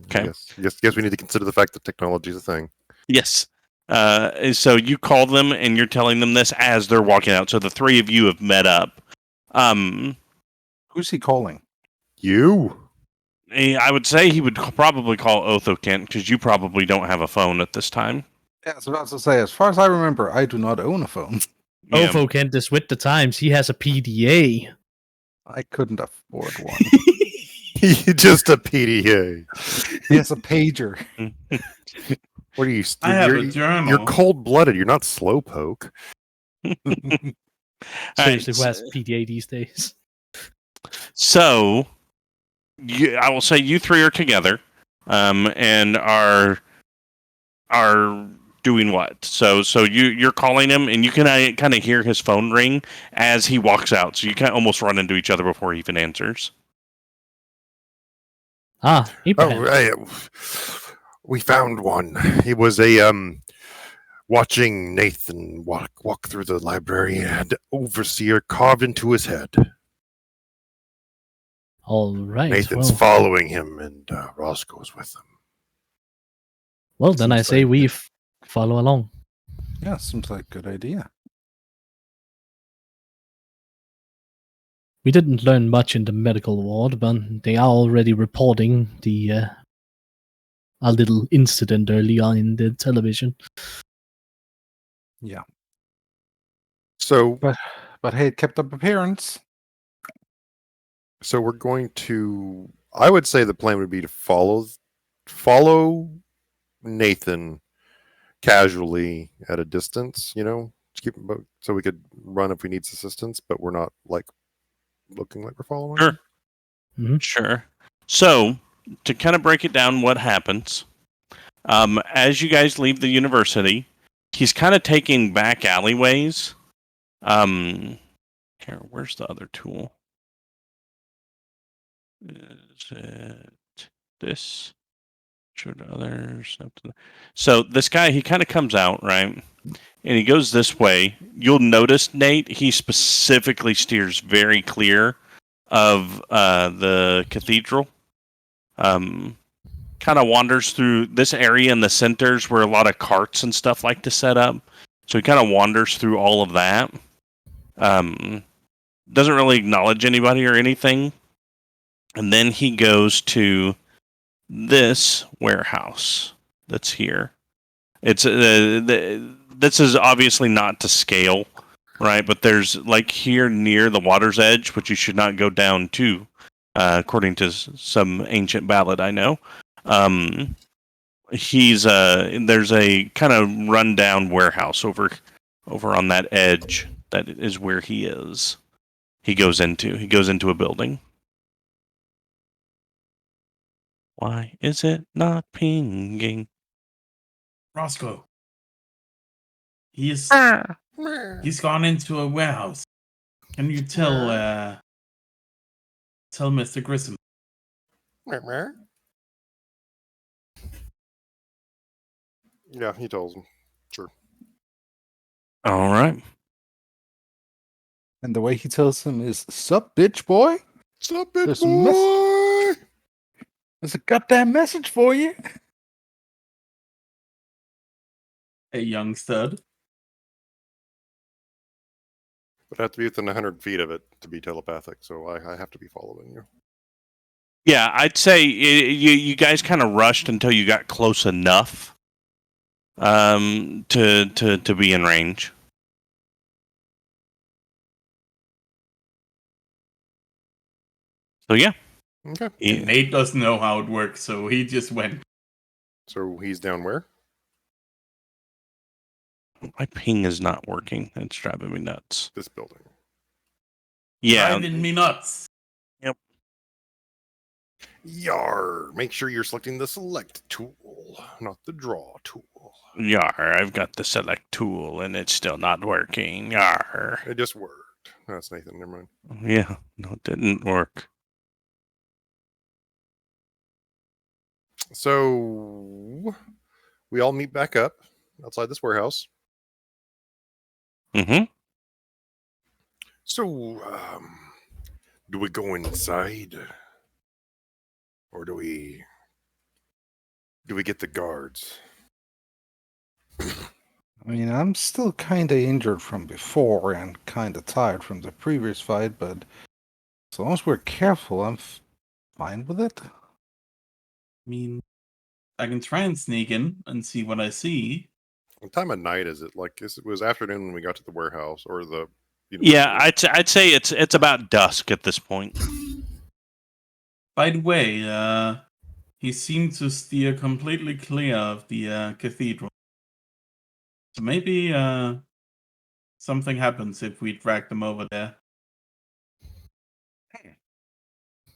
Okay. Guess we need to consider the fact that technology is a thing. Yes. So you call them and you're telling them this as they're walking out. So the three of you have met up. Who's he calling? You? I would say he would probably call Othokent because you probably don't have a phone at this time. Yeah, I was about to say, as far as I remember, I do not own a phone. Yeah. Othokent is with the times. He has a PDA. I couldn't afford one. Just a PDA. He has a pager. What are you? I have you're, a journal. You're cold-blooded. You're not slowpoke. Seriously, who has PDA these days? So, I will say you three are together, and are doing what. So you're calling him, and you can kind of hear his phone ring as he walks out. So you kind of almost run into each other before he even answers. Ah, Abraham. Oh, hey, we found one. He was a watching Nathan walk through the library and had overseer carved into his head. All right. Nathan's Well, following him, and Roscoe's with him. well, then I Seems say like- we follow along. Yeah, seems like a good idea. We didn't learn much in the medical ward, but they are already reporting the a little incident early on in the television. Yeah. So, But hey, it kept up appearance. we're going to. I would say the plan would be to follow Nathan casually at a distance. To keep him so we could run if we need assistance, but we're not like looking like we're following. Sure. him. Sure. So, to kind of break it down, what happens as you guys leave the university, he's kind of taking back alleyways. Here, where's the other tool? Is it this? Should others? So this guy, he kind of comes out, right? And he goes this way. You'll notice, Nate, he specifically steers very clear of the cathedral. Kind of wanders through this area in the centers where a lot of carts and stuff like to set up. So he kind of wanders through all of that. Doesn't really acknowledge anybody or anything. And then he goes to this warehouse that's here. It's this is obviously not to scale, right? But there's like here near the water's edge, which you should not go down to, according to some ancient ballad I know. There's a kind of rundown warehouse over on that edge. That is where he is. He goes into a building. Why is it not pinging? Roscoe. He's gone into a warehouse. Can you tell Mr. Grissom? Yeah, he tells him. Sure. All right. And the way he tells him is, "Sup, bitch boy? Sup, it There's a mess- boy? There's a goddamn message for you." A young stud. But I have to be within 100 feet of it to be telepathic, so I have to be following you. Yeah, I'd say you guys kind of rushed until you got close enough to be in range. So yeah. Okay. And Nate doesn't know how it works, so he just went. So he's down where? My ping is not working. It's driving me nuts. This building. Yeah. Driving me nuts. Yar! Make sure you're selecting the select tool, not the draw tool. Yar, I've got the select tool and it's still not working. Yar. It just worked. No, that's Nathan. Never mind. Yeah, no, it didn't work. So we all meet back up outside this warehouse. Mm-hmm. So, do we go inside, or do we get the guards? I mean, I'm still kind of injured from before and kind of tired from the previous fight, but as long as we're careful, I'm fine with it. I mean, I can try and sneak in and see what I see. What time of night is it? Like, it was afternoon when we got to the warehouse, or the. Yeah, I'd say it's about dusk at this point. By the way, he seemed to steer completely clear of the cathedral. So maybe something happens if we drag them over there.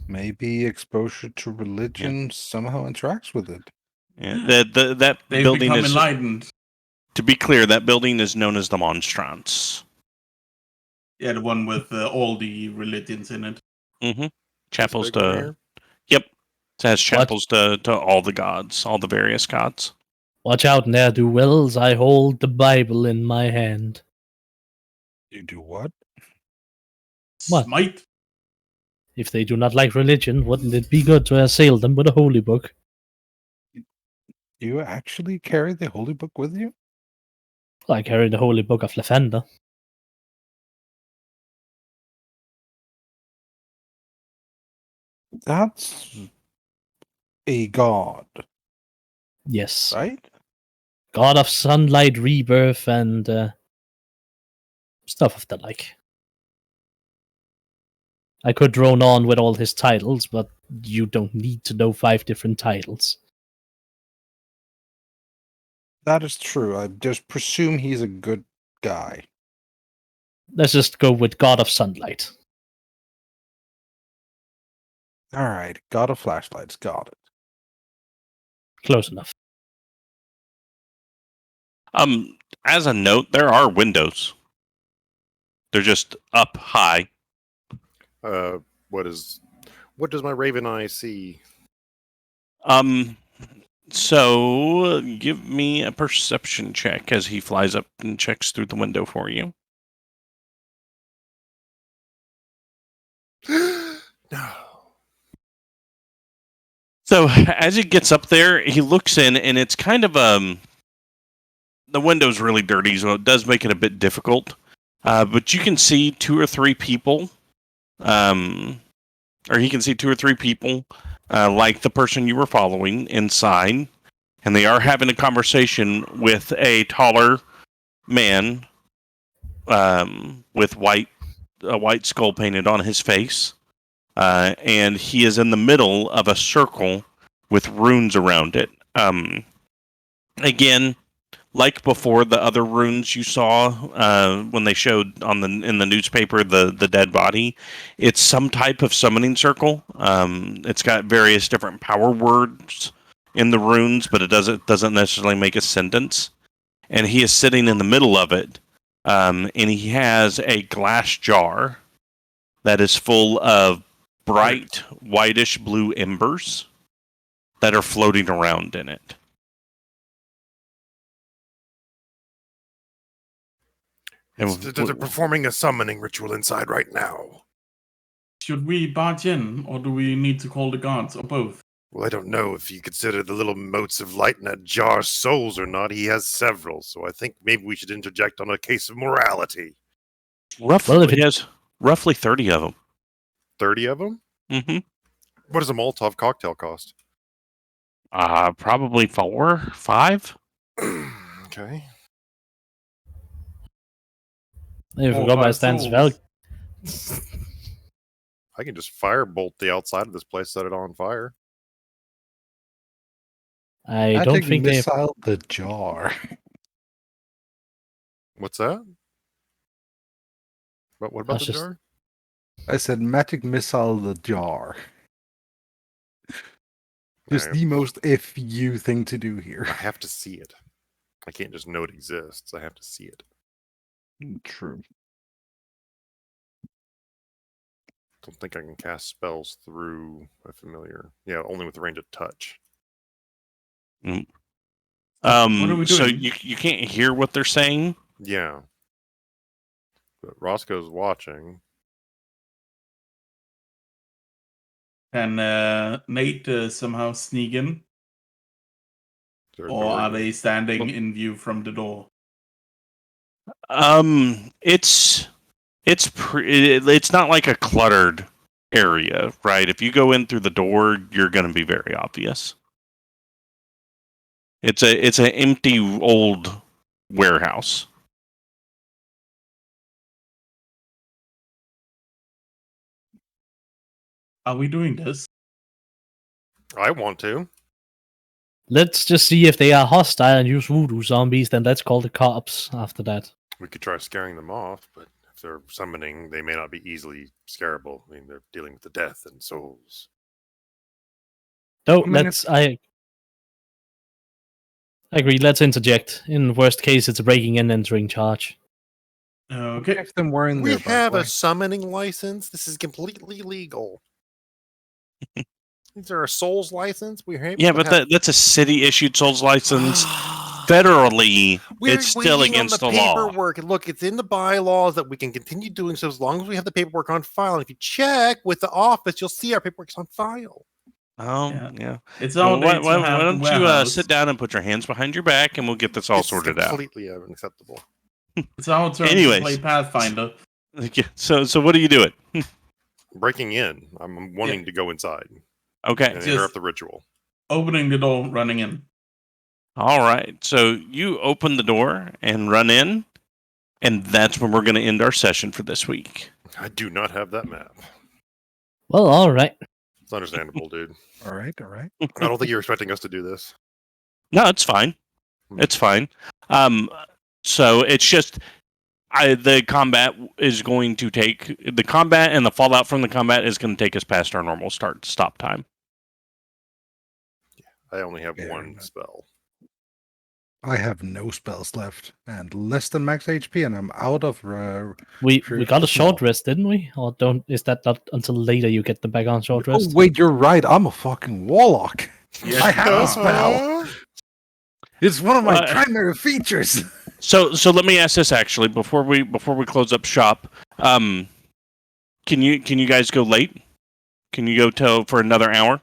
Maybe exposure to religion somehow interacts with it. Yeah, that They've building become is enlightened. To be clear, that building is known as the Monstrance. Yeah, the one with all the religions in it. Mm-hmm. This Chapels big one to... here? Yep. It has chapels to all the gods, all the various gods. Watch out, ne'er-do-wells. I hold the Bible in my hand. You do what? What? Smite. If they do not like religion, wouldn't it be good to assail them with a holy book? Do you actually carry the holy book with you? I carry the holy book of Lavender. That's a god, Yes. right? God of sunlight, rebirth, and stuff of the like. I could drone on with all his titles, but you don't need to know 5 different titles. That is true. I just presume he's a good guy. Let's just go with God of sunlight. All right, god of flashlights, got it. Close enough. As a note, there are windows. They're just up high. What does my raven eye see? So give me a perception check as he flies up and checks through the window for you. No. So as he gets up there, he looks in, and it's kind of the window's really dirty, so it does make it a bit difficult. But you can see 2 or 3 people, or he can see 2 or 3 people, like the person you were following inside, and they are having a conversation with a taller man, with a white skull painted on his face. And he is in the middle of a circle with runes around it. Again, like before, the other runes you saw when they showed in the newspaper the dead body, it's some type of summoning circle. It's got various different power words in the runes, but it doesn't necessarily make a sentence. And he is sitting in the middle of it, and he has a glass jar that is full of bright whitish blue embers that are floating around in it. They're performing a summoning ritual inside right now. Should we barge in, or do we need to call the guards, or both? Well, I don't know if you consider the little motes of light in that jar souls or not. He has several, so I think maybe we should interject on a case of morality. He has roughly 30 of them. 30 of them? Mm-hmm. What does a Molotov cocktail cost? Probably 4, 5. Okay. I forgot my stance. Well, I can just firebolt the outside of this place, set it on fire. I don't think they. Missile the jar. What's that? What about the jar? I said magic missile the jar. Just the most FU thing to do here. I have to see it. I can't just know it exists. I have to see it. True. Don't think I can cast spells through a familiar. Yeah, only with the range of touch. Mm. What are we doing? So you can't hear what they're saying? Yeah. But Roscoe's watching. Can Nate somehow sneak in? Or are they standing in view from the door? It's not like a cluttered area, right? If you go in through the door, you're going to be very obvious. It's an empty old warehouse. Are we doing this? I want to. Let's just see if they are hostile and use voodoo zombies, then let's call the cops after that. We could try scaring them off, but if they're summoning, they may not be easily scarable. I mean, they're dealing with the death and souls. No, I mean, let's. I agree. Let's interject. In worst case, it's a breaking and entering charge. Okay. If them were in We there, by the have way. a summoning license. This is completely legal. Is there a Souls license? Yeah, but that's a city-issued Souls license. Federally, it's still against the law. paperwork. Look, it's in the bylaws that we can continue doing so as long as we have the paperwork on file. And if you check with the office, you'll see our paperwork's on file. Oh, yeah. It's all Why day to have the don't you warehouse. sit down and put your hands behind your back, and we'll get this all sorted out. Completely unacceptable. It's our turn Anyways. to play Pathfinder. Okay, so what are you doing? Breaking in. I'm wanting to go inside Okay. and interrupt the ritual. Opening the door, running in. All right. So you open the door and run in, and that's when we're going to end our session for this week. I do not have that map. Well, all right. It's understandable, dude. All right. I don't think you're expecting us to do this. No, it's fine. It's fine. So it's just the combat is going to take the combat and the fallout from the combat is going to take us past our normal stop time. I only have Fair one enough. spell. I have no spells left and less than max HP, and I'm out of. We Sure. got a short rest, didn't we? Or is that not until later you get them back on short Oh rest? wait, you're right. I'm a fucking warlock. I have a spell. It's one of my primary features. So let me ask this actually before we close up shop. Can you guys go late? Can you go for another hour?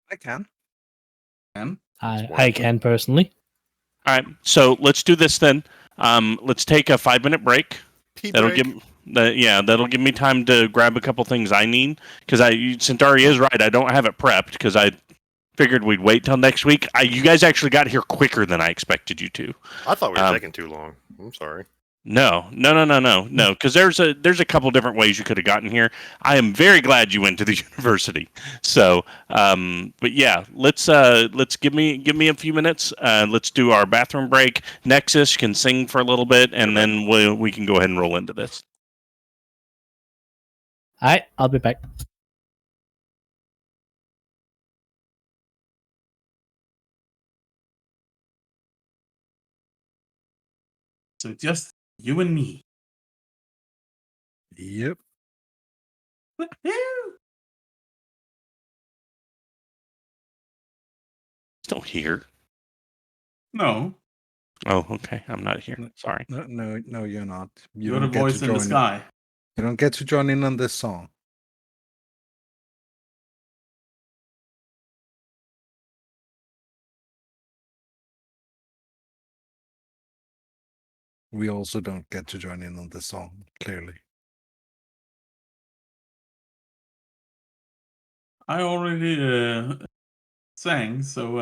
I can. I can personally. All right. So let's do this then. Let's take a 5-minute break. That'll give me time to grab a couple things I need because Cyntari is right. I don't have it prepped because I figured we'd wait till next week. You guys actually got here quicker than I expected you to. I thought we were taking too long. I'm sorry. No. Because there's a couple different ways you could have gotten here. I am very glad you went to the university. So, but yeah, let's give me a few minutes. Let's do our bathroom break. Nexus can sing for a little bit, and then we can go ahead and roll into this. All right, I'll be back. So just you and me. Yep. Still here? No. Oh, okay. I'm not here. Sorry. No, you're not. You're the voice in the sky. You don't get to join in on this song. We also don't get to join in on this song, clearly. I already sang, so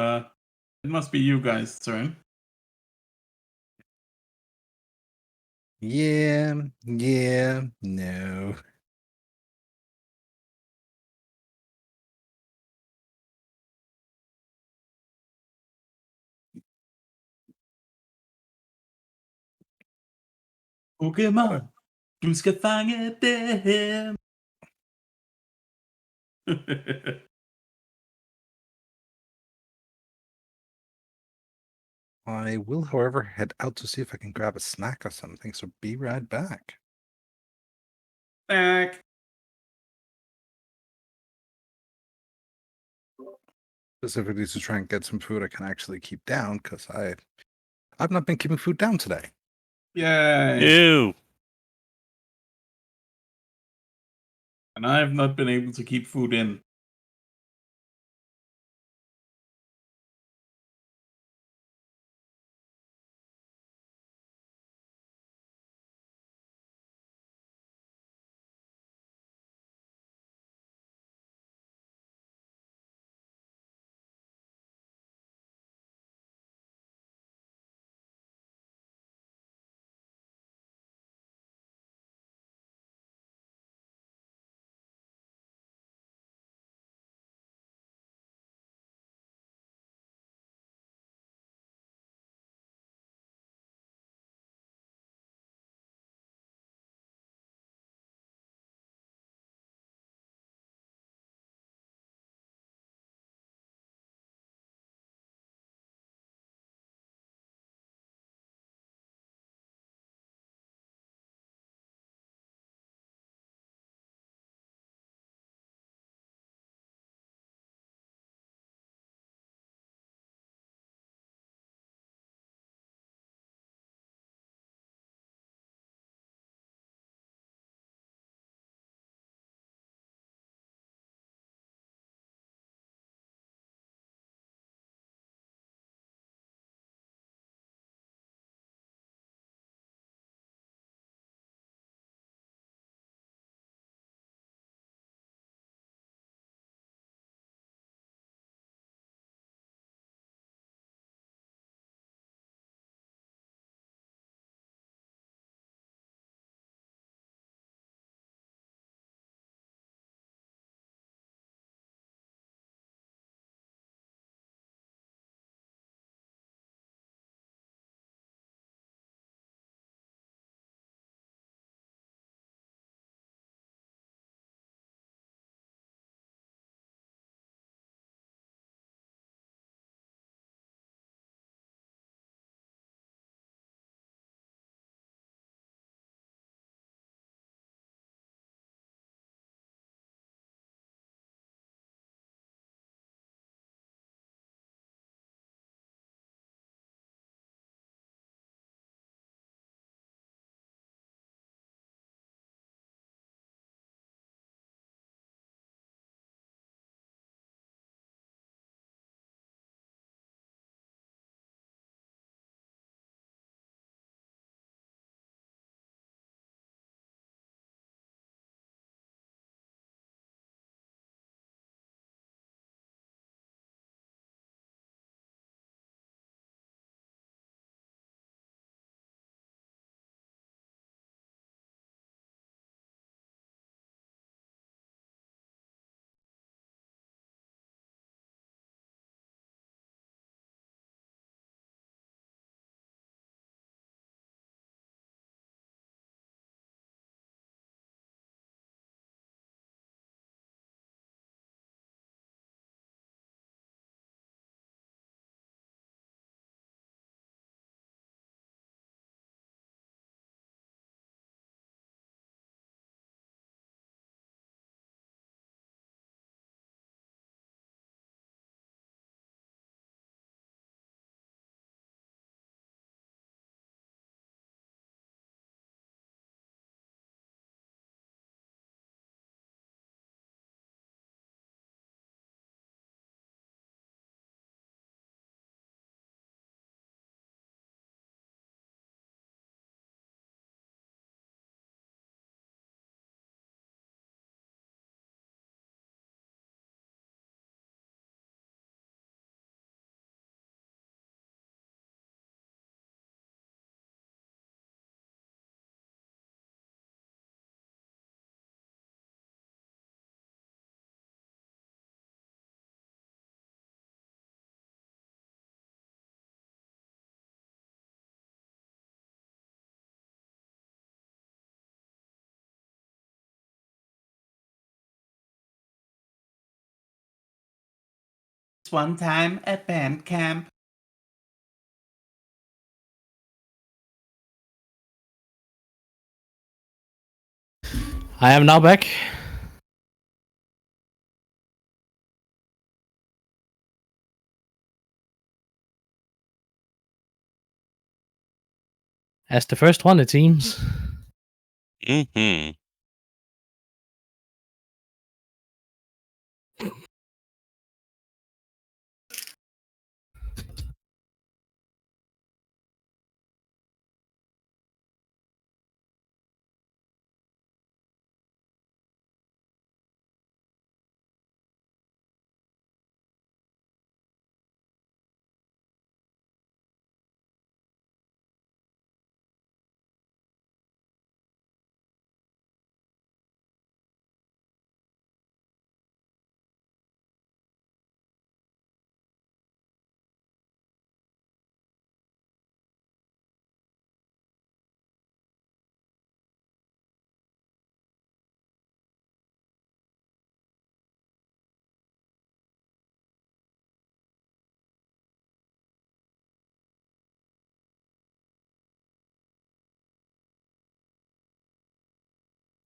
it must be you guys' turn. Yeah, no. Pokémon, du ska fange dem. I will, however, head out to see if I can grab a snack or something, so be right back. Back. Specifically to try and get some food I can actually keep down, because I've not been keeping food down today. Yay. Ew. And I have not been able to keep food in. one time at band camp. I am now back. As the first one, it seems. Mm-hmm.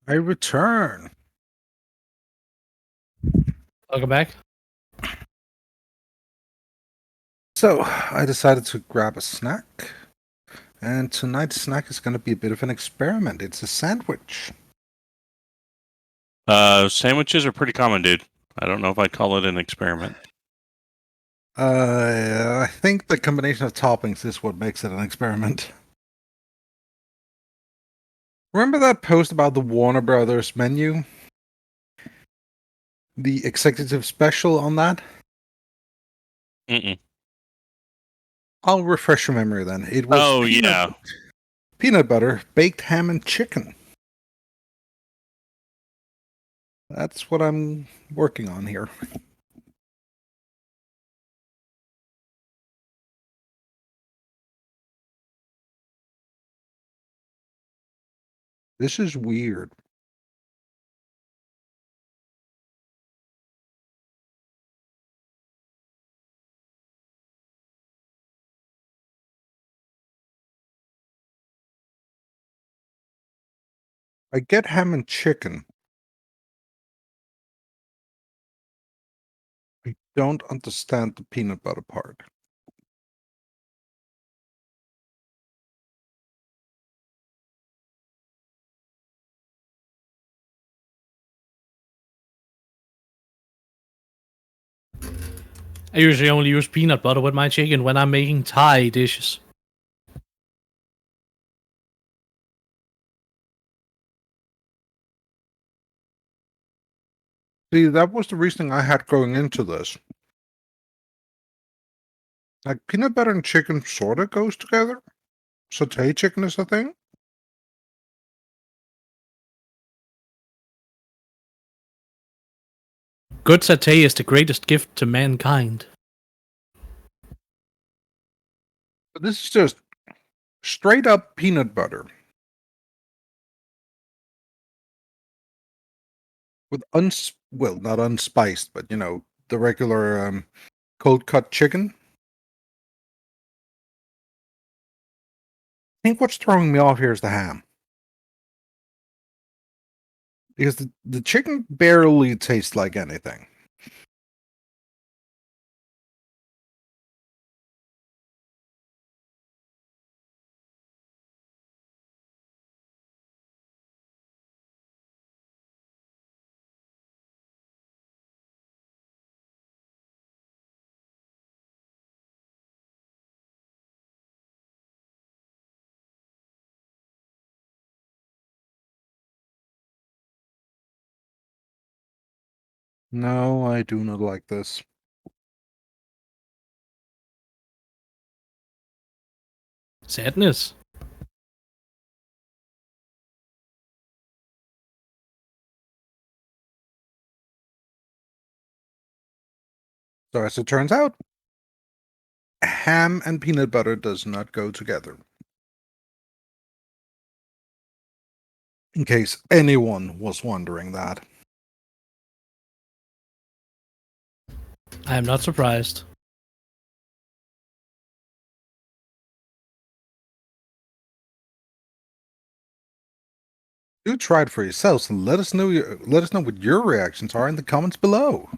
I return. Welcome back. So, I decided to grab a snack. And tonight's snack is going to be a bit of an experiment. It's a sandwich. Sandwiches are pretty common, dude. I don't know if I'd call it an experiment. I think the combination of toppings is what makes it an experiment. Remember that post about the Warner Brothers menu? The executive special on that? Mm-mm. I'll refresh your memory then. It was peanut butter, baked ham, and chicken. That's what I'm working on here. This is weird. I get ham and chicken. I don't understand the peanut butter part. I usually only use peanut butter with my chicken when I'm making Thai dishes. See, that was the reasoning I had going into this. Like, peanut butter and chicken sort of goes together. Sauté chicken is a thing. Good satay is the greatest gift to mankind. But this is just straight up peanut butter. With well, not unspiced, but you know, the regular cold cut chicken. I think what's throwing me off here is the ham. Because the chicken barely tastes like anything. No, I do not like this. Sadness. So as it turns out, ham and peanut butter does not go together. In case anyone was wondering that. I am not surprised. Do try it for yourselves and let us know what your reactions are in the comments below.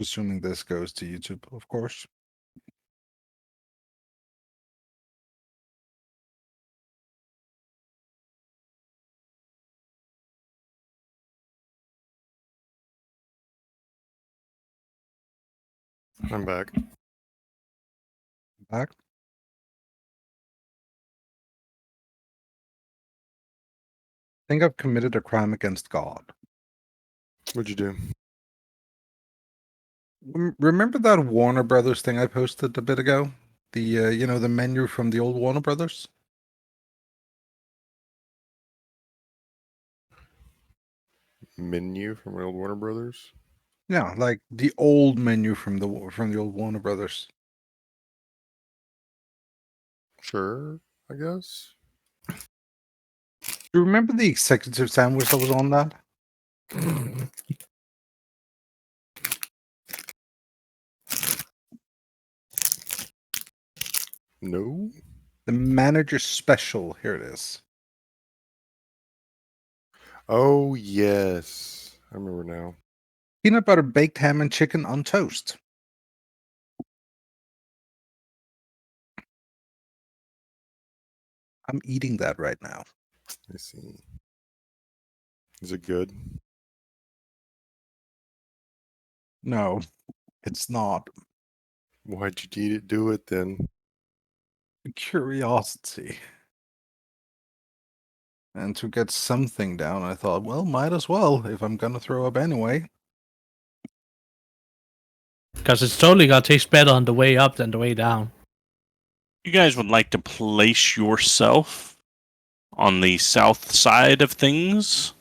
Assuming this goes to YouTube, of course. I'm back. Back. I think I've committed a crime against God. What'd you do? Remember that Warner Brothers thing I posted a bit ago? The the menu from the old Warner Brothers? Menu from the old Warner Brothers? Yeah, like the old menu from the old Warner Brothers. Sure, I guess. Do you remember the executive sandwich that was on that? No. The manager special. Here it is. Oh yes, I remember now. Peanut butter baked ham and chicken on toast. I'm eating that right now. Let's see. Is it good? No, it's not. Why'd you do it then? Curiosity. And to get something down, I thought, well, might as well if I'm gonna throw up anyway. Because it's totally gonna taste better on the way up than the way down. You guys would like to place yourself on the south side of things?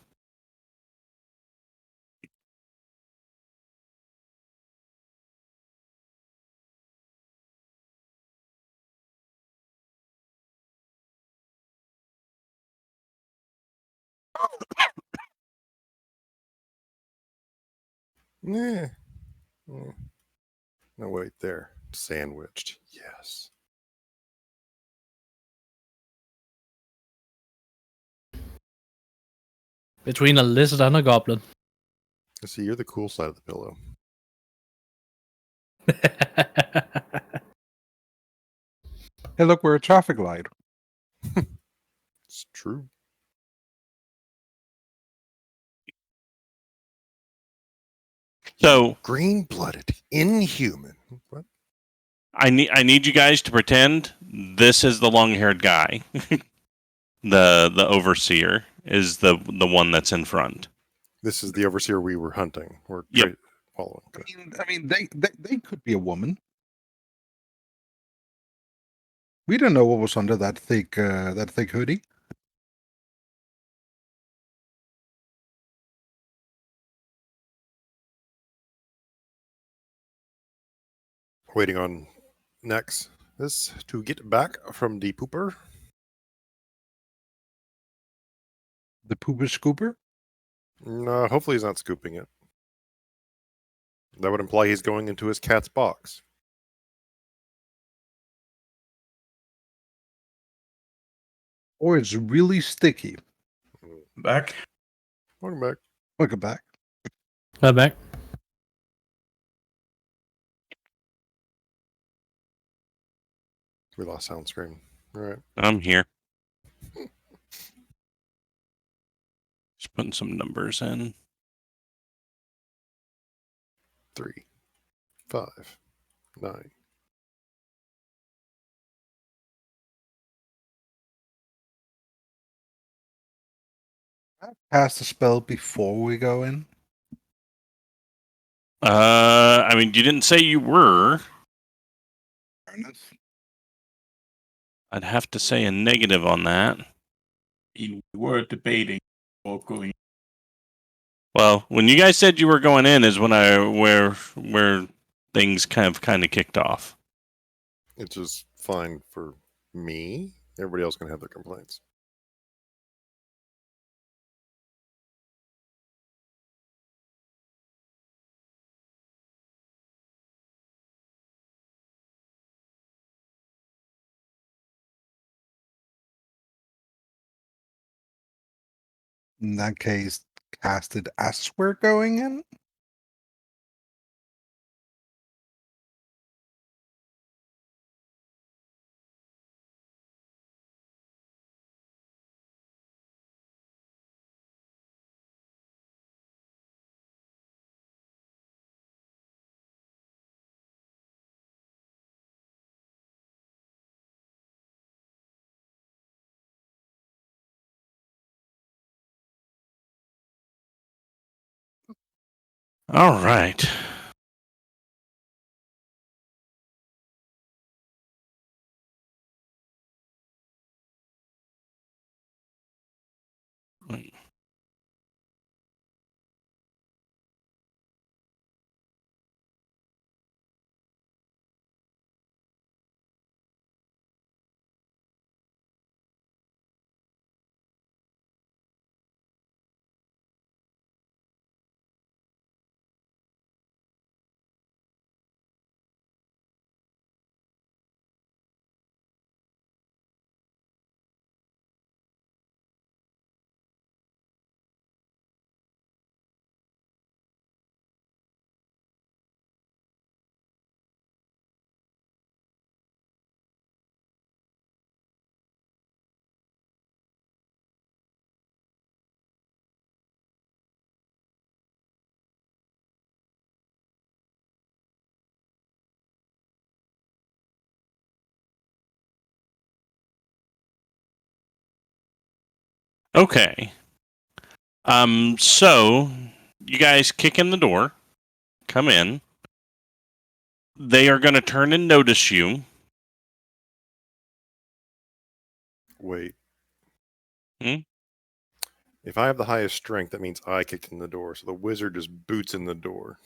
Yeah. No, wait, there. Sandwiched. Yes. Between a lizard and a goblin. I see, you're the cool side of the pillow. Hey, look, we're a traffic light. It's true. So Green-blooded, inhuman. What? I need you guys to pretend this is the long-haired guy. the overseer is the one that's in front. This is the overseer we were hunting. We're Yep. following. I mean, they could be a woman. We don't know what was under that thick hoodie. Waiting on Nexus to get back from the pooper. The pooper scooper. No, hopefully he's not scooping it. That would imply he's going into his cat's box. Or it's really sticky. Back. Welcome back. Welcome back. Come back. We lost sound screen. All right. I'm here. Just putting some numbers in. 3, 5, 9. Cast a spell before we go in. I mean, you didn't say you were. Fair enough. I'd have to say a negative on that. We were debating or going. Well, when you guys said you were going in is when where things kind of kicked off. It's just fine for me. Everybody else can have their complaints. In that case, cast it as we're going in. All right. Okay. So you guys kick in the door, come in. They are going to turn and notice you. Wait. Hmm? If I have the highest strength, that means I kicked in the door. So the wizard just boots in the door.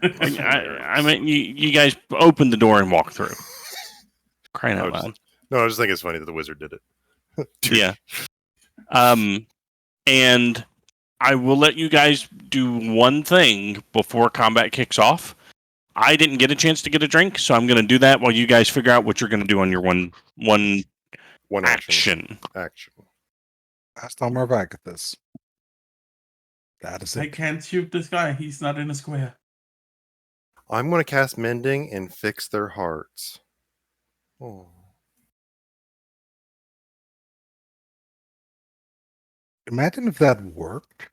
I mean, you guys open the door and walk through. Crying out loud. I just think it's funny that the wizard did it. Yeah. And I will let you guys do one thing before combat kicks off. I didn't get a chance to get a drink, so I'm going to do that while you guys figure out what you're going to do on your one action. Cast armor of Agathis. That is I it. can't shoot this guy. He's not in a square. I'm going to cast Mending and fix their hearts. Oh. Imagine if that worked.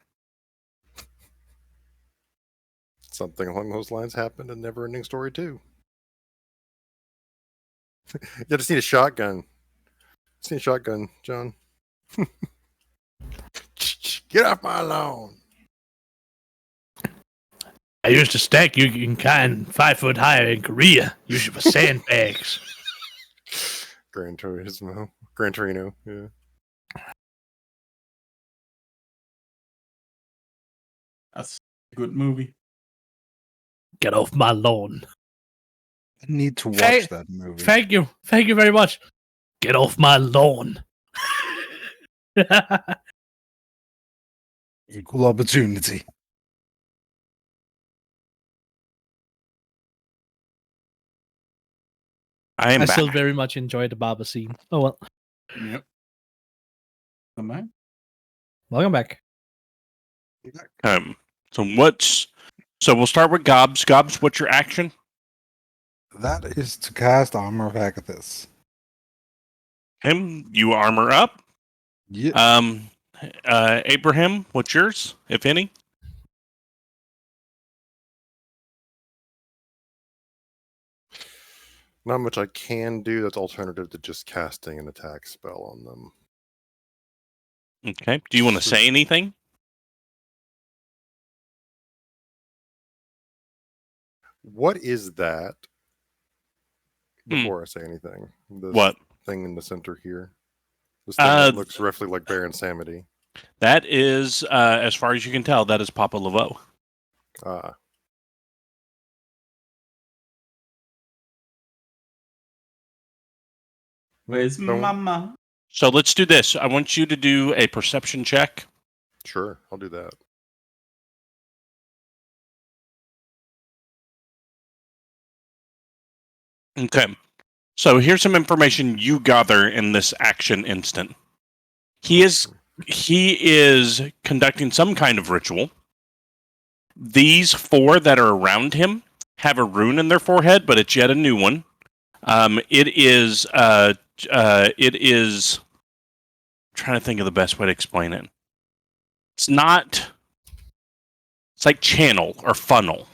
Something along those lines happened in Neverending Story 2. You just need a shotgun. Just need a shotgun, John. Get off my lawn. I used to stack you in kind 5 foot higher in Korea, usually for sandbags. Gran Torino, yeah. That's a good movie. Get off my lawn. I need to watch Hey, that movie. Thank you very much. Get off my lawn. Equal opportunity. I I still back. very much enjoy the barber scene. Oh well. Yep. Come on. Welcome back. So we'll start with Gobs. Gobs, what's your action? That is to cast armor of Agathis. Him, you armor up. Yeah. Abraham, what's yours, if any? Not much I can do that's alternative to just casting an attack spell on them. Okay. Do you want to say anything? What is that? Before I say anything. This What? thing in the center here? This thing that looks roughly like Baron Samedi. That is, as far as you can tell, that is Papa Laveau. Ah. Where's Mama? So let's do this. I want you to do a perception check. Sure, I'll do that. Okay. So here's some information you gather in this action instant. He is he is conducting some kind of ritual. These 4 that are around him have a rune in their forehead, but it's yet a new one. It is trying to think of the best way to explain it. It's like channel or funnel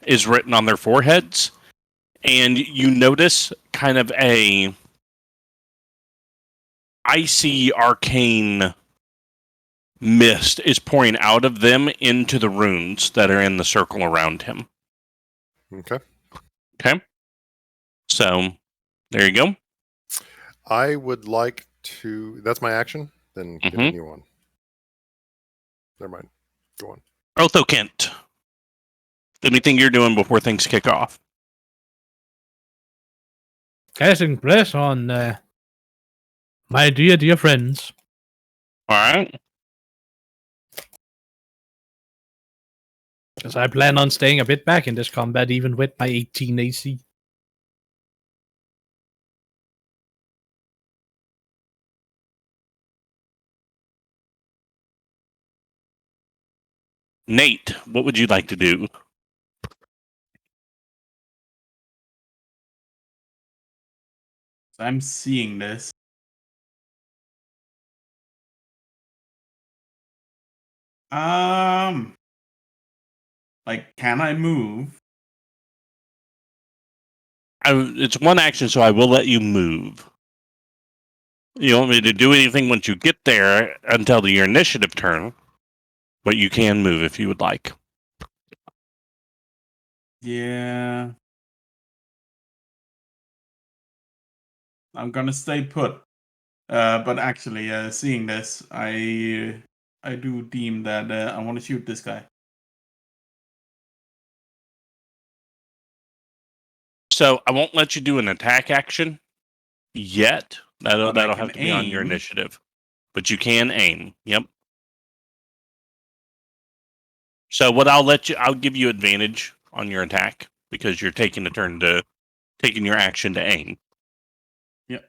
is written on their foreheads, and you notice kind of a icy arcane mist is pouring out of them into the runes that are in the circle around him. Okay. Okay. So there you go. I would like to. That's my action. Then continue on. Never mind. Go on. Othokent. Anything you're doing before things kick off? Casting bless on my dear friends. All right. Because I plan on staying a bit back in this combat, even with my 18 AC. Nate, what would you like to do? I'm seeing this. Like, can I move? It's one action, so I will let you move. You don't want me to do anything once you get there until your initiative turn, but you can move if you would like. Yeah. I'm gonna stay put. But actually, seeing this, I do deem that I want to shoot this guy. So I won't let you do an attack action yet. That'll But I have can to be on your aim. initiative. But you can aim. Yep. So I'll give you advantage on your attack because you're taking your action to aim. Yep.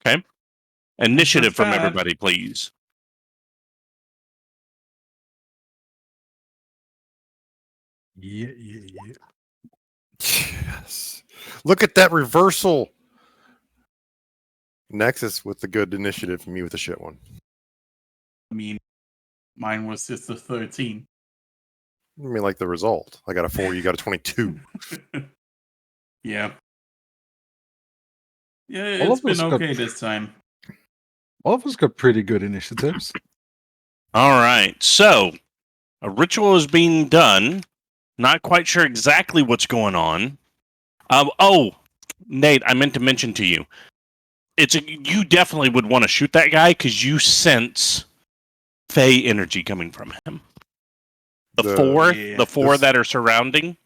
Okay. Initiative from bad. everybody, please. Yeah. Yes. Look at that reversal. Nexus with the good initiative, me with the shit one. I mean, mine was just a 13. I mean, like the result. I got a 4, you got a 22. Yeah. Yeah, All it's of us been got- okay this time. All of us got pretty good initiatives. All right. So a ritual is being done. Not quite sure exactly what's going on. Nate, I meant to mention to you. You definitely would want to shoot that guy because you sense Fey energy coming from him. The four that are surrounding.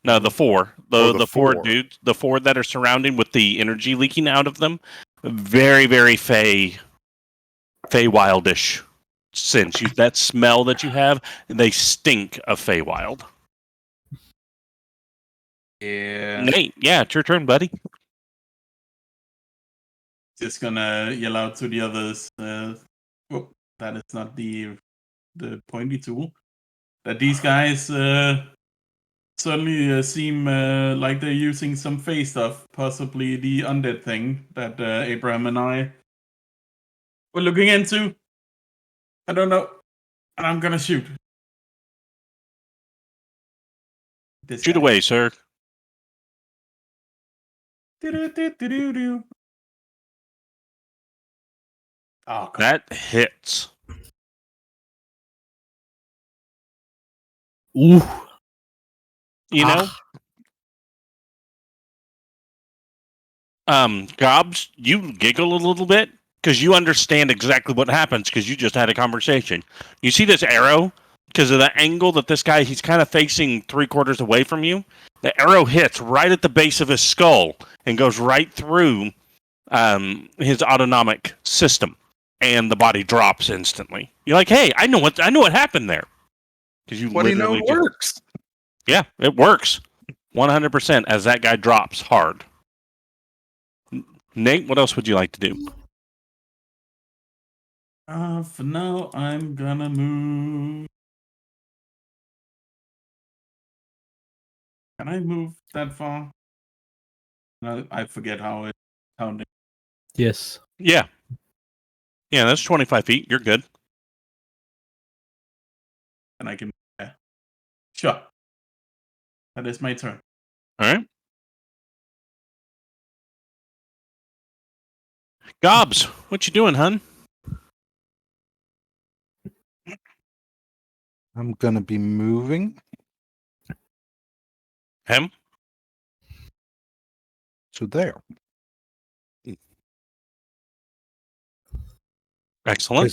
No, the 4. The 4 dudes. The 4 that are surrounding with the energy leaking out of them. Very, very Fey wildish sense. That smell that you have, they stink of Feywild. Yeah. Nate, yeah, it's your turn, buddy. Just gonna yell out to the others. That is not the pointy tool. That these guys certainly seem like they're using some Fey stuff, possibly the undead thing that Abraham and I were looking into. I don't know, and I'm gonna shoot. Shoot away, sir. Do-do-do-do-do-do. Oh, God. That hits. Ooh. You know? Gobs, you giggle a little bit because you understand exactly what happens because you just had a conversation. You see this arrow? Because of the angle that this guy, he's kind of facing 3/4 away from you. The arrow hits right at the base of his skull and goes right through his autonomic system, and the body drops instantly. You're like, "Hey, I know what happened there." Because you literally works. Yeah, it works 100% as that guy drops hard. Nate, what else would you like to do? For now, I'm gonna move. Can I move that far? No, I forget how it's counting. Yes. Yeah. Yeah, that's 25 feet. You're good. And I can. Yeah. Sure. That is my turn. All right. Gobs, what you doing, hun? I'm gonna be moving Him? to there. Excellent.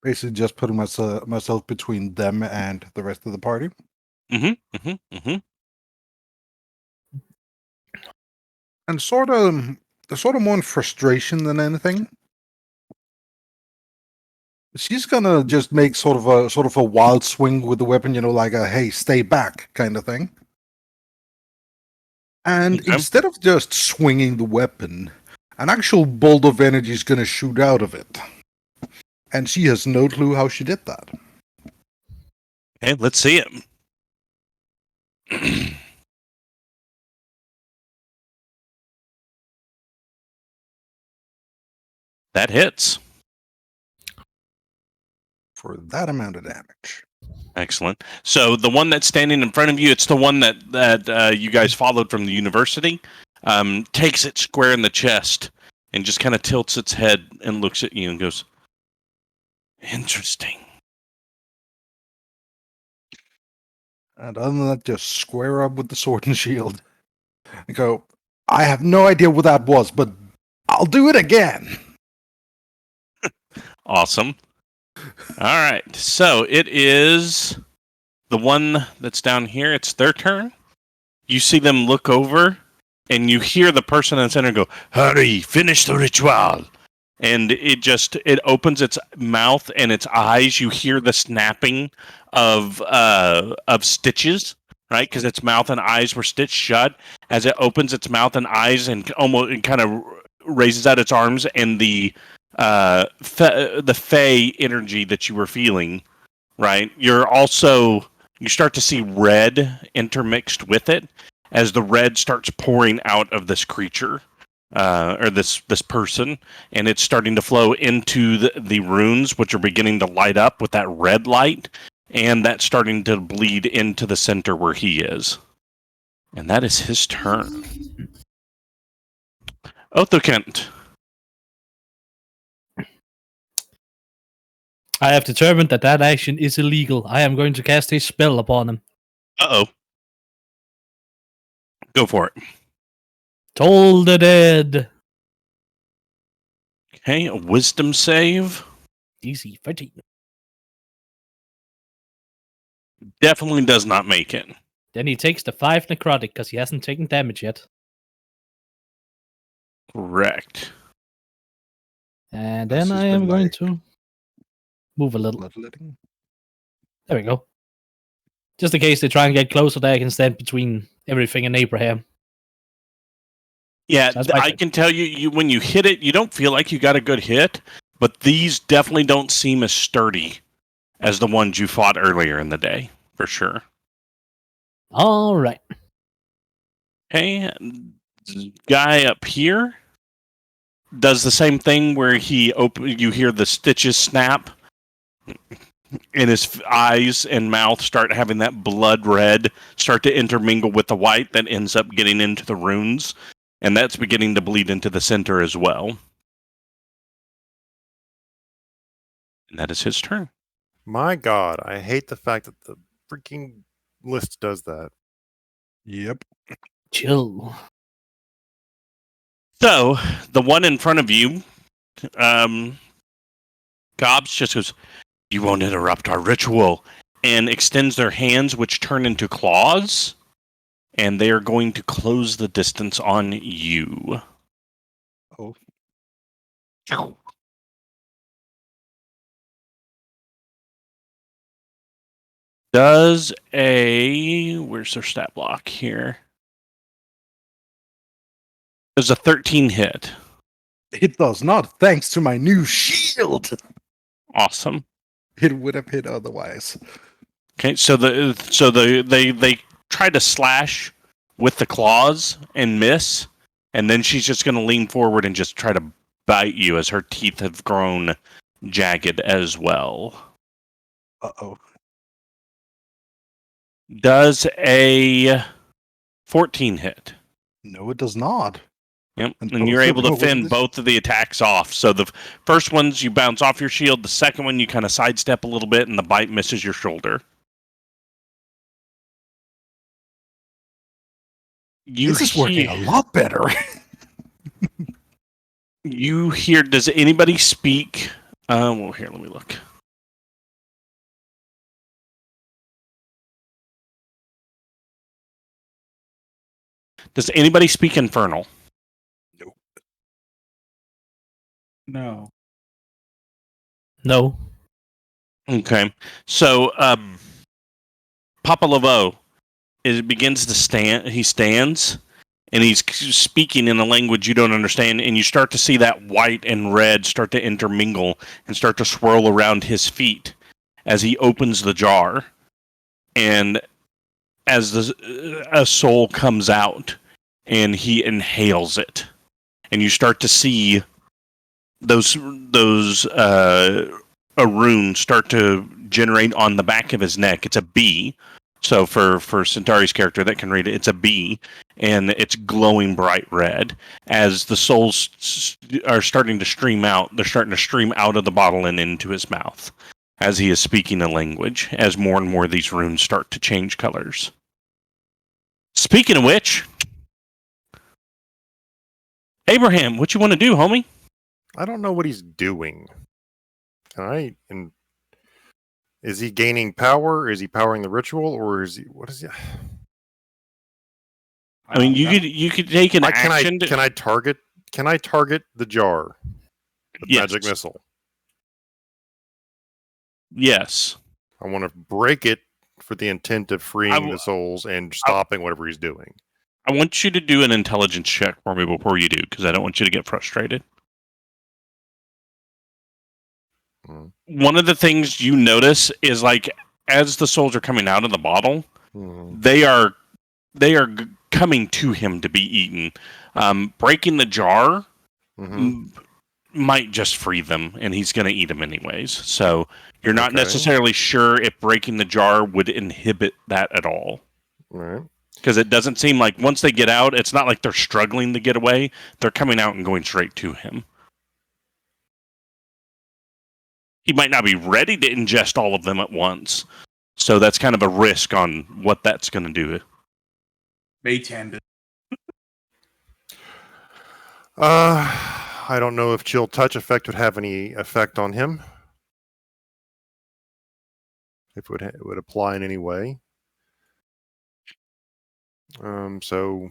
Basically just putting myself between them and the rest of the party. And sort of more in frustration than anything. She's gonna just make sort of a wild swing with the weapon, like a "hey, stay back" kind of thing. And Okay. instead of just swinging the weapon, an actual bolt of energy is gonna shoot out of it. And she has no clue how she did that. Okay, let's see it. That hits. For that amount of damage. Excellent. So the one that's standing in front of you, it's the one that you guys followed from the university, takes it square in the chest and just kind of tilts its head and looks at you and goes, "Interesting." And other than that, just square up with the sword and shield. And go, "I have no idea what that was, but I'll do it again." Awesome. All right. So it is the one that's down here. It's their turn. You see them look over, and you hear the person in the center go, "Hurry, finish the ritual." And it opens its mouth and its eyes. You hear the snapping of stitches, right? Because its mouth and eyes were stitched shut. As it opens its mouth and eyes and kind of raises out its arms, and the fey energy that you were feeling, right? You start to see red intermixed with it as the red starts pouring out of this creature. Or this person, and it's starting to flow into the runes, which are beginning to light up with that red light, and that's starting to bleed into the center where he is. And that is his turn. Othokent. I have determined that action is illegal. I am going to cast a spell upon him. Uh-oh. Go for it. Toll the dead. Okay, a wisdom save. DC 13. Definitely does not make it. Then he takes the 5 necrotic because he hasn't taken damage yet. Correct. And This then has I am been going like to move a little. bloodletting. There we go. Just in case they try and get closer, there I can stand between everything and Abraham. Yeah, So that's my I turn. can tell you when you hit it, you don't feel like you got a good hit, but these definitely don't seem as sturdy as the ones you fought earlier in the day, for sure. All right. Okay, guy up here does the same thing where you hear the stitches snap, and his eyes and mouth start having that blood red start to intermingle with the white that ends up getting into the runes, and that's beginning to bleed into the center as well. And that is his turn. My God, I hate the fact that the freaking list does that. Yep. Chill. So, the one in front of you, Gobs just goes, "You won't interrupt our ritual," and extends their hands, which turn into claws, and they are going to close the distance on you. Oh. Does where's their stat block here? Does a 13 hit? It does not, thanks to my new shield. Awesome. It would have hit otherwise. Okay, so they try to slash with the claws and miss, and then she's just going to lean forward and just try to bite you as her teeth have grown jagged as well. Uh-oh. Does a 14 hit? No, it does not. Yep, and you're able to fend both of the attacks off. So the first ones you bounce off your shield, the second one you kind of sidestep a little bit, and the bite misses your shoulder. This is working a lot better. You hear, does anybody speak? Well, here, let me look. Does anybody speak Infernal? Nope. No. No. Okay. So, Papa Laveau begins to stand. He stands, and he's speaking in a language you don't understand, and you start to see that white and red start to intermingle and start to swirl around his feet as he opens the jar. And as a soul comes out, and he inhales it, and you start to see those runes start to generate on the back of his neck. It's a B. So for Cyntari's character that can read it, it's a B, and it's glowing bright red. As the souls are starting to stream out, they're starting to stream out of the bottle and into his mouth as he is speaking a language, as more and more of these runes start to change colors. Speaking of which, Abraham, what you want to do, homie? I don't know what he's doing. Is he gaining power? Is he powering the ritual, or is he? What is he? I mean, you could take an action. Can I target the jar with magic missile? Yes. I want to break it for the intent of freeing the souls and stopping whatever he's doing. I want you to do an intelligence check for me before you do, because I don't want you to get frustrated. One of the things you notice is, like, as the souls are coming out of the bottle, they are coming to him to be eaten. Breaking the jar might just free them, and he's going to eat them anyways. So you're not necessarily sure if breaking the jar would inhibit that at all. Right. Because it doesn't seem like once they get out, it's not like they're struggling to get away. They're coming out and going straight to him. He might not be ready to ingest all of them at once. So that's kind of a risk on what that's going to do. Mage-handed. I don't know if Chill Touch effect would have any effect on him. If it would apply in any way. So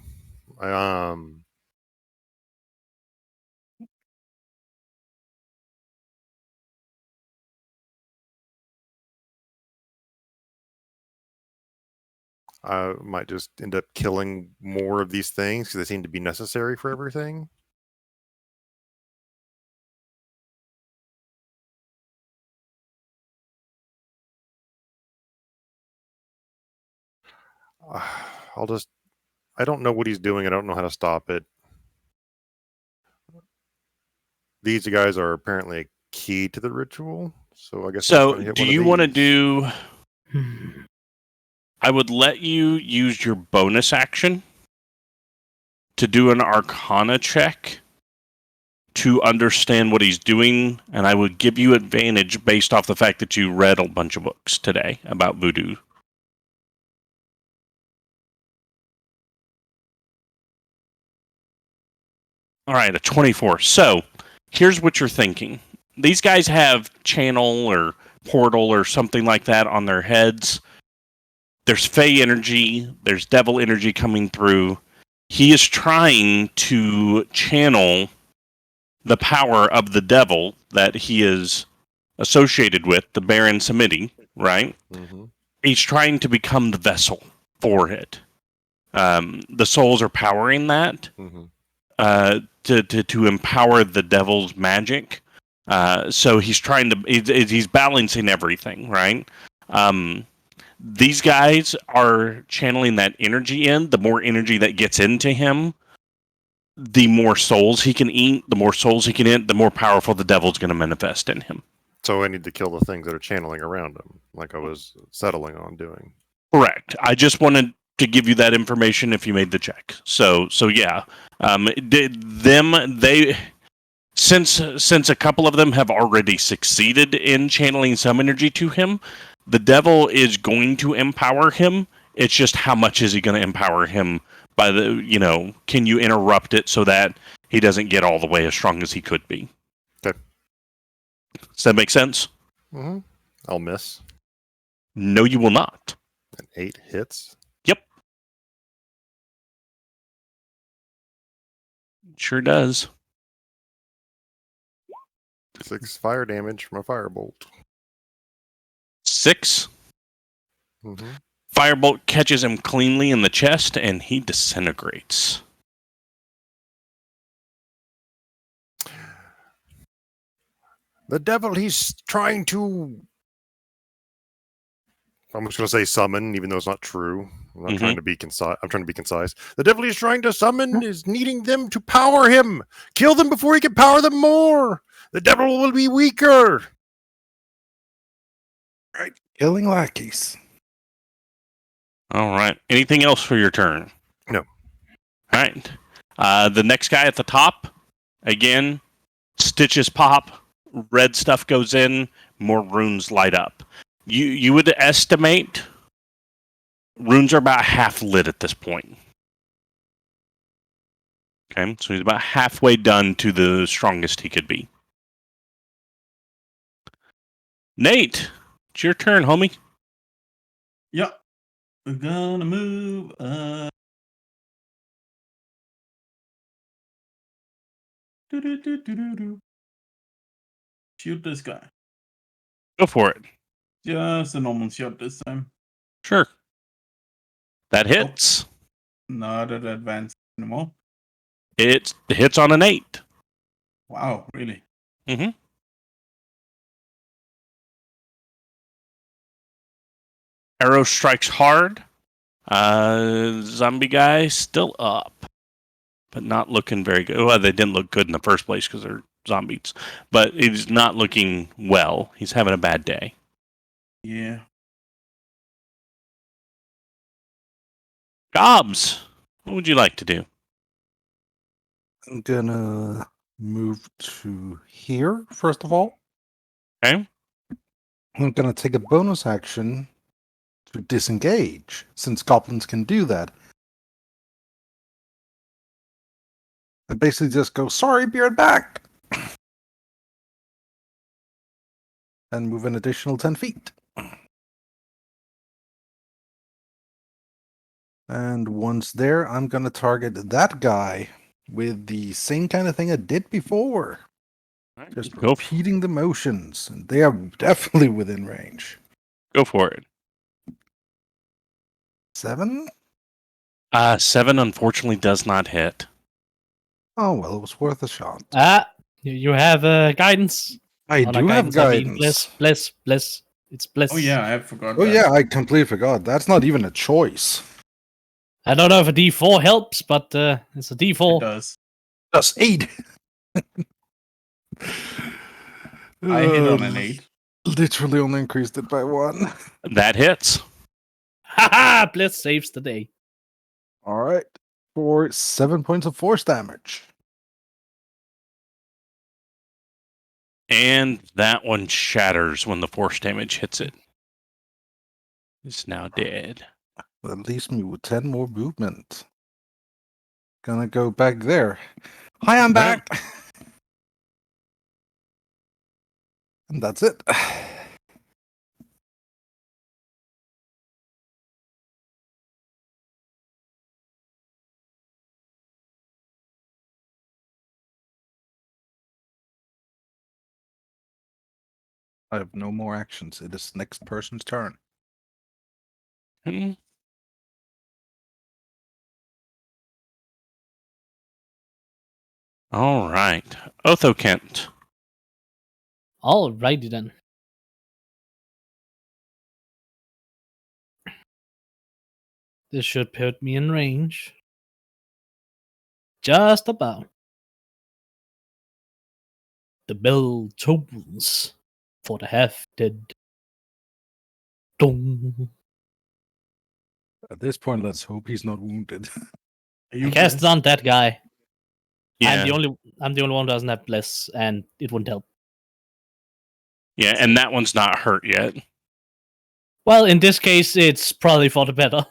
I might just end up killing more of these things because they seem to be necessary for everything. I don't know what he's doing. I don't know how to stop it. These guys are apparently a key to the ritual. So I guess. So do you want to do... I would let you use your bonus action to do an Arcana check to understand what he's doing, and I would give you advantage based off the fact that you read a bunch of books today about voodoo. All right, a 24. So here's what you're thinking. These guys have channel or portal or something like that on their heads. There's Fey energy. There's devil energy coming through. He is trying to channel the power of the devil that he is associated with, the Baron Samedi, right? Mm-hmm. He's trying to become the vessel for it. The souls are powering that to empower the devil's magic So he's trying to he's balancing everything, right? These guys are channeling that energy in. The more energy that gets into him, the more souls he can eat. The more souls he can eat, the more powerful the devil's going to manifest in him. So I need to kill the things that are channeling around him, like I was settling on doing. Correct. I just wanted to give you that information if you made the check. So yeah. Since a couple of them have already succeeded in channeling some energy to him, the devil is going to empower him. It's just how much is he going to empower him by can you interrupt it so that he doesn't get all the way as strong as he could be? Okay. Does that make sense? Mm-hmm. I'll miss. No, you will not. And 8 hits. Yep. Sure does. 6 fire damage from a firebolt. 6. Mm-hmm. Firebolt catches him cleanly in the chest, and he disintegrates. The devil, he's trying to... I'm just going to say summon, even though it's not true. I'm not trying to be concise. I'm trying to be concise. The devil he's trying to summon is needing them to power him. Kill them before he can power them more. The devil will be weaker. Right. Killing lackeys. All right. Anything else for your turn? No. All right. The next guy at the top, again, stitches pop, red stuff goes in, more runes light up. You would estimate runes are about half lit at this point. Okay, so he's about halfway done to the strongest he could be. Nate, it's your turn, homie. Yeah. We're gonna move. Shoot this guy. Go for it. Just a normal shot this time. Sure. That hits. Not at advanced anymore. It hits on an 8. Wow, really? Mm-hmm. Arrow strikes hard. Zombie guy still up, but not looking very good. Well, they didn't look good in the first place because they're zombies, but he's not looking well. He's having a bad day. Yeah. Gobs, what would you like to do? I'm gonna move to here, first of all. Okay. I'm gonna take a bonus action to disengage, since goblins can do that. I basically just go, sorry, beard back! And move an additional 10 feet. And once there, I'm gonna target that guy with the same kind of thing I did before. Just repeating the motions. And they are definitely within range. Go for it. 7? 7 unfortunately does not hit. Oh, well, it was worth a shot. You have guidance. I do have guidance. Bliss. It's bliss. Oh yeah, I forgot. Oh yeah, I completely forgot. That's not even a choice. I don't know if a D4 helps, but it's a D4. It does. That's 8. I hit on an 8. Literally only increased it by 1. That hits. Haha! Bliss saves the day. All right. For 7 points of force damage. And that one shatters when the force damage hits it. It's now dead. That leaves me with 10 more movement. Gonna go back there. Hi, I'm back! And that's it. I have no more actions. It is next person's turn. All right. Othokent. Alrighty then. This should put me in range. Just about. The bell tolls for the half-dead. Dong. At this point, let's hope he's not wounded. Are you I cast it on that guy. Yeah, I'm the only one who doesn't have bless, and it wouldn't help. yeah, and that one's not hurt yet. Well, in this case, it's probably for the better.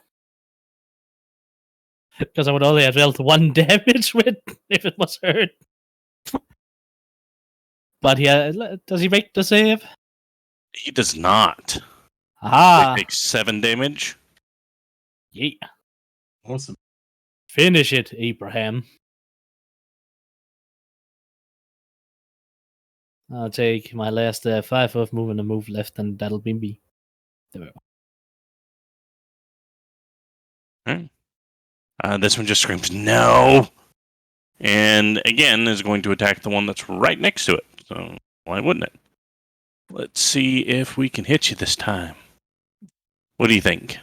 Because I would only have dealt 1 damage with if it was hurt. But yeah, does he make the save? He does not. Aha! He takes 7 damage. Yeah. Awesome. Finish it, Abraham. I'll take my last 5 of move and a move left, and that'll be me. There we go. This one just screams, no! And again, is going to attack the one that's right next to it. So, why wouldn't it? Let's see if we can hit you this time. What do you think?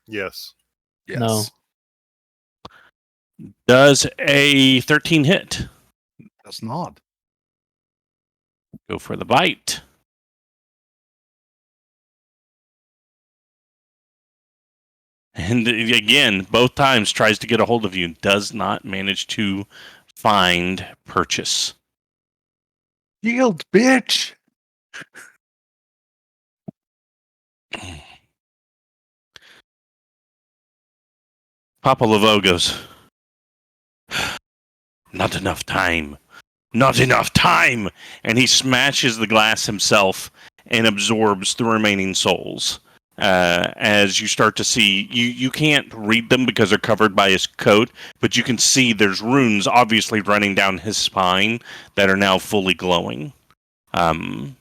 Yes. Yes. No. Does a 13 hit? Does not. Go for the bite. And again, both times tries to get a hold of you. Does not manage to find purchase. Yield, bitch! Papa Laveau goes, not enough time. Not enough time! And he smashes the glass himself and absorbs the remaining souls. As you start to see, you can't read them because they're covered by his coat, but you can see there's runes obviously running down his spine that are now fully glowing. The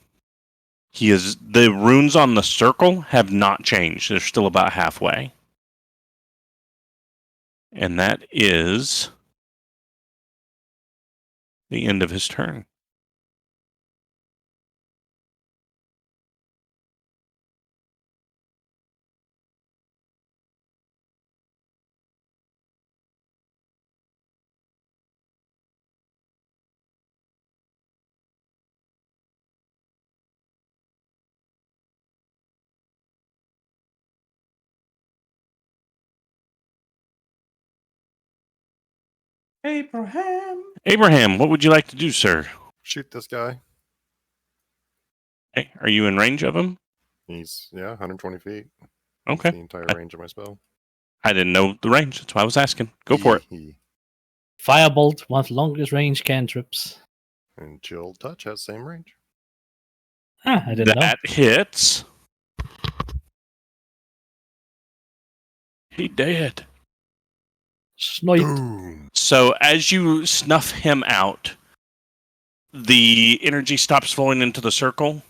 runes on the circle have not changed. They're still about halfway. And that is the end of his turn. Abraham, what would you like to do, sir? Shoot this guy. Hey, are you in range of him? He's 120 feet. Okay. The entire range of my spell. I didn't know the range. That's why I was asking. Go for it. Firebolt, one of the longest range cantrips. And chill touch has same range. Ah, I didn't know. That hits. He dead. Snoit. Boom. So as you snuff him out, the energy stops flowing into the circle.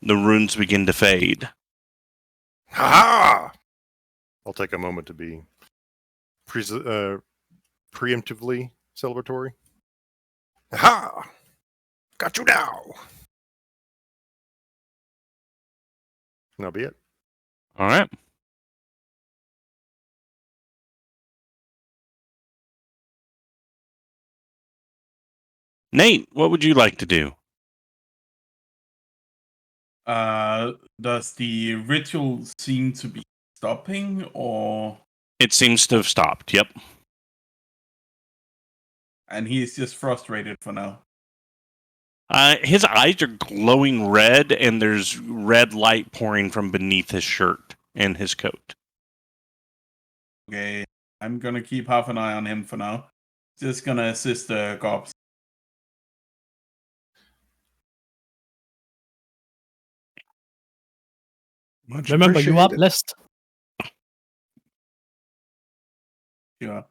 The runes begin to fade. Ha! I'll take a moment to be preemptively celebratory. Ha! Got you now. And that'll be it. All right. Nate, what would you like to do? Does the ritual seem to be stopping, or It seems to have stopped. Yep. and he is just frustrated for now? His eyes are glowing red, and there's red light pouring from beneath his shirt and his coat. Okay, I'm gonna keep half an eye on him for now. Just gonna assist the Gobx. Much Remember, you are appreciated. blessed. Yeah.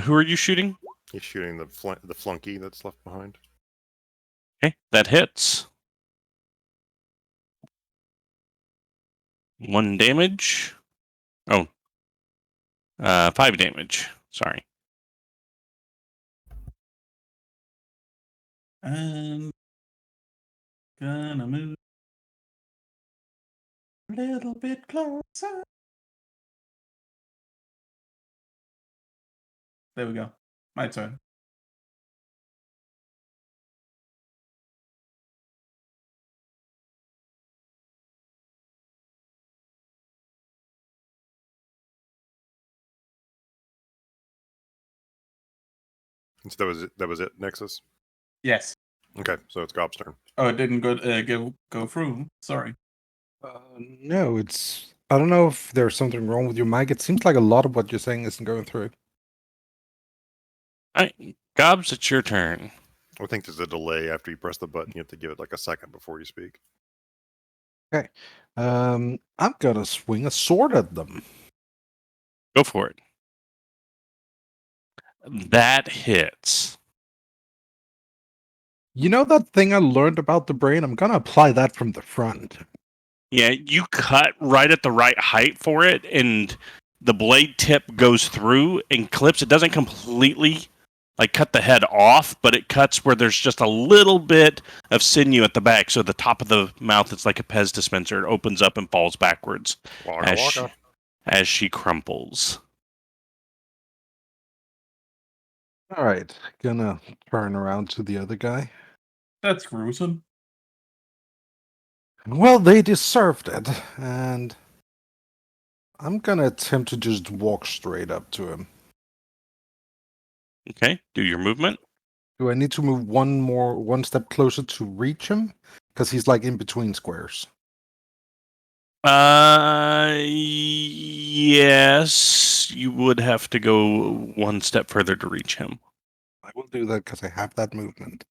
Who are you shooting? He's shooting the flunky that's left behind. Okay, that hits. 1 damage. Oh. 5 damage. Sorry. And gonna move a little bit closer. There we go. My turn. So that was it, Nexus? Yes. Okay, so it's Gob's turn. Oh, it didn't go through. Sorry. No, it's. I don't know if there's something wrong with your mic. It seems like a lot of what you're saying isn't going through. Gobs, it's your turn. I think there's a delay after you press the button. You have to give it like a second before you speak. Okay. I'm gonna swing a sword at them. Go for it. That hits. You know that thing I learned about the brain? I'm gonna apply that from the front. Yeah, you cut right at the right height for it, and the blade tip goes through and clips. It doesn't completely like cut the head off, but it cuts where there's just a little bit of sinew at the back. So the top of the mouth, it's like a Pez dispenser. It opens up and falls backwards Waka. as she crumples. All right, gonna turn around to the other guy. That's gruesome. Well, they deserved it, and I'm gonna attempt to just walk straight up to him. Okay, do your movement. Do I need to move one step closer to reach him? Because he's like in between squares. Yes, you would have to go one step further to reach him. I will do that because I have that movement.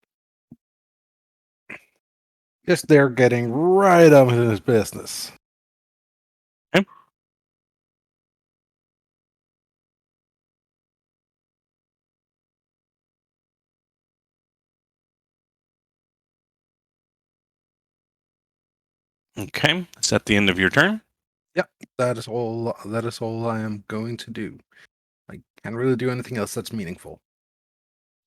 Yes, they're getting right up in his business. Okay. Okay, is that the end of your turn? That is all. That is all I am going to do. I can't really do anything else that's meaningful.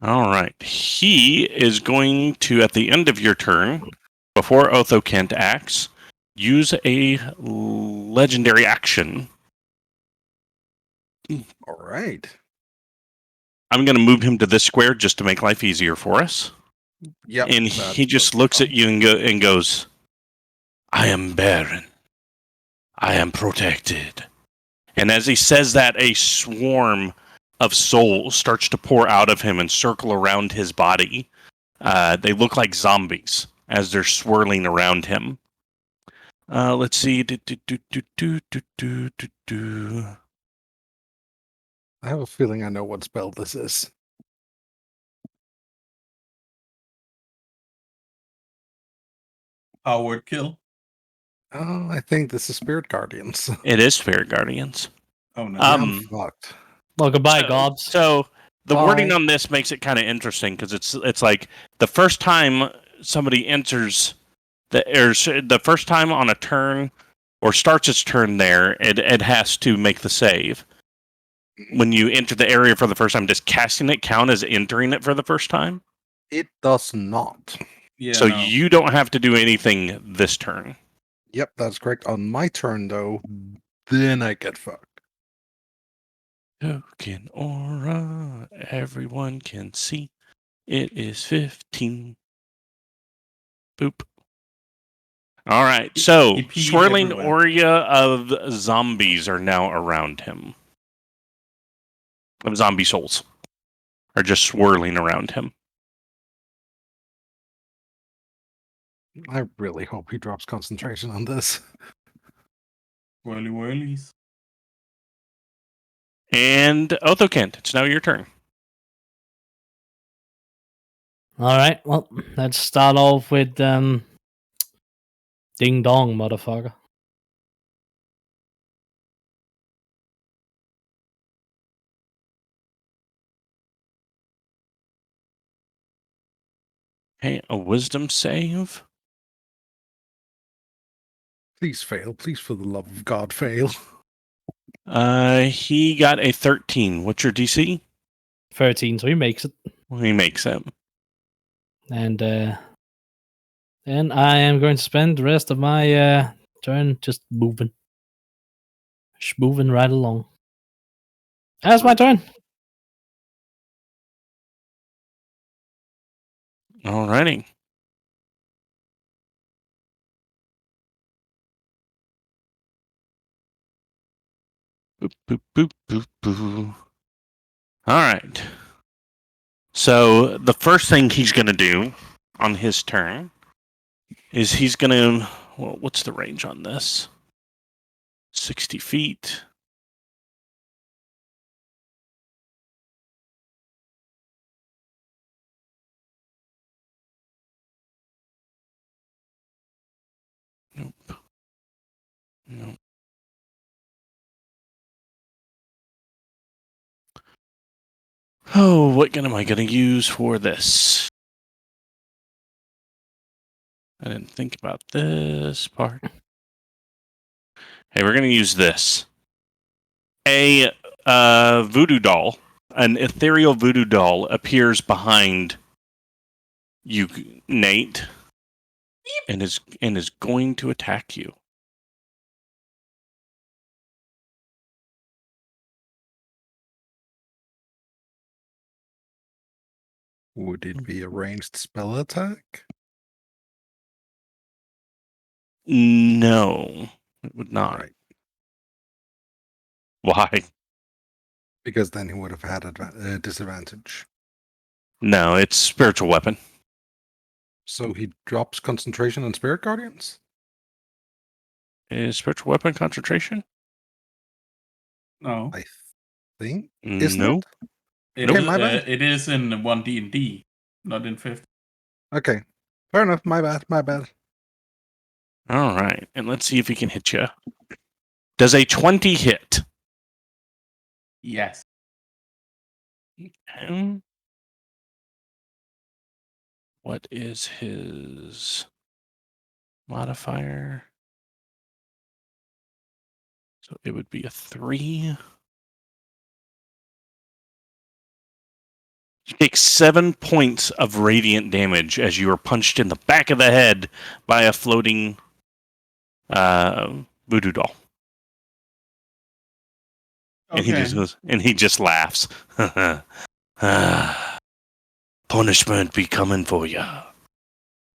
All right. He is going to, at the end of your turn, before Othokent acts, use a legendary action. All right. I'm going to move him to this square just to make life easier for us. Yep. And he just looks at you and goes, I am barren. I am protected. And as he says that, a swarm of souls starts to pour out of him and circle around his body. They look like zombies as they're swirling around him. Let's see. I have a feeling I know what spell this is. Powered kill. Oh, I think this is Spirit Guardians. It is Spirit Guardians. Oh no. I'm fucked. Well, goodbye, Gobs. So the Bye. wording on this makes it kind of interesting because it's like the first time somebody enters the first time on a turn or starts its turn there, it has to make the save. When you enter the area for the first time, does casting it count as entering it for the first time? It does not. Yeah. So no. you don't have to do anything this turn. Yep, that's correct. On my turn, though, then I get fucked. Token aura, everyone can see. It is 15. Boop. All right, so He peed swirling everywhere. aura of zombies are now around him. Of zombie souls are just swirling around him. I really hope he drops concentration on this. Whirly whirlies. And Othokent, it's now your turn. All right. Well, let's start off with Ding Dong, motherfucker. Okay, a wisdom save. Please fail. Please, for the love of God, fail. He got a 13. What's your DC? 13, so he makes it. Well, he makes it. And then I am going to spend the rest of my turn just moving. Just moving right along. That's my turn. Alrighty. Boop, boop, boop, boop, boop. All right. So the first thing he's going to do on his turn is he's going to... Well, what's the range on this? 60 feet. Nope. Nope. Oh, what gun am I going to use for this? I didn't think about this part. Hey, we're going to use this. A voodoo doll, an ethereal voodoo doll, appears behind you, Nate, and is going to attack you. Would it be a ranged spell attack? No, it would not. Right. Why? Because then he would have had disadvantage. No, it's spiritual weapon. So he drops concentration on Spirit Guardians? Is spiritual weapon concentration? No, I think. Isn't No. it Okay, is, my bad. it is in 1D&D, not in 5th. Okay. Fair enough. My bad. All right, and let's see if he can hit you. Does a 20 hit? Yes. What is his modifier? So it would be a 3. You take 7 points of radiant damage as you are punched in the back of the head by a floating voodoo doll. And he just goes, and he just laughs. Punishment be coming for you.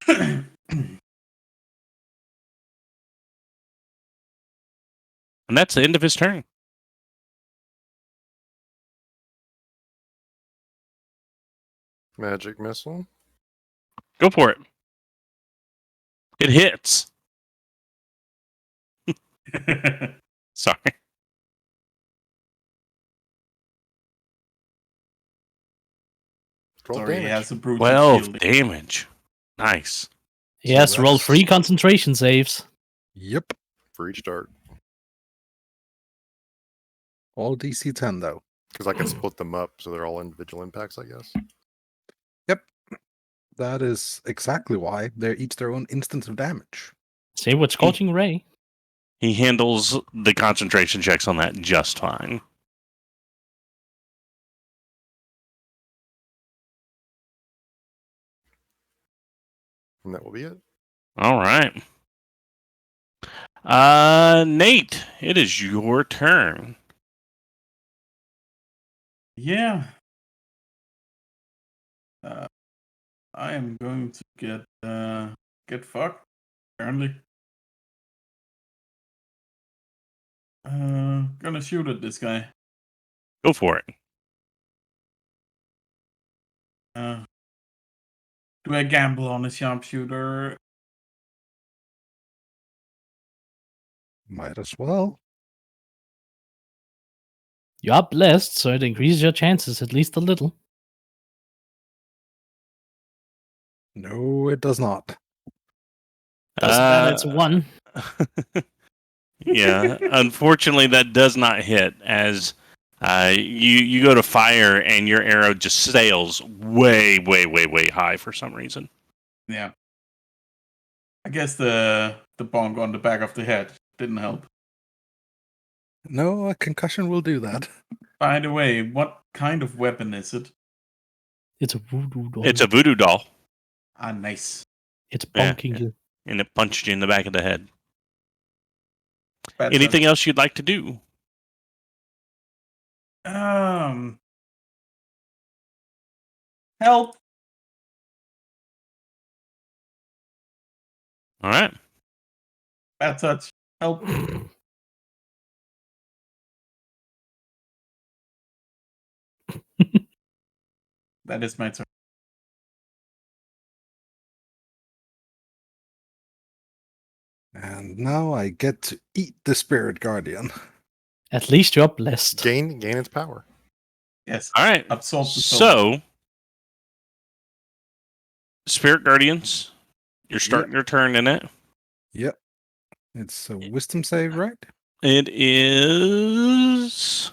And that's the end of his turn. Magic missile. Go for it. It hits. Sorry. 12 Sorry, he damage. has a brutal 12 shield. damage. Nice. Yes, roll that's- 3 concentration saves. Yep. For each dart. All DC 10, though. Because I can split them up so they're all individual impacts, I guess. Yep. That is exactly why they're each their own instance of damage. Same with Scorching Ray. He handles the concentration checks on that just fine. And that will be it. All right. Nate, it is your turn. Yeah. I am going to get fucked, apparently. Gonna shoot at this guy. Go for it. Do I gamble on a sharpshooter? Might as well. You are blessed, so it increases your chances at least a little. No, it does not. Doesn't matter, it's a 1. Yeah, unfortunately, that does not hit as you go to fire and your arrow just sails way high for some reason. Yeah. I guess the bonk on the back of the head didn't help. No, a concussion will do that. By the way, what kind of weapon is it? It's a voodoo doll. It's a voodoo doll. Ah, nice. It's Yeah, bonking yeah. you. And it punched you in the back of the head. Bad Anything else you'd like to do? Help. All right. Bad touch. Help. That is my turn. And now I get to eat the spirit guardian. At least you're blessed. Gain its power. Yes. All right. Absorb the soul. So, Spirit Guardians, you're starting your turn in it. Yep. It's a wisdom save, right? It is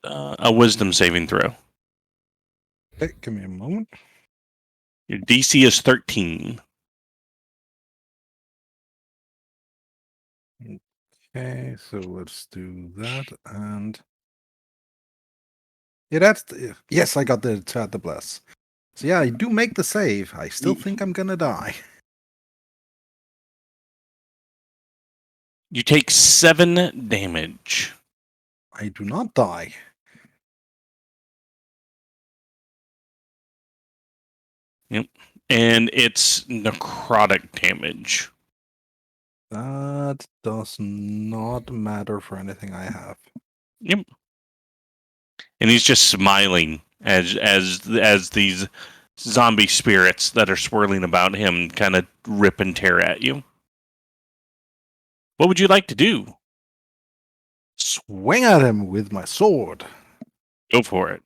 a wisdom saving throw. Okay, give me a moment. Your DC is 13. Okay, so let's do that. And yeah, that's yes, I got to add the bless. So yeah, I do make the save. I still think I'm gonna die. You take 7 damage. I do not die. Yep. And it's necrotic damage. That does not matter for anything I have. Yep. And he's just smiling as these zombie spirits that are swirling about him kind of rip and tear at you. What would you like to do? Swing at him with my sword. Go for it.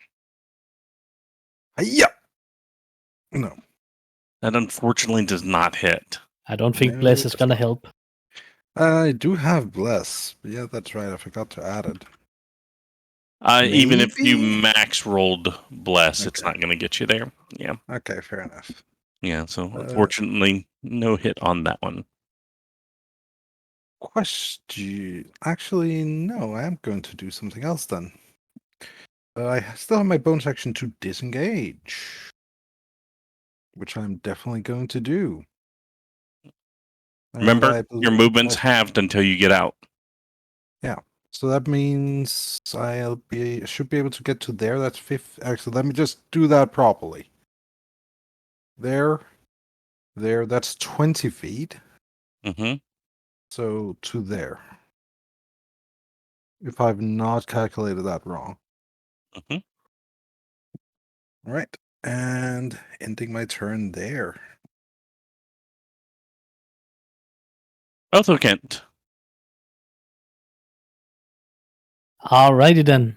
Yep. No. That unfortunately does not hit. I don't think No, bless it is does gonna not. help. I do have bless. Yeah, that's right. I forgot to add it. Even if you Maybe? max rolled bless, it's Okay. not going to get you there. Yeah. Okay, fair enough. Yeah. So unfortunately, no hit on that one. Question. Actually, no. I am going to do something else then. I still have my bonus action to disengage, which I'm definitely going to do. And Remember, I your movement's halved until you get out. So that means should be able to get to there. That's 5. Actually, let me just do that properly. There. That's 20 feet. Mm-hmm. So to there. If I've not calculated that wrong. Mm-hmm. All right. And ending my turn there. Othokent. Alrighty then.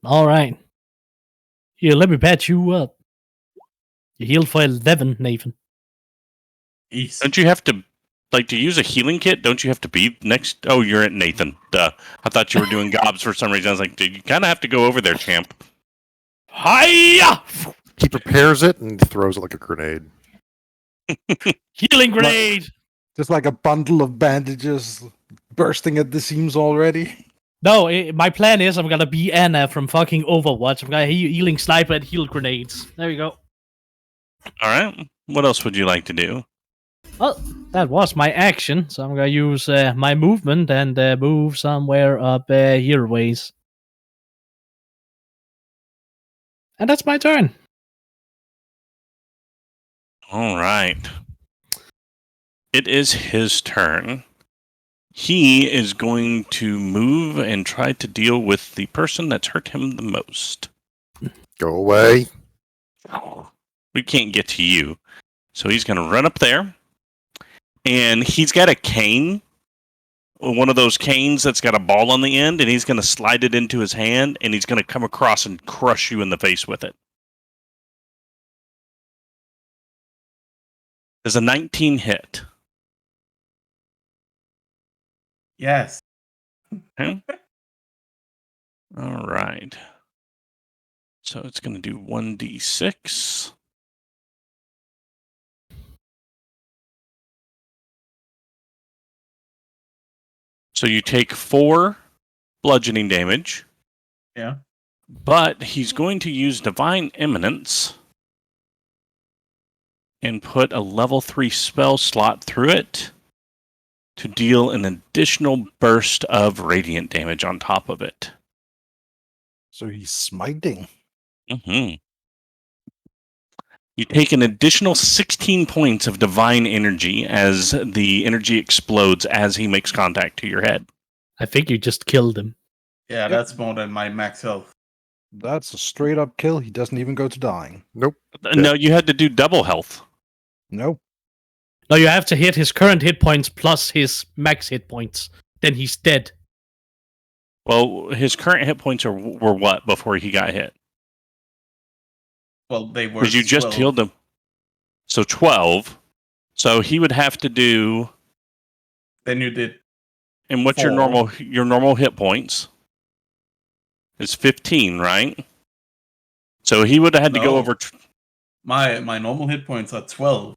Alright. Here, let me patch you up. You healed for 11, Nathan. East. Don't you have to, to use a healing kit? Don't you have to be next? Oh, you're at Nathan. Duh. I thought you were doing Gobs for some reason. I was like, dude, you kind of have to go over there, champ. Hiya! He prepares it and throws it like a grenade. Healing grenade! Just like a bundle of bandages bursting at the seams already. No, my plan is I'm gonna be Anna from fucking Overwatch. I'm gonna healing sniper and heal grenades. There you go. All right. What else would you like to do? Well, that was my action, so I'm gonna use my movement and move somewhere up here ways. And that's my turn. All right. It is his turn. He is going to move and try to deal with the person that's hurt him the most. Go away. We can't get to you. So he's going to run up there. And he's got a cane. One of those canes that's got a ball on the end. And he's going to slide it into his hand. And he's going to come across and crush you in the face with it. There's a 19 hit. Yes. Okay. All right. So it's going to do 1d6. So you take 4 bludgeoning damage. Yeah. But he's going to use Divine Eminence and put a level 3 spell slot through it to deal an additional burst of radiant damage on top of it. So he's smiting. Mm-hmm. You take an additional 16 points of divine energy as the energy explodes as he makes contact to your head. I think you just killed him. Yeah, Yep. that's more than my max health. That's a straight up kill. He doesn't even go to dying. Nope. No, you had to do double health. Nope. No, you have to hit his current hit points plus his max hit points. Then he's dead. Well, his current hit points were what before he got hit? Well, they were. Because you just 12. healed him. So 12. So he would have to do. Then you did. And what's your normal hit points? It's 15, right? So he would have had to go No. over My normal hit points are 12.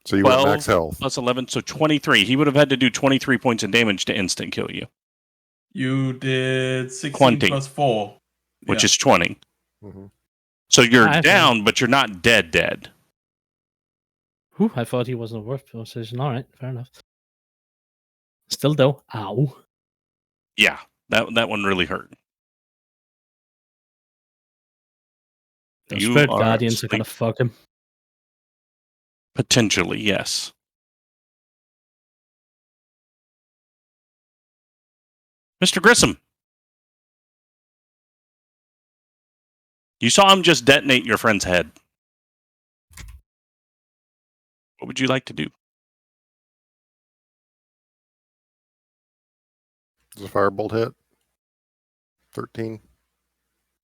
So you went 12 max health. plus 11, so 23. He would have had to do 23 points of damage to instant kill you, You did 16 20. plus 4. which Yeah. is 20. hmm So you're I down, but you're not dead. Whew, I thought he wasn't worth position. All right, fair enough. Still though, ow. Yeah, that one really hurt. Those You Spirit are Guardians are asleep. gonna fuck him. Potentially, yes. Mr. Grissom. You saw him just detonate your friend's head. What would you like to do? Does a firebolt hit? 13.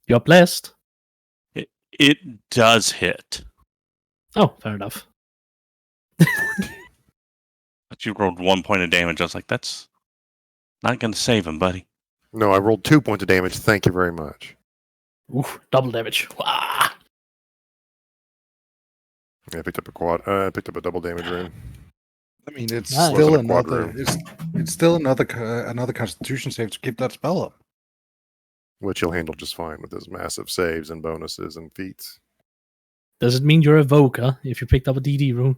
You're blessed. It does hit. Oh, fair enough. But you rolled 1 point of damage. I was like, that's not going to save him, buddy. No, I rolled 2 points of damage. Thank you very much. Oof, double damage. Wah! Yeah, I picked up a quad. I picked up a double damage rune. I mean, it's Nice. still Wasn't a quad another. room. It's still another Constitution save to keep that spell up. Which you'll handle just fine with his massive saves and bonuses and feats. Does it mean you're a Voker if you picked up a DD rune?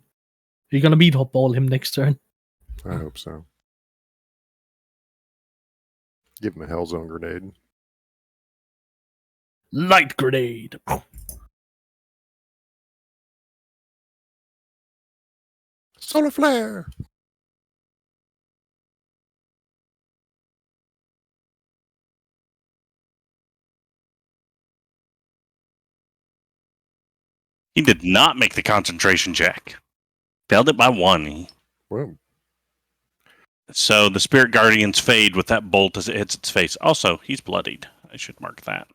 Are you gonna beat hop ball him next turn? I hope so. Give him a Hellzone grenade. Light grenade. Solar flare! He did not make the concentration check. Failed it by 1. Whoa. So the Spirit Guardians fade with that bolt as it hits its face. Also, he's bloodied. I should mark that.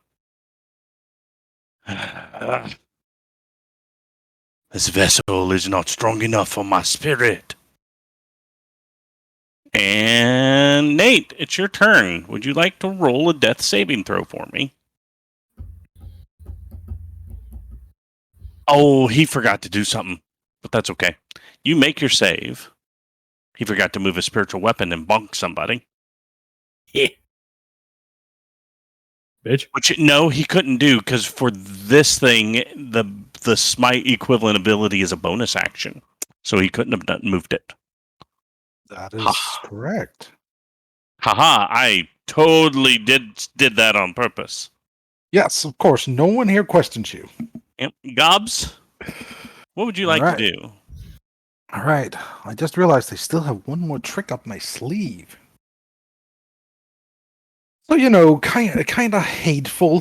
This vessel is not strong enough for my spirit. And Nate, it's your turn. Would you like to roll a death saving throw for me? Oh, he forgot to do something, but that's okay. You make your save. He forgot to move a spiritual weapon and bonk somebody. Yeah. Bitch. Which, no, he couldn't do, because for this thing, the smite equivalent ability is a bonus action. So he couldn't have moved it. That is Ha. correct. Haha, I totally did that on purpose. Yes, of course. No one here questions you. Yep. Gobs, what would you like Alright. to do? All right. I just realized I still have one more trick up my sleeve. So, kind of hateful.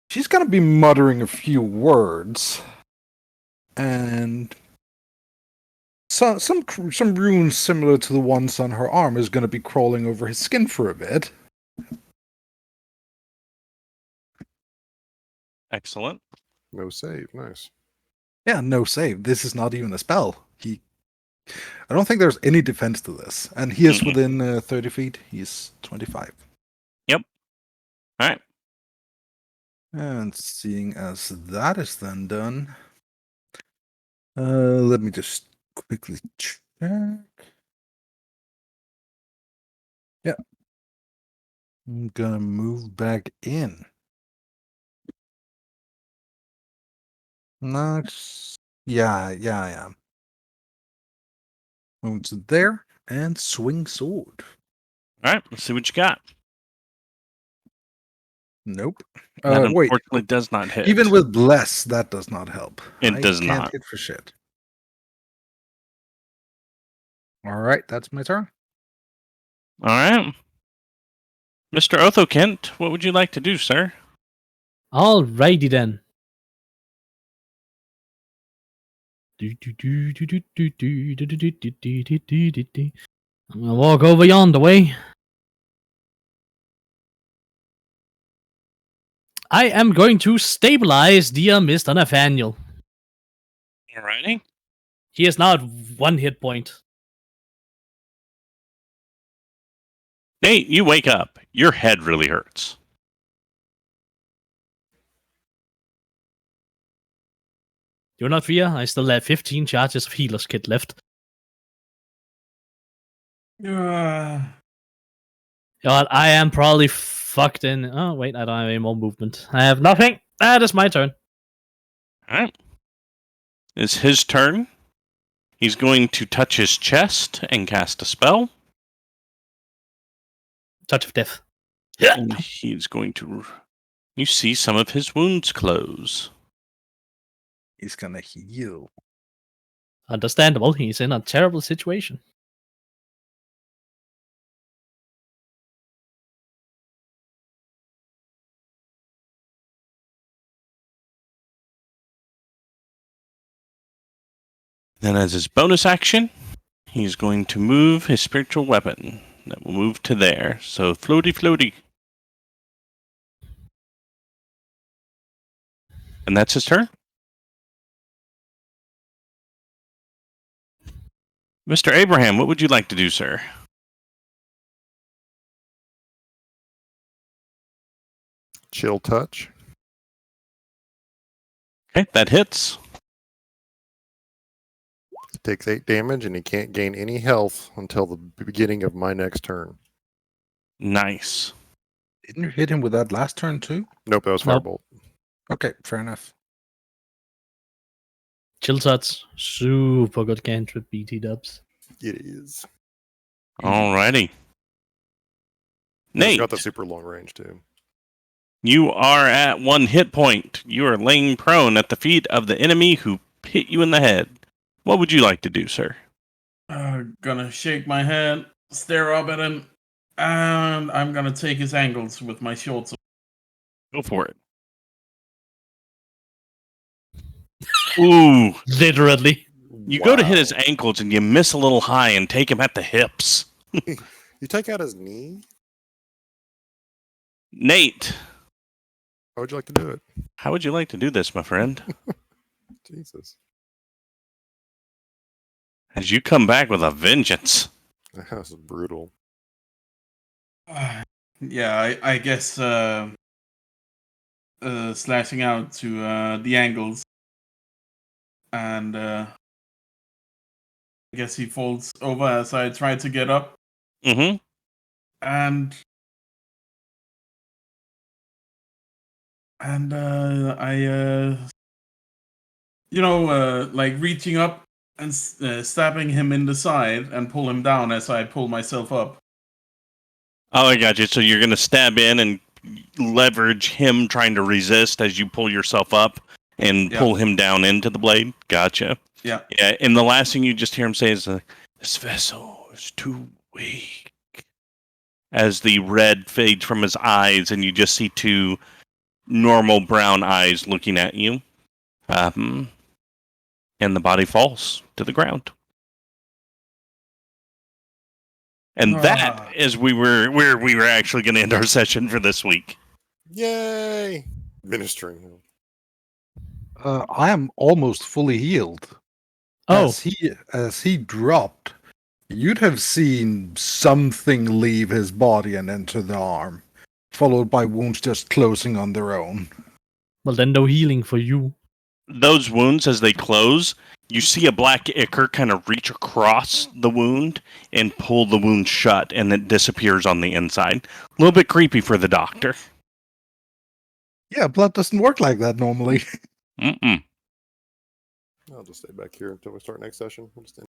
She's gonna be muttering a few words, and some runes similar to the ones on her arm is gonna be crawling over his skin for a bit. Excellent. No save. Nice. Yeah, no save. This is not even a spell. I don't think there's any defense to this, and he is Mm-mm. within 30 feet. He's 25. All right. And seeing as that is then done, let me just quickly check. Yeah. I'm gonna move back in. Nice. Yeah, I am. Move to there and swing sword. All right, let's see what you got. Nope. That Wait. unfortunately does not hit. Even with bless, that does not help. It I does can't not. hit for shit. All right, that's my turn. All right. Mr. Othokent, what would you like to do, sir? Alrighty then. I'm gonna walk over yonder way. I am going to stabilize dear Mr. Nathaniel. Alrighty. He is now at 1 hit point. Nate, you wake up. Your head really hurts. Do not fear, I still have 15 charges of healer's kit left. Uh, God, I am probably fucked in. Oh, wait, I don't have any more movement. I have nothing. That is my turn. Alright. It's his turn. He's going to touch his chest and cast a spell. Touch of death. And he's going to... You see some of his wounds close. He's gonna heal. Understandable, he's in a terrible situation. Then as his bonus action, he's going to move his spiritual weapon. That will move to there. So floaty floaty. And that's his turn. Mr. Abraham, what would you like to do, sir? Chill touch. Okay, that hits. He takes 8 damage, and he can't gain any health until the beginning of my next turn. Nice. Didn't you hit him with that last turn too? Nope, that was Nope. Firebolt. Okay, fair enough. Chill touch. Super good cantrip, BT dubs. It is. Alrighty. It's Nate, got the super long range too. you are at 1 hit point. You are laying prone at the feet of the enemy who hit you in the head. What would you like to do, sir? gonna shake my head, stare up at him, and I'm gonna take his ankles with my short sword. Go for it. Ooh. Literally. You go to hit his ankles and you miss a little high and take him at the hips. You take out his knee? Nate, How would you like to do it? how would you like to do this, my friend? Jesus. As you come back with a vengeance. That was brutal. Yeah, I guess slashing out to the angles, and I guess he falls over as I try to get up, Mm-hmm. and I like reaching up and stabbing him in the side and pull him down as I pull myself up. Oh, I got you. So you're going to stab in and leverage him trying to resist as you pull yourself up and Yeah. pull him down into the blade. Gotcha. Yeah. Yeah, and the last thing you just hear him say is, this vessel is too weak. As the red fades from his eyes and you just see 2 normal brown eyes looking at you. And the body falls to the ground. And that is where we were actually going to end our session for this week. Yay! Ministering. I am almost fully healed. Oh, As he dropped, you'd have seen something leave his body and enter the arm, followed by wounds just closing on their own. well then no healing for you. Those wounds, as they close, you see a black ichor kind of reach across the wound and pull the wound shut, and it disappears on the inside. A little bit creepy for the doctor. Yeah, blood doesn't work like that normally. Mm-mm. I'll just stay back here until we start next session. We'll just